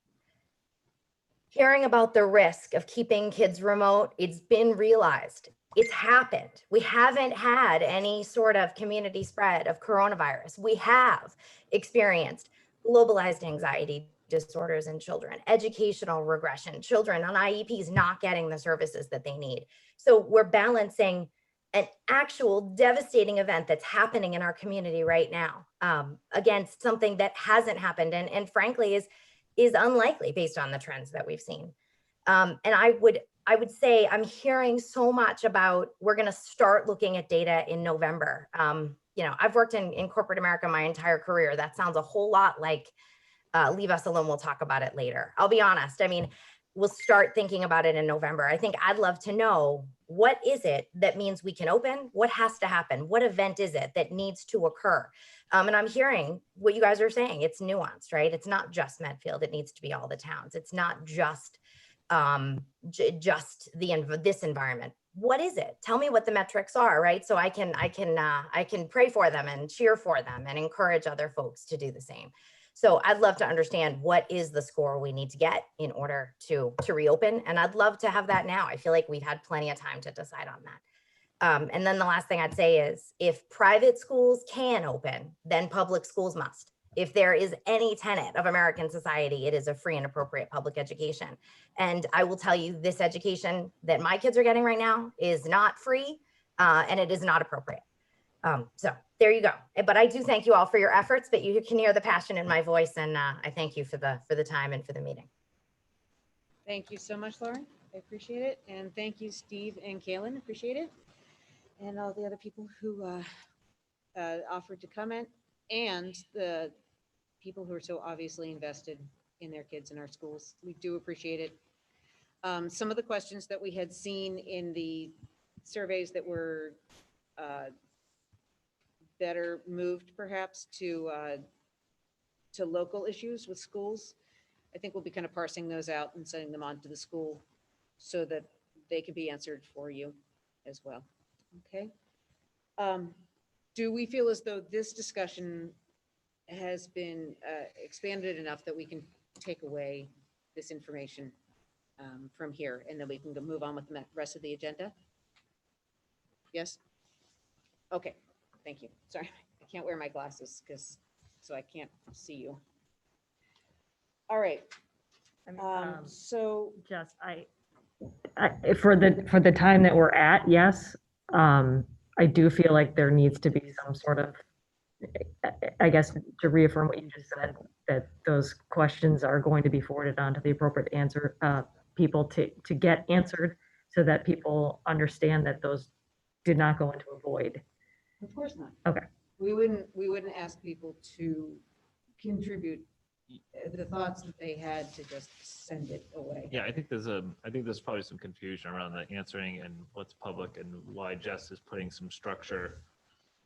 Hearing about the risk of keeping kids remote, it's been realized. It's happened. We haven't had any sort of community spread of coronavirus. We have experienced globalized anxiety disorders in children, educational regression, children on IEPs not getting the services that they need. So we're balancing an actual devastating event that's happening in our community right now against something that hasn't happened and frankly is unlikely based on the trends that we've seen. And I would say I'm hearing so much about we're going to start looking at data in November. you know, I've worked in corporate America my entire career. That sounds a whole lot like leave us alone, we'll talk about it later. I'll be honest. I mean, we'll start thinking about it in November. I think I'd love to know, what is it that means we can open? What has to happen? What event is it that needs to occur? And I'm hearing what you guys are saying. It's nuanced, right? It's not just Medfield. It needs to be all the towns. It's not just this environment. What is it? Tell me what the metrics are, right? So I can pray for them and cheer for them and encourage other folks to do the same. So I'd love to understand, what is the score we need to get in order to reopen? And I'd love to have that now. I feel like we've had plenty of time to decide on that. And then the last thing I'd say is, if private schools can open, then public schools must. If there is any tenet of American society, it is a free and appropriate public education. And I will tell you, this education that my kids are getting right now is not free, and it is not appropriate. So there you go. But I do thank you all for your efforts, but you can hear the passion in my voice, and I thank you for the time and for the meeting. Thank you so much, Lauren. I appreciate it. And thank you, Steve and Kaylin. Appreciate it. And all the other people who offered to comment, and the people who are so obviously invested in their kids in our schools. We do appreciate it. Some of the questions that we had seen in the surveys that were better moved perhaps to local issues with schools, I think we'll be kind of parsing those out and sending them on to the school so that they can be answered for you as well. Okay. Do we feel as though this discussion has been expanded enough that we can take away this information from here, and then we can move on with the rest of the agenda? Yes? Okay, thank you. Sorry, I can't wear my glasses so I can't see you. All right. So just for the time that we're at, yes. I do feel like there needs to be some sort of, I guess, to reaffirm what you just said, that those questions are going to be forwarded on to the appropriate people to get answered, so that people understand that those did not go into a void. Of course not. Okay. We wouldn't ask people to contribute the thoughts that they had to just send it away. Yeah, I think there's probably some confusion around the answering and what's public, and why Jess is putting some structure,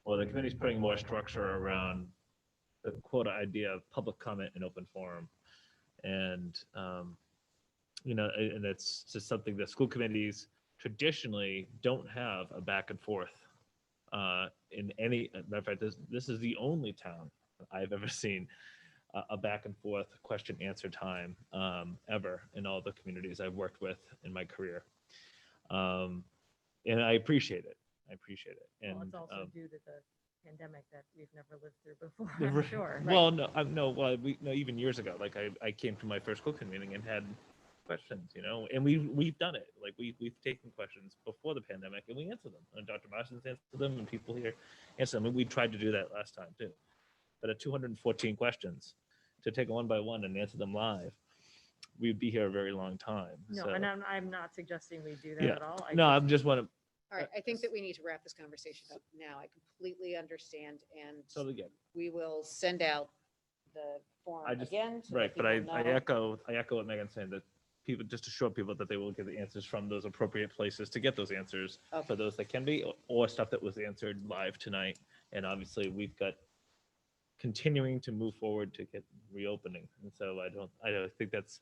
or the committee's putting more structure around the quota idea of public comment and open forum. And, and it's just something that school committees traditionally don't have a back and forth in any, matter of fact, this is the only town I've ever seen a back and forth question answer time ever in all the communities I've worked with in my career. And I appreciate it. And it's also due to the pandemic that we've never lived through before, I'm sure. Well, even years ago, like I came to my first school committee meeting and had questions, and we've done it. Like we've taken questions before the pandemic and we answer them, and Dr. Marsden's answered them, and people here answer them. And we tried to do that last time too. But at 214 questions, to take one by one and answer them live, we'd be here a very long time. No, so, and I'm not suggesting we do that yeah. at all. I just want to. All right, I think that we need to wrap this conversation up now. I completely understand, and Totally get it. we will send out the form again. so that Right, but I people know. echo what Megan's saying, that people, just assure people that they will get the answers from those appropriate places to get those answers for those that can be, or stuff that was answered live tonight. And obviously we've got continuing to move forward to get reopening. And so I don't think that's,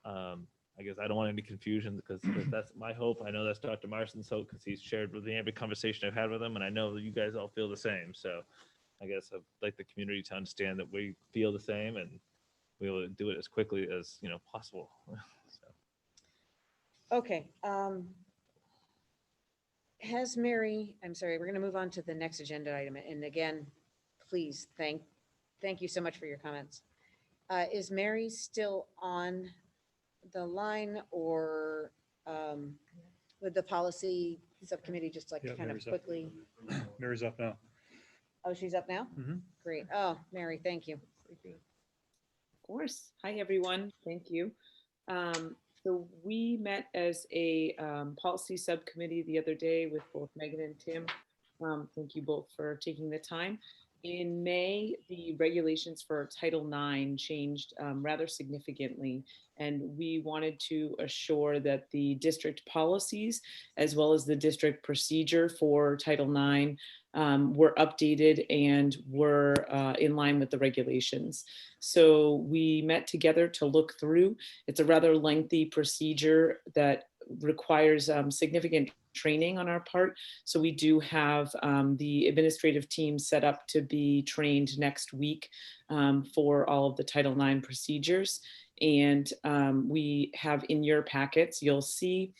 I guess I don't want any confusion, because that's my hope. I know that's Dr. Marsden's hope, because he's shared with me every conversation I've had with him, and I know that you guys all feel the same. So I guess I'd like the community to understand that we feel the same, and we will do it as quickly as possible. So. Okay. Has Mary, I'm sorry, we're going to move on to the next agenda item. And again, please, thank you so much for your comments. Is Mary still on the line, or would the policy subcommittee just like to kind of quickly? Mary's up now. Oh, she's up now? Mhm. Great. Oh, Mary, thank you. Of course. Hi, everyone. Thank you. So we met as a policy subcommittee the other day with both Megan and Tim Thank you both for taking the time. In May, the regulations for Title IX changed rather significantly, and we wanted to assure that the district policies as well as the district procedure for Title IX were updated and were in line with the regulations. So we met together to look through. It's a rather lengthy procedure that requires significant training on our part. So we do have the administrative team set up to be trained next week for all of the Title IX procedures. And we have in your packets, you'll see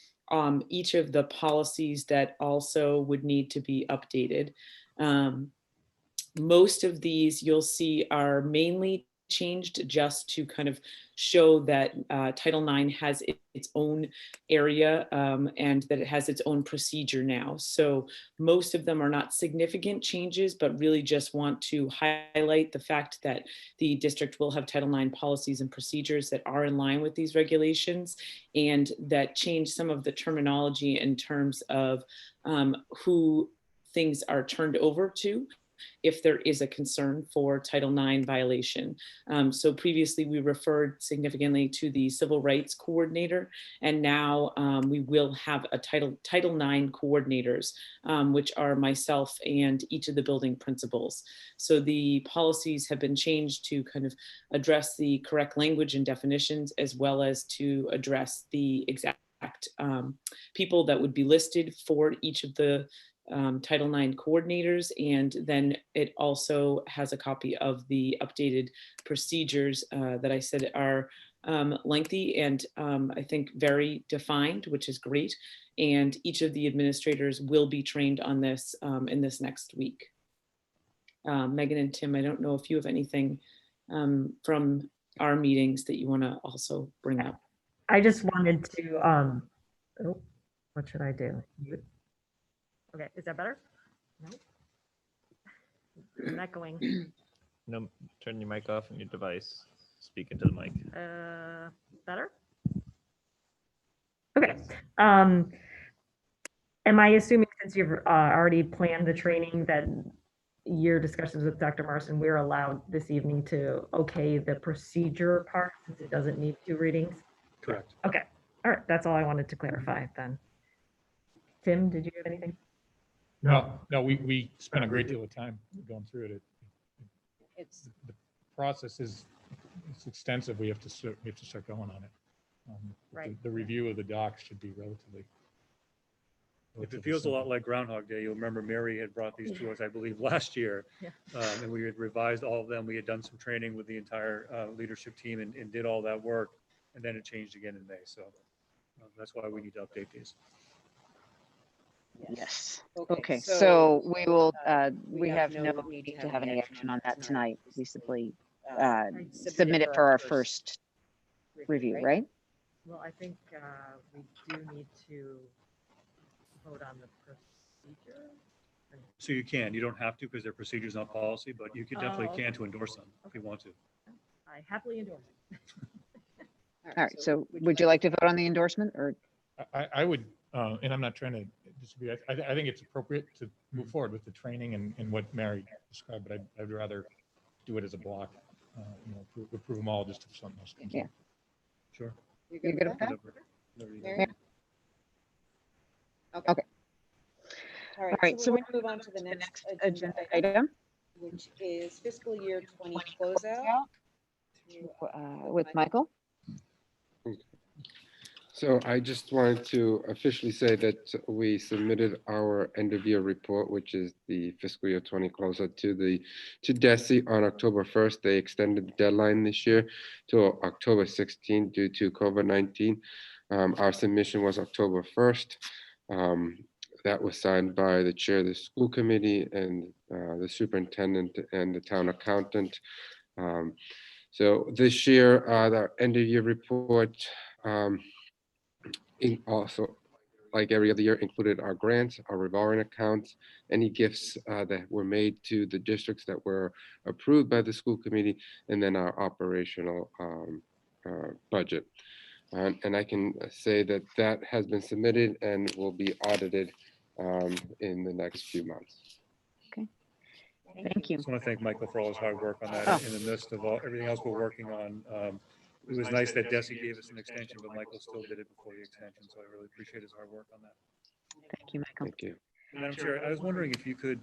each of the policies that also would need to be updated. Most of these you'll see are mainly changed just to kind of show that Title IX has its own area and that it has its own procedure now. So most of them are not significant changes, but really just want to highlight the fact that the district will have Title IX policies and procedures that are in line with these regulations and that change some of the terminology in terms of who things are turned over to if there is a concern for Title IX violation. So previously we referred significantly to the civil rights coordinator, and now we will have a Title IX coordinators, which are myself and each of the building principals. So the policies have been changed to kind of address the correct language and definitions, as well as to address the exact people that would be listed for each of the Title IX coordinators, and then it also has a copy of the updated procedures that I said are lengthy and I think very defined, which is great. And each of the administrators will be trained on this in this next week. Megan and Tim, I don't know if you have anything from our meetings that you want to also bring up. I just wanted to, oh, what should I do? Okay, is that better? No. I'm not going. No, turn your mic off on your device. Speak into the mic. Better? Okay. Am I assuming, since you've already planned the training, that your discussions with Dr. Marson, we're allowed this evening to okay the procedure part, since it doesn't need 2 readings? Correct. Okay. All right. That's all I wanted to clarify then. Tim, did you have anything? No, we spent a great deal of time going through it. The process is extensive. We have to start going on it. Right. The review of the docs should be relatively. If it feels a lot like Groundhog Day, you'll remember Mary had brought these to us, I believe, last year. Yeah. And we had revised all of them. We had done some training with the entire leadership team and did all that work. And then it changed again in May. So that's why we need to update these. Yes. Okay, so we will, we have no need to have any action on that tonight. We simply submit it for our first review, right? Well, I think we do need to vote on the procedure. So you can, you don't have to because they're procedures, not policy, but you could definitely Oh, okay. can to endorse them if you want to. I happily endorse it. All right, so would you like to vote on the endorsement, or? I would, and I'm not trying to disagree. I think it's appropriate to move forward with the training and what Mary described, but I'd rather do it as a block. Approve them all just if something else comes Yeah. up. Sure. You good with that? Mary? Okay. All right, so we're going to move on to the next agenda item, which is fiscal year 20 closeout. With Michael? So I just wanted to officially say that we submitted our end of year report, which is the fiscal year 20 closeout to DESE on October 1st. They extended the deadline this year to October 16th due to COVID-19. Our submission was October 1st. That was signed by the chair of the school committee and the superintendent and the town accountant. So this year, the end of year report also, like every other year, included our grants, our revolving accounts, any gifts that were made to the districts that were approved by the school committee, and then our operational budget. And I can say that that has been submitted and will be audited in the next few months. Thank you. I just want to thank Michael for all his hard work on that Oh. in the midst of everything else we're working on. It was nice that Desi gave us an extension, but Michael still did it before the extension, so I really appreciate his hard work on that. Thank you, Michael. Thank you. Madam Chair, I was wondering if you could,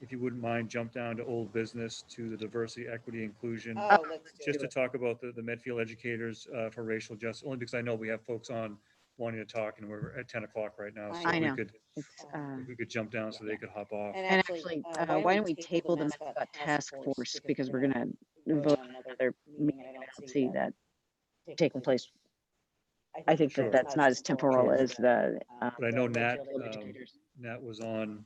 if you wouldn't mind, jump down to old business to the diversity, equity, inclusion. Oh, let's do Just to it. talk about the Medfield educators for racial justice, only because I know we have folks on wanting to talk and we're at 10 o'clock right now. So I if we know. could, It's, if we could jump down so they could hop off. and actually, why don't we table the mascot task force because we're gonna vote on another meeting. I don't see that taking place. I think Sure. that that's not as temporal as the. But I know Nat, Medfield educators. Nat was on.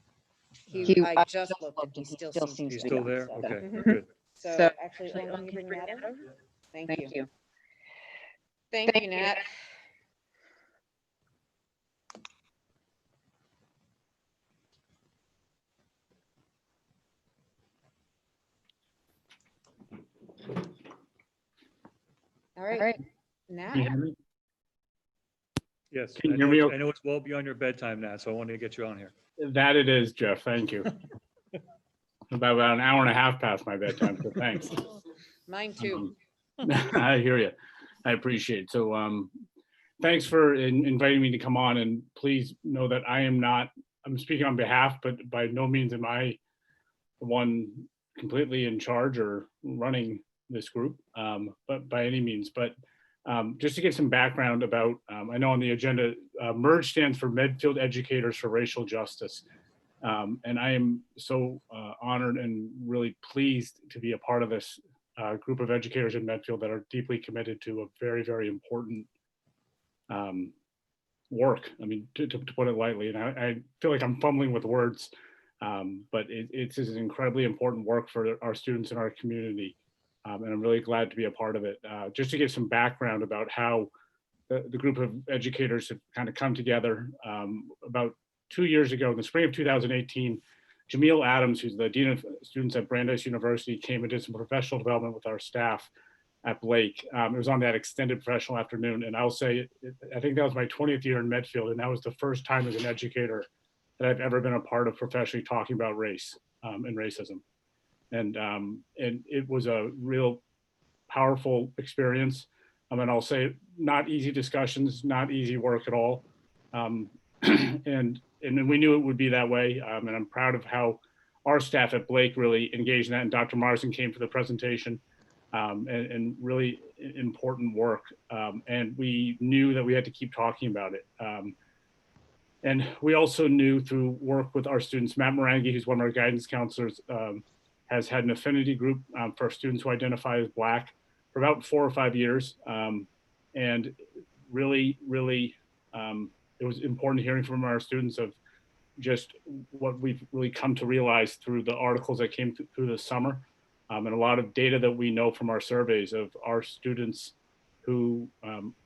I just looked and he still seems to He's be still on, there? so. Okay, Mhm. good. So actually, can you bring that over? Thank you. Thank you, Nat. All right, Nat. Can you hear me? Yes. Can you I hear know me it's- okay? I know it's well beyond your bedtime, Nat, so I wanted to get you on here. That it is, Jeff. Thank you. About an hour and a half past my bedtime, so thanks. Mine too. I hear you. I appreciate it. So thanks for inviting me to come on, and please know that I am not, I'm speaking on behalf, but by no means am I the one completely in charge or running this group, but by any means. But just to get some background about, I know on the agenda, MERGE stands for Medfield Educators for Racial Justice. And I am so honored and really pleased to be a part of this group of educators in Medfield that are deeply committed to a very, very important work. I mean, to put it lightly, and I feel like I'm fumbling with words, but it's an incredibly important work for our students in our community. And I'm really glad to be a part of it. Just to give some background about how the group of educators have kind of come together. About 2 years ago, in the spring of 2018, Jamil Adams, who's the Dean of Students at Brandeis University, came and did some professional development with our staff at Blake. It was on that extended professional afternoon. And I'll say, I think that was my 20th year in Medfield. And that was the first time as an educator that I've ever been a part of professionally talking about race and racism. And it was a real powerful experience. And I'll say not easy discussions, not easy work at all. And we knew it would be that way. And I'm proud of how our staff at Blake really engaged in that. And Dr. Marsden came for the presentation and really important work. And we knew that we had to keep talking about it. And we also knew through work with our students, Matt Morangi, who's one of our guidance counselors, has had an affinity group for students who identify as Black for about 4 or 5 years. And really, it was important hearing from our students of just what we've really come to realize through the articles that came through this summer, and a lot of data that we know from our surveys of our students who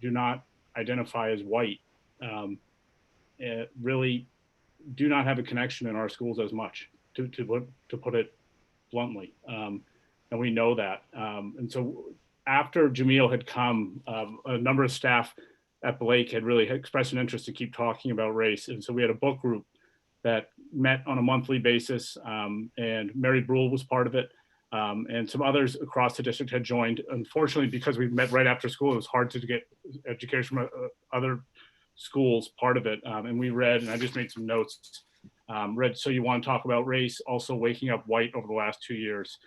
do not identify as white, really do not have a connection in our schools as much, to put it bluntly. And we know that. And so after Jamil had come, a number of staff at Blake had really expressed an interest to keep talking about race. And so we had a book group that met on a monthly basis, and Mary Brule was part of it. And some others across the district had joined. Unfortunately, because we met right after school, it was hard to get educators from other schools part of it. And we read, and I just made some notes, read So You Want to Talk About Race, also Waking Up White over the last 2 years.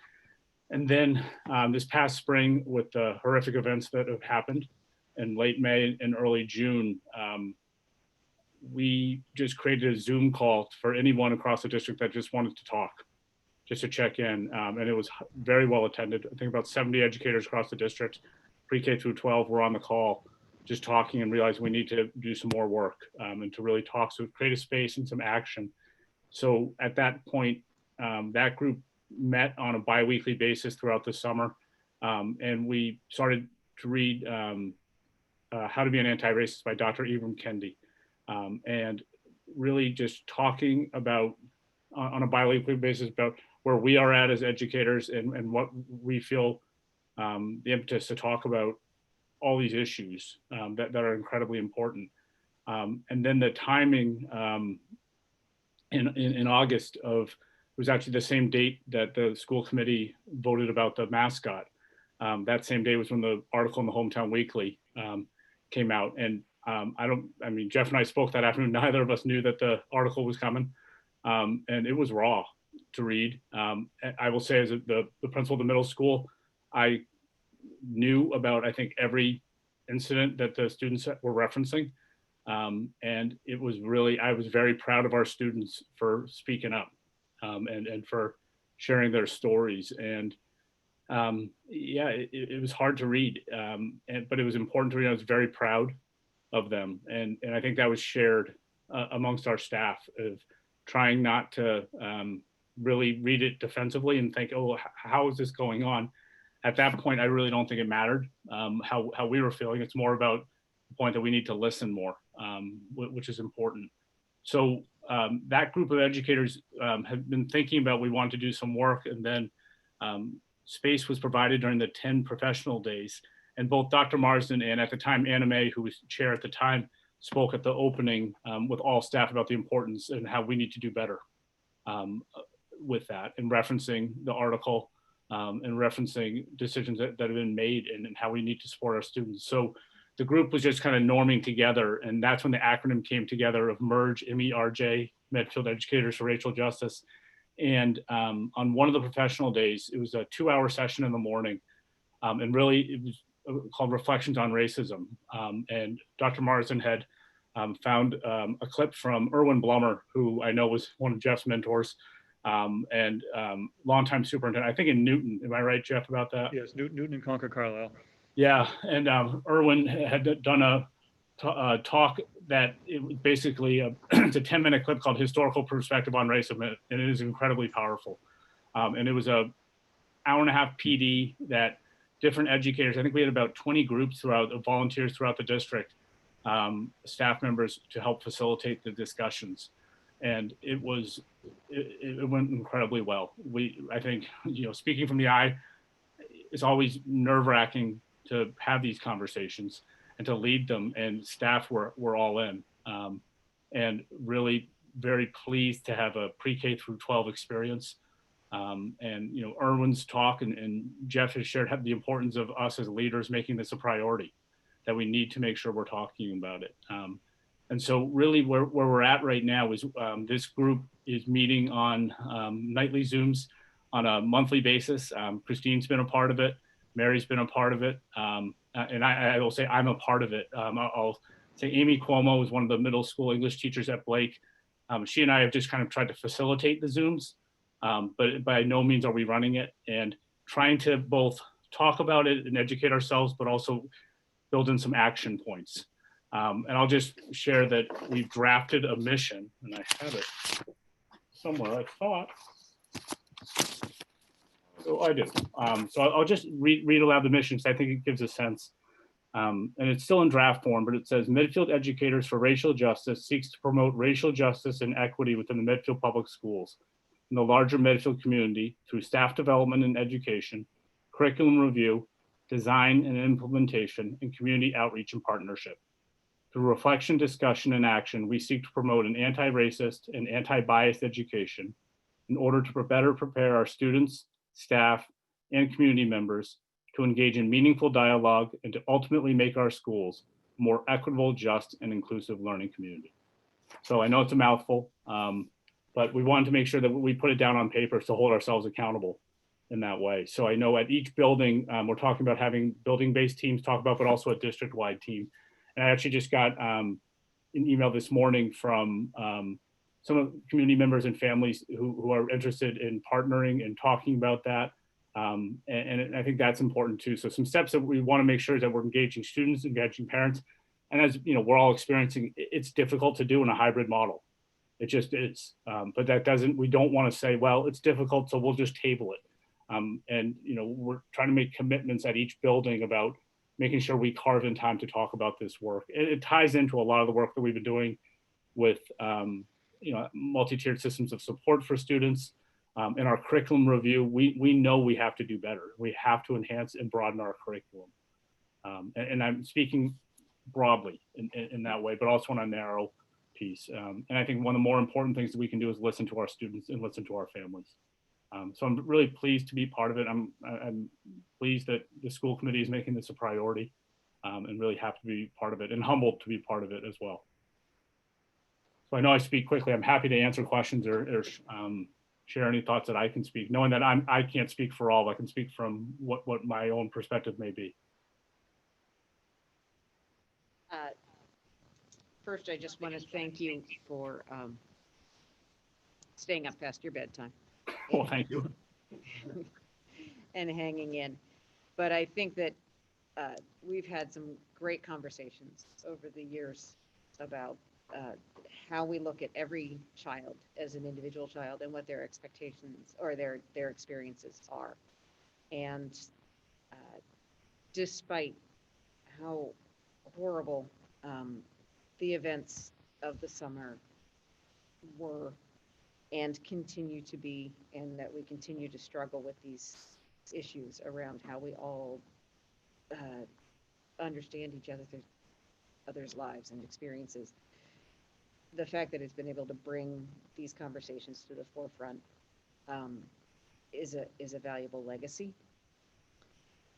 And then this past spring, with the horrific events that have happened in late May and early June, we just created a Zoom call for anyone across the district that just wanted to talk, just to check in. And it was very well attended. I think about 70 educators across the district, pre-K through 12, were on the call, just talking and realizing we need to do some more work and to really talk, so create a space and some action. So at that point, that group met on a bi-weekly basis throughout the summer. And we started to read How to Be an Anti-Racist by Dr. Ibram Kendi. And really just talking about, on a bi-weekly basis, about where we are at as educators and what we feel the impetus to talk about all these issues that are incredibly important. And then the timing in August of, it was actually the same date that the school committee voted about the mascot. That same day was when the article in the Hometown Weekly came out. And I mean, Jeff and I spoke that afternoon. Neither of us knew that the article was coming. And it was raw to read. I will say, as the principal of the middle school, I knew about, I think, every incident that the students were referencing. And it was really, I was very proud of our students for speaking up and for sharing their stories. And yeah, it was hard to read, but it was important to read. I was very proud of them. And I think that was shared amongst our staff, of trying not to really read it defensively and think, oh, how is this going on? At that point, I really don't think it mattered how we were feeling. It's more about the point that we need to listen more, which is important. So that group of educators have been thinking about, we want to do some work, and then space was provided during the 10 professional days. And both Dr. Marsden and, at the time, Anna Mae, who was chair at the time, spoke at the opening with all staff about the importance and how we need to do better with that, and referencing the article and referencing decisions that have been made, and how we need to support our students. So the group was just kind of norming together, and that's when the acronym came together of MERGE, MERJ, Medfield Educators for Racial Justice. And on one of the professional days, it was a 2-hour session in the morning, and really it was called Reflections on Racism. And Dr. Marsden had found a clip from Erwin Blummer, who I know was one of Jeff's mentors, and longtime superintendent, I think in Newton. Am I right, Jeff, about that? Yes, Newton and Concord Carlisle. Yeah, and Erwin had done a talk that it was basically it's a 10-minute clip called Historical Perspective on Racism, and it is incredibly powerful. And it was a hour-and-a-half PD that different educators, I think we had about 20 groups volunteers throughout the district, staff members, to help facilitate the discussions. And it went incredibly well. I think, speaking from the eye, it's always nerve-wracking to have these conversations and to lead them, and staff were all in, and really very pleased to have a pre-K through 12 experience. And Erwin's talk and Jeff has shared the importance of us as leaders making this a priority, that we need to make sure we're talking about it. And so really where we're at right now is this group is meeting on nightly Zooms on a monthly basis. Christine's been a part of it. Mary's been a part of it. And I will say I'm a part of it. I'll say Amy Cuomo is one of the middle school English teachers at Blake. She and I have just kind of tried to facilitate the Zooms, but by no means are we running it, and trying to both talk about it and educate ourselves, but also build in some action points. And I'll just share that we've drafted a mission, and I have it somewhere, I thought. So I do. So I'll just read aloud the mission, because I think it gives a sense. And it's still in draft form, but it says, Medfield Educators for Racial Justice seeks to promote racial justice and equity within the Medfield Public Schools and the larger Medfield community through staff development and education, curriculum review, design and implementation, and community outreach and partnership. Through reflection, discussion, and action, we seek to promote an anti-racist and anti-biased education in order to better prepare our students, staff, and community members to engage in meaningful dialogue and to ultimately make our schools a more equitable, just, and inclusive learning community. So I know it's a mouthful, but we wanted to make sure that we put it down on paper to hold ourselves accountable in that way. So I know at each building, we're talking about having building-based teams talk about, but also a district-wide team. And I actually just got an email this morning from some of the community members and families who are interested in partnering and talking about that. And I think that's important too. So some steps that we want to make sure is that we're engaging students, engaging parents. And as we're all experiencing, it's difficult to do in a hybrid model. It just is. But that doesn't, we don't want to say, well, it's difficult, so we'll just table it. And we're trying to make commitments at each building about making sure we carve in time to talk about this work. It ties into a lot of the work that we've been doing with multi-tiered systems of support for students. In our curriculum review, we know we have to do better. We have to enhance and broaden our curriculum. And I'm speaking broadly in that way, but also want to narrow piece. And I think one of the more important things that we can do is listen to our students and listen to our families. So I'm really pleased to be part of it. I'm pleased that the school committee is making this a priority, and really happy to be part of it and humbled to be part of it as well. So I know I speak quickly. I'm happy to answer questions or share any thoughts that I can speak, knowing that I can't speak for all. I can speak from what my own perspective may be. First, I just want to thank you for staying up past your bedtime. Well, thank you. And hanging in. But I think that we've had some great conversations over the years about how we look at every child as an individual child and what their expectations or their experiences are. And despite how horrible the events of the summer were and continue to be, and that we continue to struggle with these issues around how we all understand each other's lives and experiences. The fact that it's been able to bring these conversations to the forefront is a valuable legacy.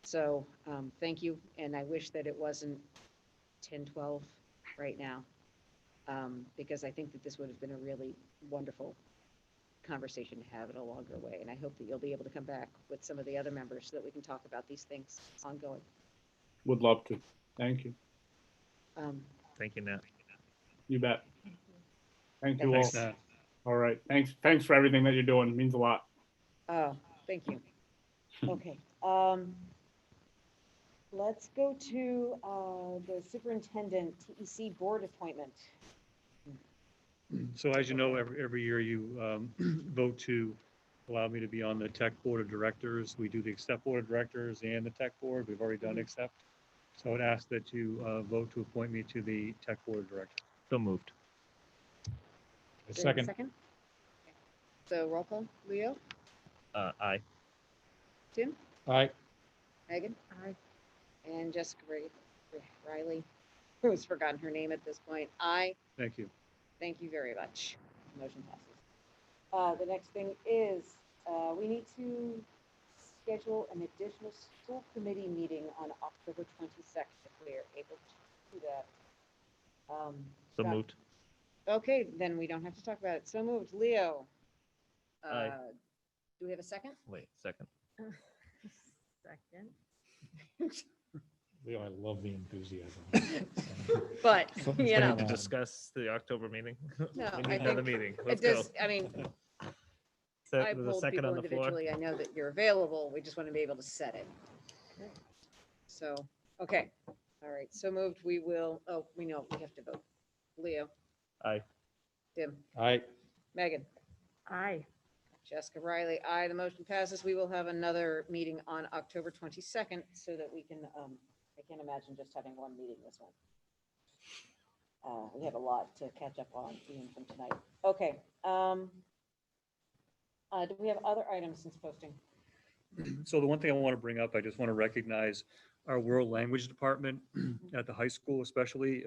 So thank you, and I wish that it wasn't 10-12 right now, because I think that this would have been a really wonderful conversation to have in a longer way. And I hope that you'll be able to come back with some of the other members so that we can talk about these things ongoing. Would love to. Thank you. Thank you, Nat. You bet. Thank you all. Thanks, Nat. All right. Thanks for everything that you're doing. It means a lot. Oh, thank you. Okay. Let's go to the superintendent TEC board appointment. So as you know, every year you vote to allow me to be on the tech board of directors. We do the accept board of directors and the tech board. We've already done accept. So I would ask that you vote to appoint me to the tech board of directors. So moved. Second. Okay. So roll call, Leo, Aye. Tim, Aye. Megan. Aye. And Jessica Riley, who's forgotten her name at this point. Aye. Thank you. Thank you very much. Motion passes. The next thing is, we need to schedule an additional school committee meeting on October 22nd, if we are able to do that. So Scott? moved. Okay, then we don't have to talk about it. So moved. Leo? Aye. Do we have a second? Wait, second. Second. Leo, I love the enthusiasm. But, We you know. need to discuss the October meeting. No, We I need another think meeting. it Let's go. does, I mean, So I there's a polled second people on the floor. individually. I know that you're available. We just want to be able to set it. So, okay. All right. So moved. We will, oh, we know we have to vote. Leo, Aye. Tim, Aye. Megan, Aye. Jessica Riley, aye. The motion passes. We will have another meeting on October 22nd so that we can, I can't imagine just having one meeting this one. We have a lot to catch up on even from tonight. Okay. Do we have other items since posting? So the one thing I want to bring up, I just want to recognize our world language department at the high school, especially.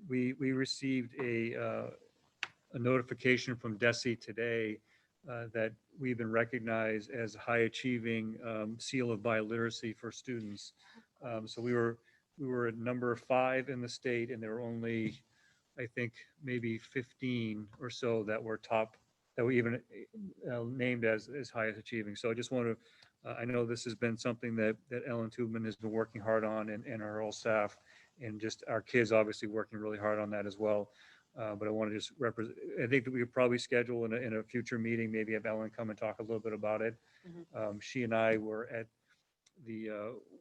We received a notification from DESE today that we've been recognized as high achieving seal of biliteracy for students. So we were at number 5 in the state, and there were only, I think, maybe 15 or so that were top, that were even named as highest achieving. So I just want to, I know this has been something that Ellen Tubman has been working hard on, and our whole staff, and just our kids obviously working really hard on that as well. But I want to just represent, I think that we could probably schedule in a future meeting, maybe have Ellen come and talk a little bit about it. She and I were at the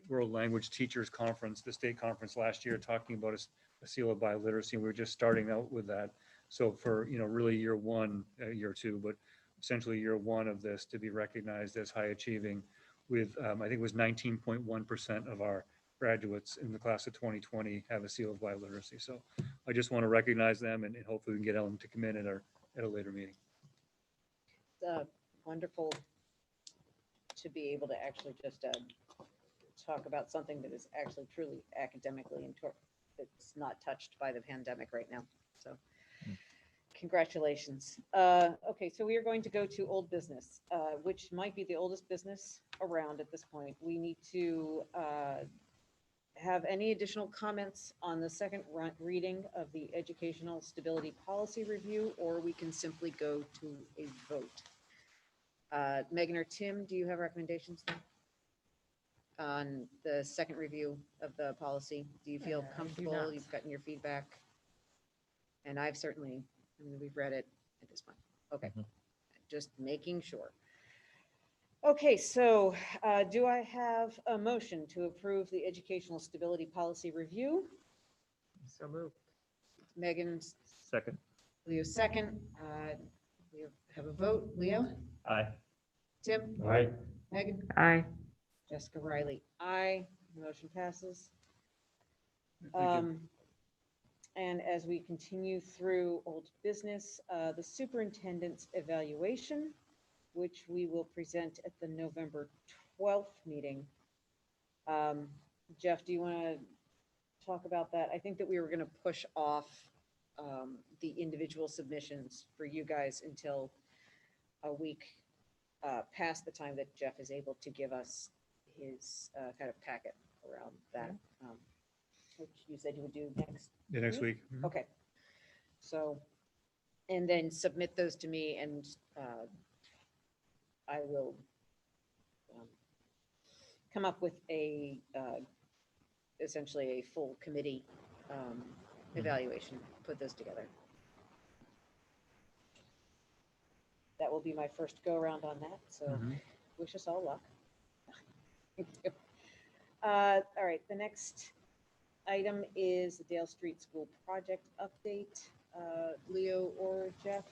World Language Teachers Conference, the state conference last year, talking about a seal of biliteracy, and we were just starting out with that. So for, really year 1, year 2, but essentially year 1 of this to be recognized as high achieving with, I think it was 19.1% of our graduates in the class of 2020 have a seal of biliteracy. So I just want to recognize them, and hopefully we can get Ellen to come in at a later meeting. It's wonderful to be able to actually just talk about something that is actually truly academically that's not touched by the pandemic right now. So congratulations. Okay, so we are going to go to old business, which might be the oldest business around at this point. We need to have any additional comments on the second reading of the Educational Stability Policy Review, or we can simply go to a vote. Megan or Tim, do you have recommendations then on the second review of the policy? Do you feel I do comfortable? not. You've gotten your feedback? And I've certainly, I mean, we've read it at this point. Okay, just making sure. Okay, so do I have a motion to approve the Educational Stability Policy Review? So moved. Megan, Second. Leo second. We have a vote. Leo? Aye. Tim? Aye. Megan? Aye. Jessica Riley, aye. Motion passes. Thank you. And as we continue through old business, the superintendent's evaluation, which we will present at the November 12th meeting. Jeff, do you want to talk about that? I think that we were going to push off the individual submissions for you guys until a week past the time that Jeff is able to give us his kind of packet around that, which you said you would do next. Yeah, next week. Mhm. Okay. So, and then submit those to me, and I will come up with a essentially a full committee evaluation, put those together. That will be my first go around on that, so wish us all luck. Thank you. All right, the next item is the Dale Street School project update. Leo or Jeff?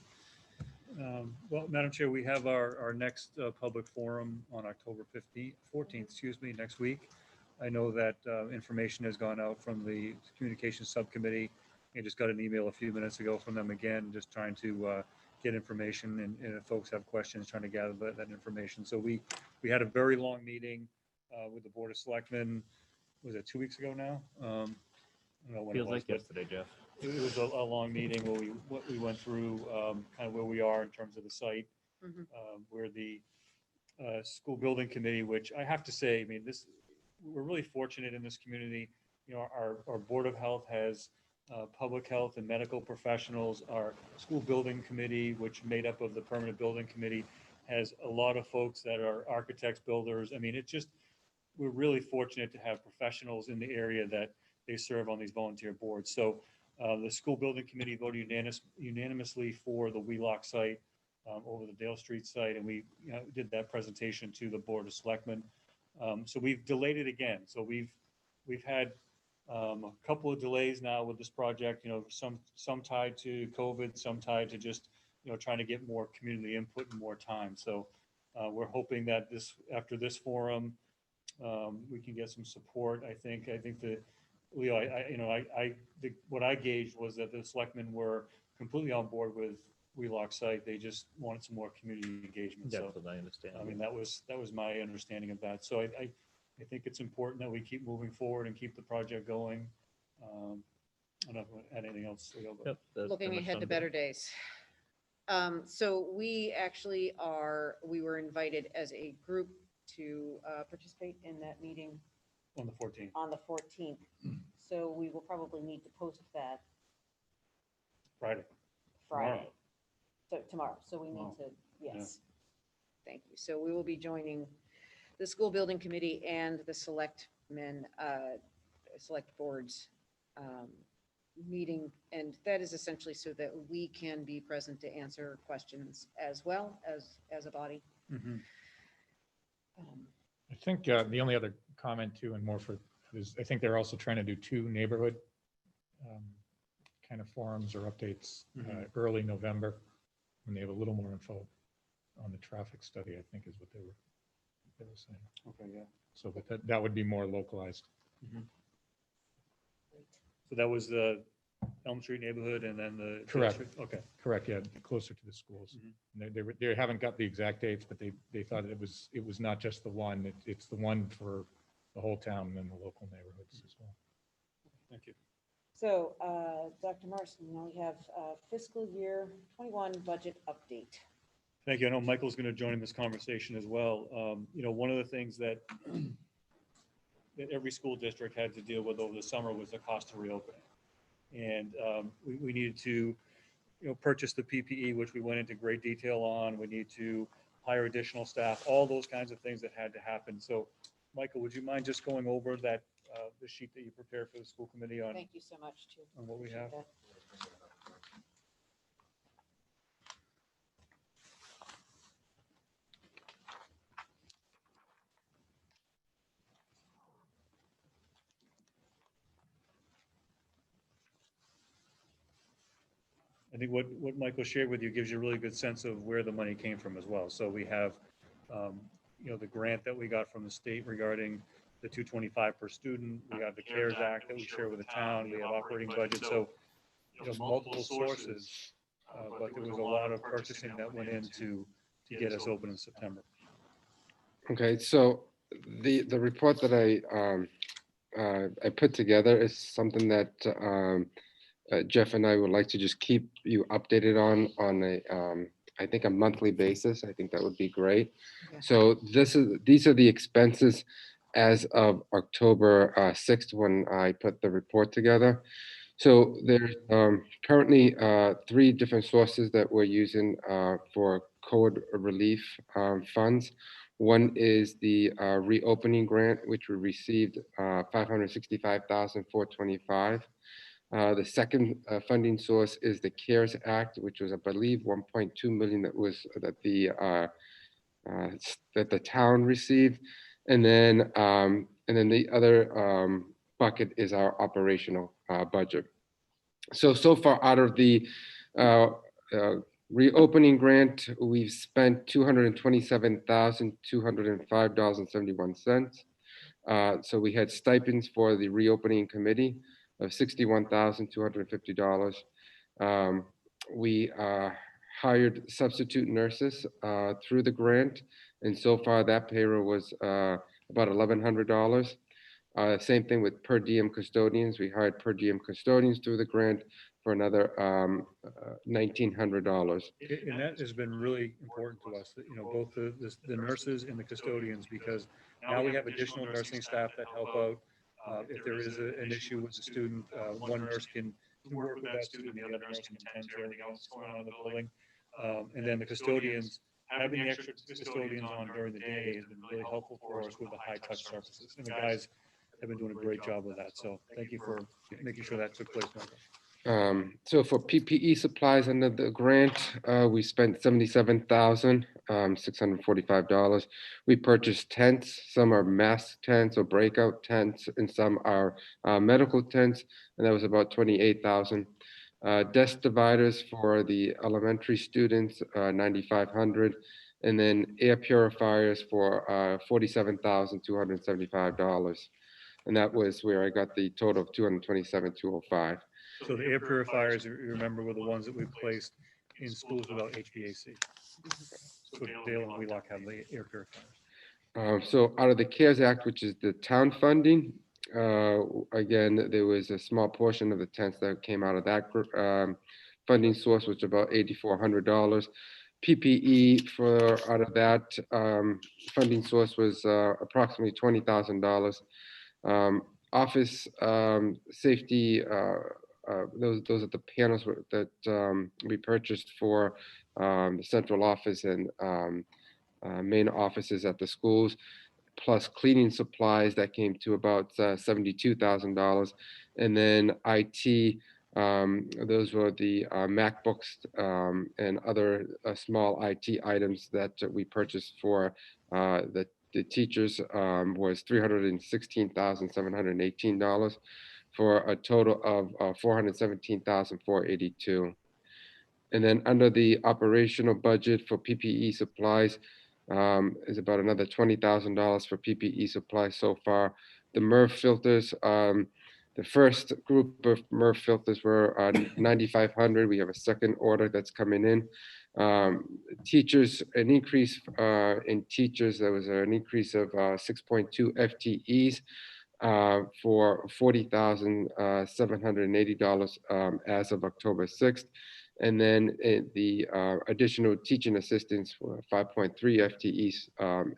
Well, Madam Chair, we have our next public forum on October 14th, next week. I know that information has gone out from the Communications Subcommittee. I just got an email a few minutes ago from them again, just trying to get information, and if folks have questions, trying to gather that information. So we had a very long meeting with the Board of Selectmen. Was it 2 weeks ago now? I don't know when it Feels was, like but yesterday, Jeff. it was a long meeting where we went through kind of where we are in terms of the site, where the school building committee, which I have to say, I mean, we're really fortunate in this community. You know, our Board of Health has public health and medical professionals. Our school building committee, which made up of the permanent building committee, has a lot of folks that are architects, builders. I mean, we're really fortunate to have professionals in the area that they serve on these volunteer boards. So the school building committee voted unanimously for the Wheelock site over the Dale Street site, and we did that presentation to the Board of Selectmen. So we've delayed it again. So we've had a couple of delays now with this project. You know, some tied to COVID, some tied to just trying to get more community input and more time. So we're hoping that after this forum, we can get some support. I think that Leo, what I gauged was that the selectmen were completely on board with Wheelock site. They just wanted some more community engagement. That's So what I understand. I mean, that was my understanding of that. So I think it's important that we keep moving forward and keep the project going. I don't know if you want to add anything else, Leo, but Yep, that's Looking pretty much ahead to summed it up. better days. So we actually we were invited as a group to participate in that meeting on the 14th. on the 14th. So we will probably need to post that Friday. Friday. So tomorrow. So we need Tomorrow. to, yes. Thank you. So we will be joining the school building committee and the select boards meeting. And that is essentially so that we can be present to answer questions as well as a body. Mhm. I think the only other comment too, and more is I think they're also trying to do 2 neighborhood kind of forums or updates early November, when they have a little more info on the traffic study, I think is what they were saying. Okay, yeah. So that would be more localized. So that was the Elm Street neighborhood and then the. Correct. Okay. Correct, yeah, closer to the schools. And they haven't got the exact dates, but they thought it was not just the one, it's the one for the whole town and then the local neighborhoods as well. Thank you. So, Dr. Marston, now we have fiscal year 21 budget update. Thank you. I know Michael's going to join in this conversation as well. One of the things that that every school district had to deal with over the summer was the cost of reopening. And we needed to, purchase the PPE, which we went into great detail on. We need to hire additional staff, all those kinds of things that had to happen. So, Michael, would you mind just going over that, the sheet that you prepared for the school committee on, Thank you so much, too. on what we have? I think what Michael shared with you gives you a really good sense of where the money came from as well. So we have, the grant that we got from the state regarding the $225 per student. We have the CARES Act that we share with the town. We have operating budget. So there's multiple sources, but there was a lot of purchasing that went in to get us open in September. Okay, so the report that I put together is something that Jeff and I would like to just keep you updated on a I think a monthly basis. I think that would be great. Okay. So these are the expenses as of October 6th when I put the report together. So there's currently 3 different sources that we're using for COVID relief funds. One is the reopening grant, which we received $565,425. The second funding source is the CARES Act, which was, I believe, 1.2 million that the town received, and then the other bucket is our operational budget. So far out of the reopening grant, we've spent $227,205.71. So we had stipends for the reopening committee of $61,250. We hired substitute nurses through the grant, and so far that payroll was about $1,100. Same thing with per diem custodians. We hired per diem custodians through the grant for another $1,900. And that has been really important to us, both the nurses and the custodians, because now we have additional nursing staff that help out. If there is an issue with a student, one nurse can work with that student, the other nurse can attend to everything else that's going on in the building. And then the custodians, having the extra custodians on during the day has been really helpful for us with the high touch surfaces. And the guys have been doing a great job with that. So thank you for making sure that took place, Michael. So for PPE supplies under the grant, we spent $77,645. We purchased tents. Some are mask tents or breakout tents, and some are medical tents, and that was about $28,000. Desk dividers for the elementary students, $9,500, and then air purifiers for $47,275. And that was where I got the total of $227,205. So the air purifiers, you remember, were the ones that we placed in schools without HVAC. So Dale and Wheelock have the air purifiers. So out of the CARES Act, which is the town funding, again, there was a small portion of the tents that came out of that funding source, which is about $8,400. PPE for out of that funding source was approximately $20,000. Office safety, those are the panels that we purchased for the central office and main offices at the schools, plus cleaning supplies that came to about $72,000. And then IT, those were the MacBooks and other small IT items that we purchased for the teachers, was $316,718 for a total of $417,482. And then under the operational budget for PPE supplies is about another $20,000 for PPE supplies so far. The MERV filters, the first group of MERV filters were 9,500. We have a second order that's coming in. Teachers, an increase in teachers, there was an increase of 6.2 FTEs. for $40,780 as of October 6th. And then the additional teaching assistants for 5.3 FTEs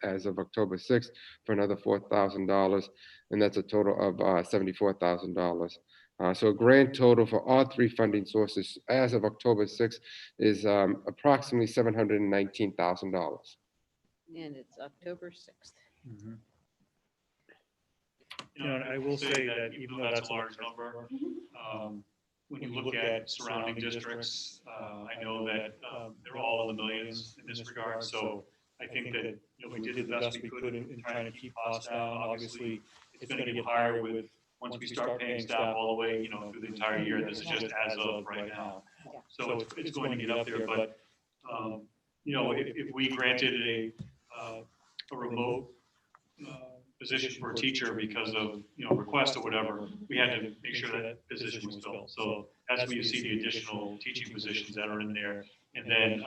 as of October 6th for another $4,000. And that's a total of $74,000. So a grand total for all three funding sources as of October 6th is approximately $719,000. And it's October 6th. You know, and I will say that even though that's a large number, when you look at surrounding districts, I know that they're all in the millions in this regard. So I think that, you know, we did the best we could in trying to keep costs down. Obviously, it's going to get higher with once we start paying staff all the way, you know, through the entire year. This is just as of right now. So it's going to get up there. But you know, if we granted a remote position for a teacher because of, you know, request or whatever, we had to make sure that position was filled. So that's where you see the additional teaching positions that are in there. And then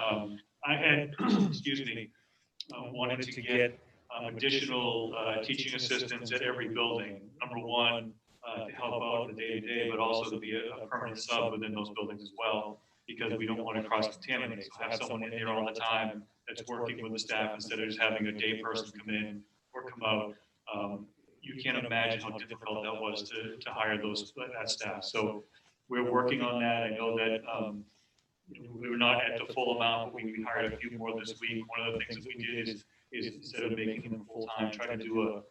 I had, excuse me, wanted to get additional teaching assistants at every building. Number one, to help out in the day-to-day, but also to be a permanent sub within those buildings as well, because we don't want to cross-contaminate. So have someone in there all the time that's working with the staff instead of just having a day person come in or come out. You can't imagine how difficult that was to hire that staff. So we're working on that. I know that we were not at the full amount, but we hired a few more this week. One of the things that we did is instead of making them full-time, try to do a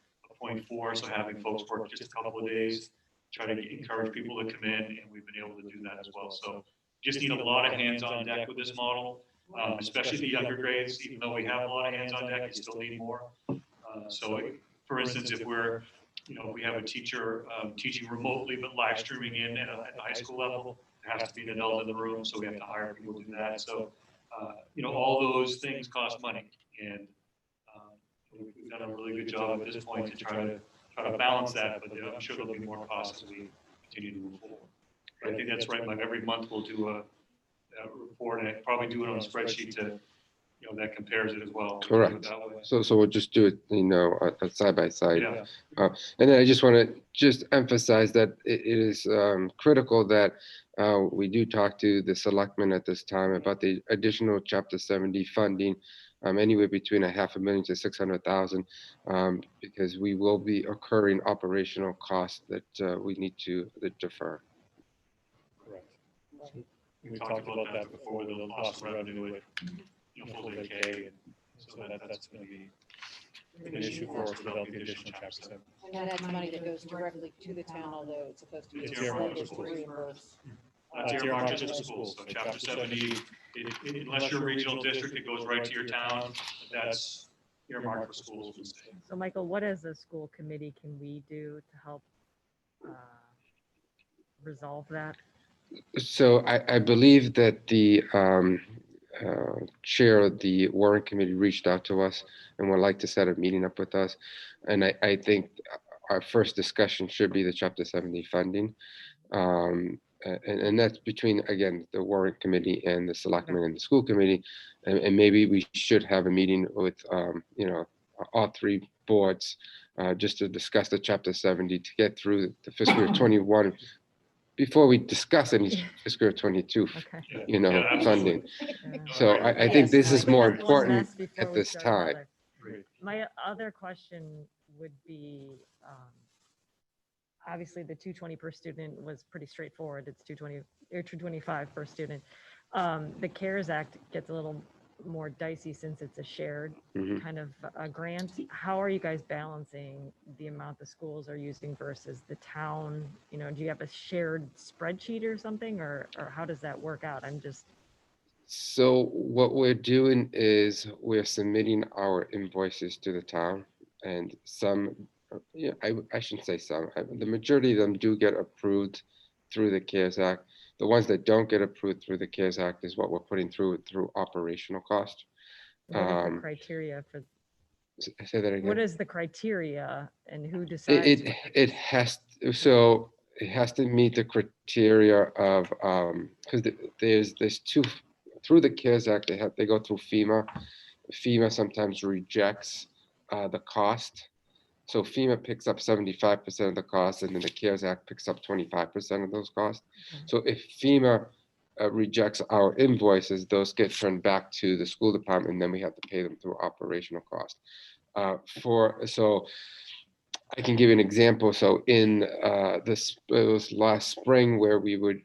0.4, so having folks work just a couple of days, try to encourage people to come in, and we've been able to do that as well. So just need a lot of hands on deck with this model, especially the younger grades. Even though we have a lot of hands on deck, you still need more. For instance, if we're, you know, we have a teacher teaching remotely but live streaming in at the high school level, there has to be an adult in the room, so we have to hire people to do that. So, you know, all those things cost money, and we've done a really good job at this point to try to balance that. But I'm sure there'll be more costs as we continue to move forward. But I think that's right. Like every month we'll do a report, and I'd probably do it on a spreadsheet to, you know, that compares it as well. Correct. So we'll just do it, you know, side by side. Yeah. And then I just want to emphasize that it is critical that we do talk to the selectmen at this time about the additional Chapter 70 funding, anywhere between $500,000 to $600,000, because we will be incurring operational costs that we need to defer. Correct. We talked about that before, the loss of revenue with, you know, full decay, and so that's going to be an issue for us without the additional Chapter 70. And that's money that goes directly to the town, although it's supposed to be It's earmarked slated for to schools. reimburse. It's earmarked just for schools. So Chapter 70, unless you're a regional district, it goes right to your town. That's earmarked for schools from the state. So Michael, what as a school committee can we do to help resolve that? So I believe that the chair of the warrant committee reached out to us and would like to set a meeting up with us. And I think our first discussion should be the Chapter 70 funding. And that's between, again, the warrant committee and the selectmen and the school committee. And maybe we should have a meeting with, you know, all three boards just to discuss the Chapter 70 to get through the fiscal year 21 before we discuss any fiscal year 22, you know, funding. So I think this is more important at this time. My other question would be, obviously the 220 per student was pretty straightforward. It's 220 or 225 per student. The CARES Act gets a little more dicey since it's a shared kind of a grant. How are you guys balancing the amount the schools are using versus the town? You know, do you have a shared spreadsheet or something, or how does that work out? I'm just. So what we're doing is we're submitting our invoices to the town, and some, yeah, I shouldn't say some, the majority of them do get approved through the CARES Act. The ones that don't get approved through the CARES Act is what we're putting through operational cost. What is the criteria for? Say that again. What is the criteria and who decides? It has to meet the criteria of because there's two through the CARES Act. They go through FEMA. FEMA sometimes rejects the cost. So FEMA picks up 75% of the cost, and then the CARES Act picks up 25% of those costs. So if FEMA rejects our invoices, those get turned back to the school department, and then we have to pay them through operational cost. So I can give you an example. So in this, it was last spring where we would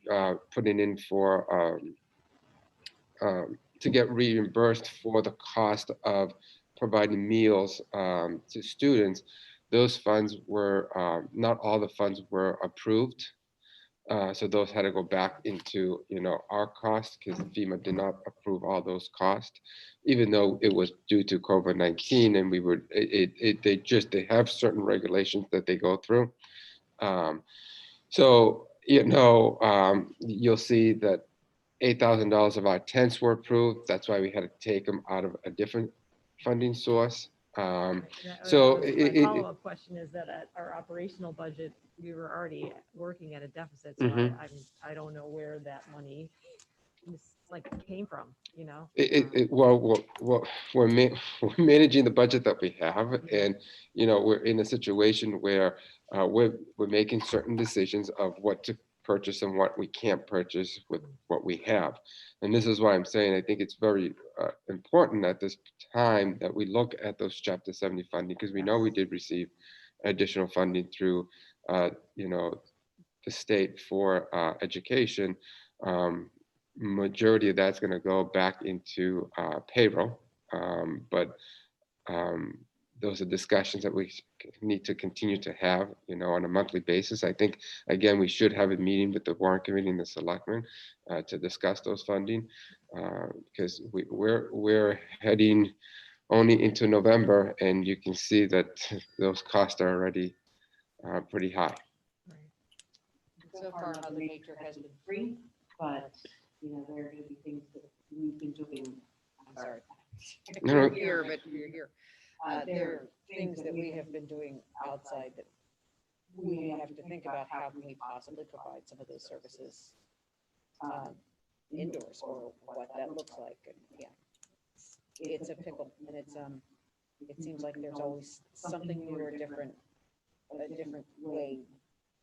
put it in for to get reimbursed for the cost of providing meals to students. Those funds were, not all the funds were approved. So those had to go back into, our cost, because FEMA did not approve all those costs, even though it was due to COVID-19, and we would, they have certain regulations that they go through. So, you'll see that $8,000 of our tents were approved. That's why we had to take them out of a different funding source. My So follow-up question is that at our operational budget, we were already working at a deficit, so Mhm. I don't know where that money came from, Well, we're managing the budget that we have, and we're in a situation where we're making certain decisions of what to purchase and what we can't purchase with what we have. And this is why I'm saying I think it's very important at this time that we look at those Chapter 70 funding, because we know we did receive additional funding through the state for education. Majority of that's going to go back into payroll, but those are discussions that we need to continue to have, on a monthly basis. I think, again, we should have a meeting with the warrant committee and the selectmen to discuss those funding, because we're heading only into November, and you can see that those costs are already pretty high. So far, Mother Nature has been free, but, there are going to be things that we've been doing. I'm sorry. No, You're no. here, but you're here. There are things that we have been doing outside that we may have to think about how can we possibly provide some of those services indoors, or what that looks like. And yeah, it's a pickle, and it seems like there's always something new or different, a different way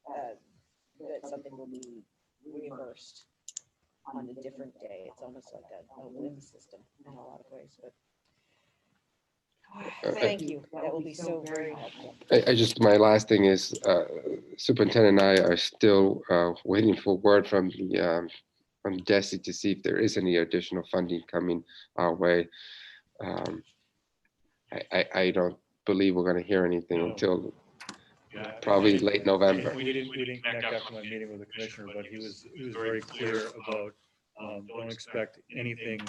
that something will be reimbursed on a different day. It's almost like a limb system in a lot of ways, but thank you. That will be so very helpful. My last thing is, Superintendent and I are still waiting for word from DESE to see if there is any additional funding coming our way. I don't believe we're going to hear anything until probably late November. We didn't connect after my meeting with the commissioner, but he was very clear about don't expect anything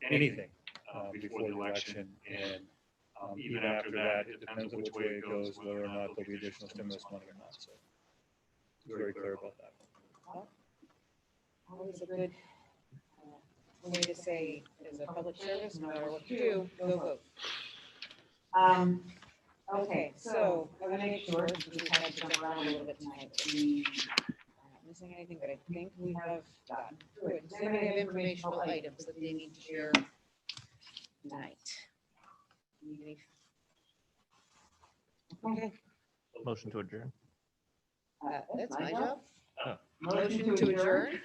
before the election, and even after that, it depends on which way it goes, whether or not there'll be additional stimulus money or not. So he was very clear about that. Always a good way to say, as a public service, no matter what you do, go vote. Okay, so I want to make sure, we just had to jump around a little bit tonight, that we are not missing anything, but I think we have gotten through it. Does anybody have informational items that they need to share tonight? Need any? Okay, Motion to adjourn. that's my job. Oh, Motion to adjourn.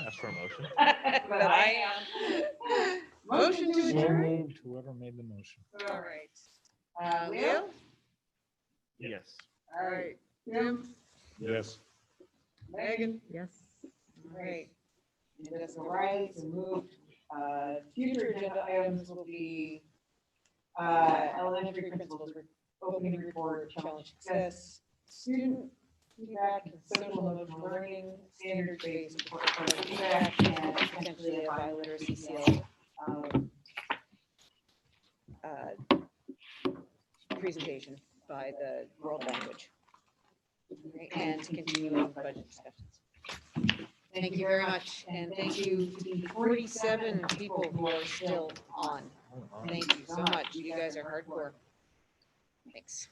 ask for a motion. But I am. Motion to So adjourn. moved, whoever made the motion. All right. Leo? Yes. All right. Jim? Yes. Megan? Yes. All right. And Jessica Riley, so moved. Future agenda items will be elementary principals opening report, challenge success, student feedback, social emotional learning, standards-based feedback, and potentially a bioliteracy seal presentation by the world language, and continuing budget discussions. Thank you very much, and thank you to the 47 people who are still on. Thank you so much. You guys are hardcore. Thanks.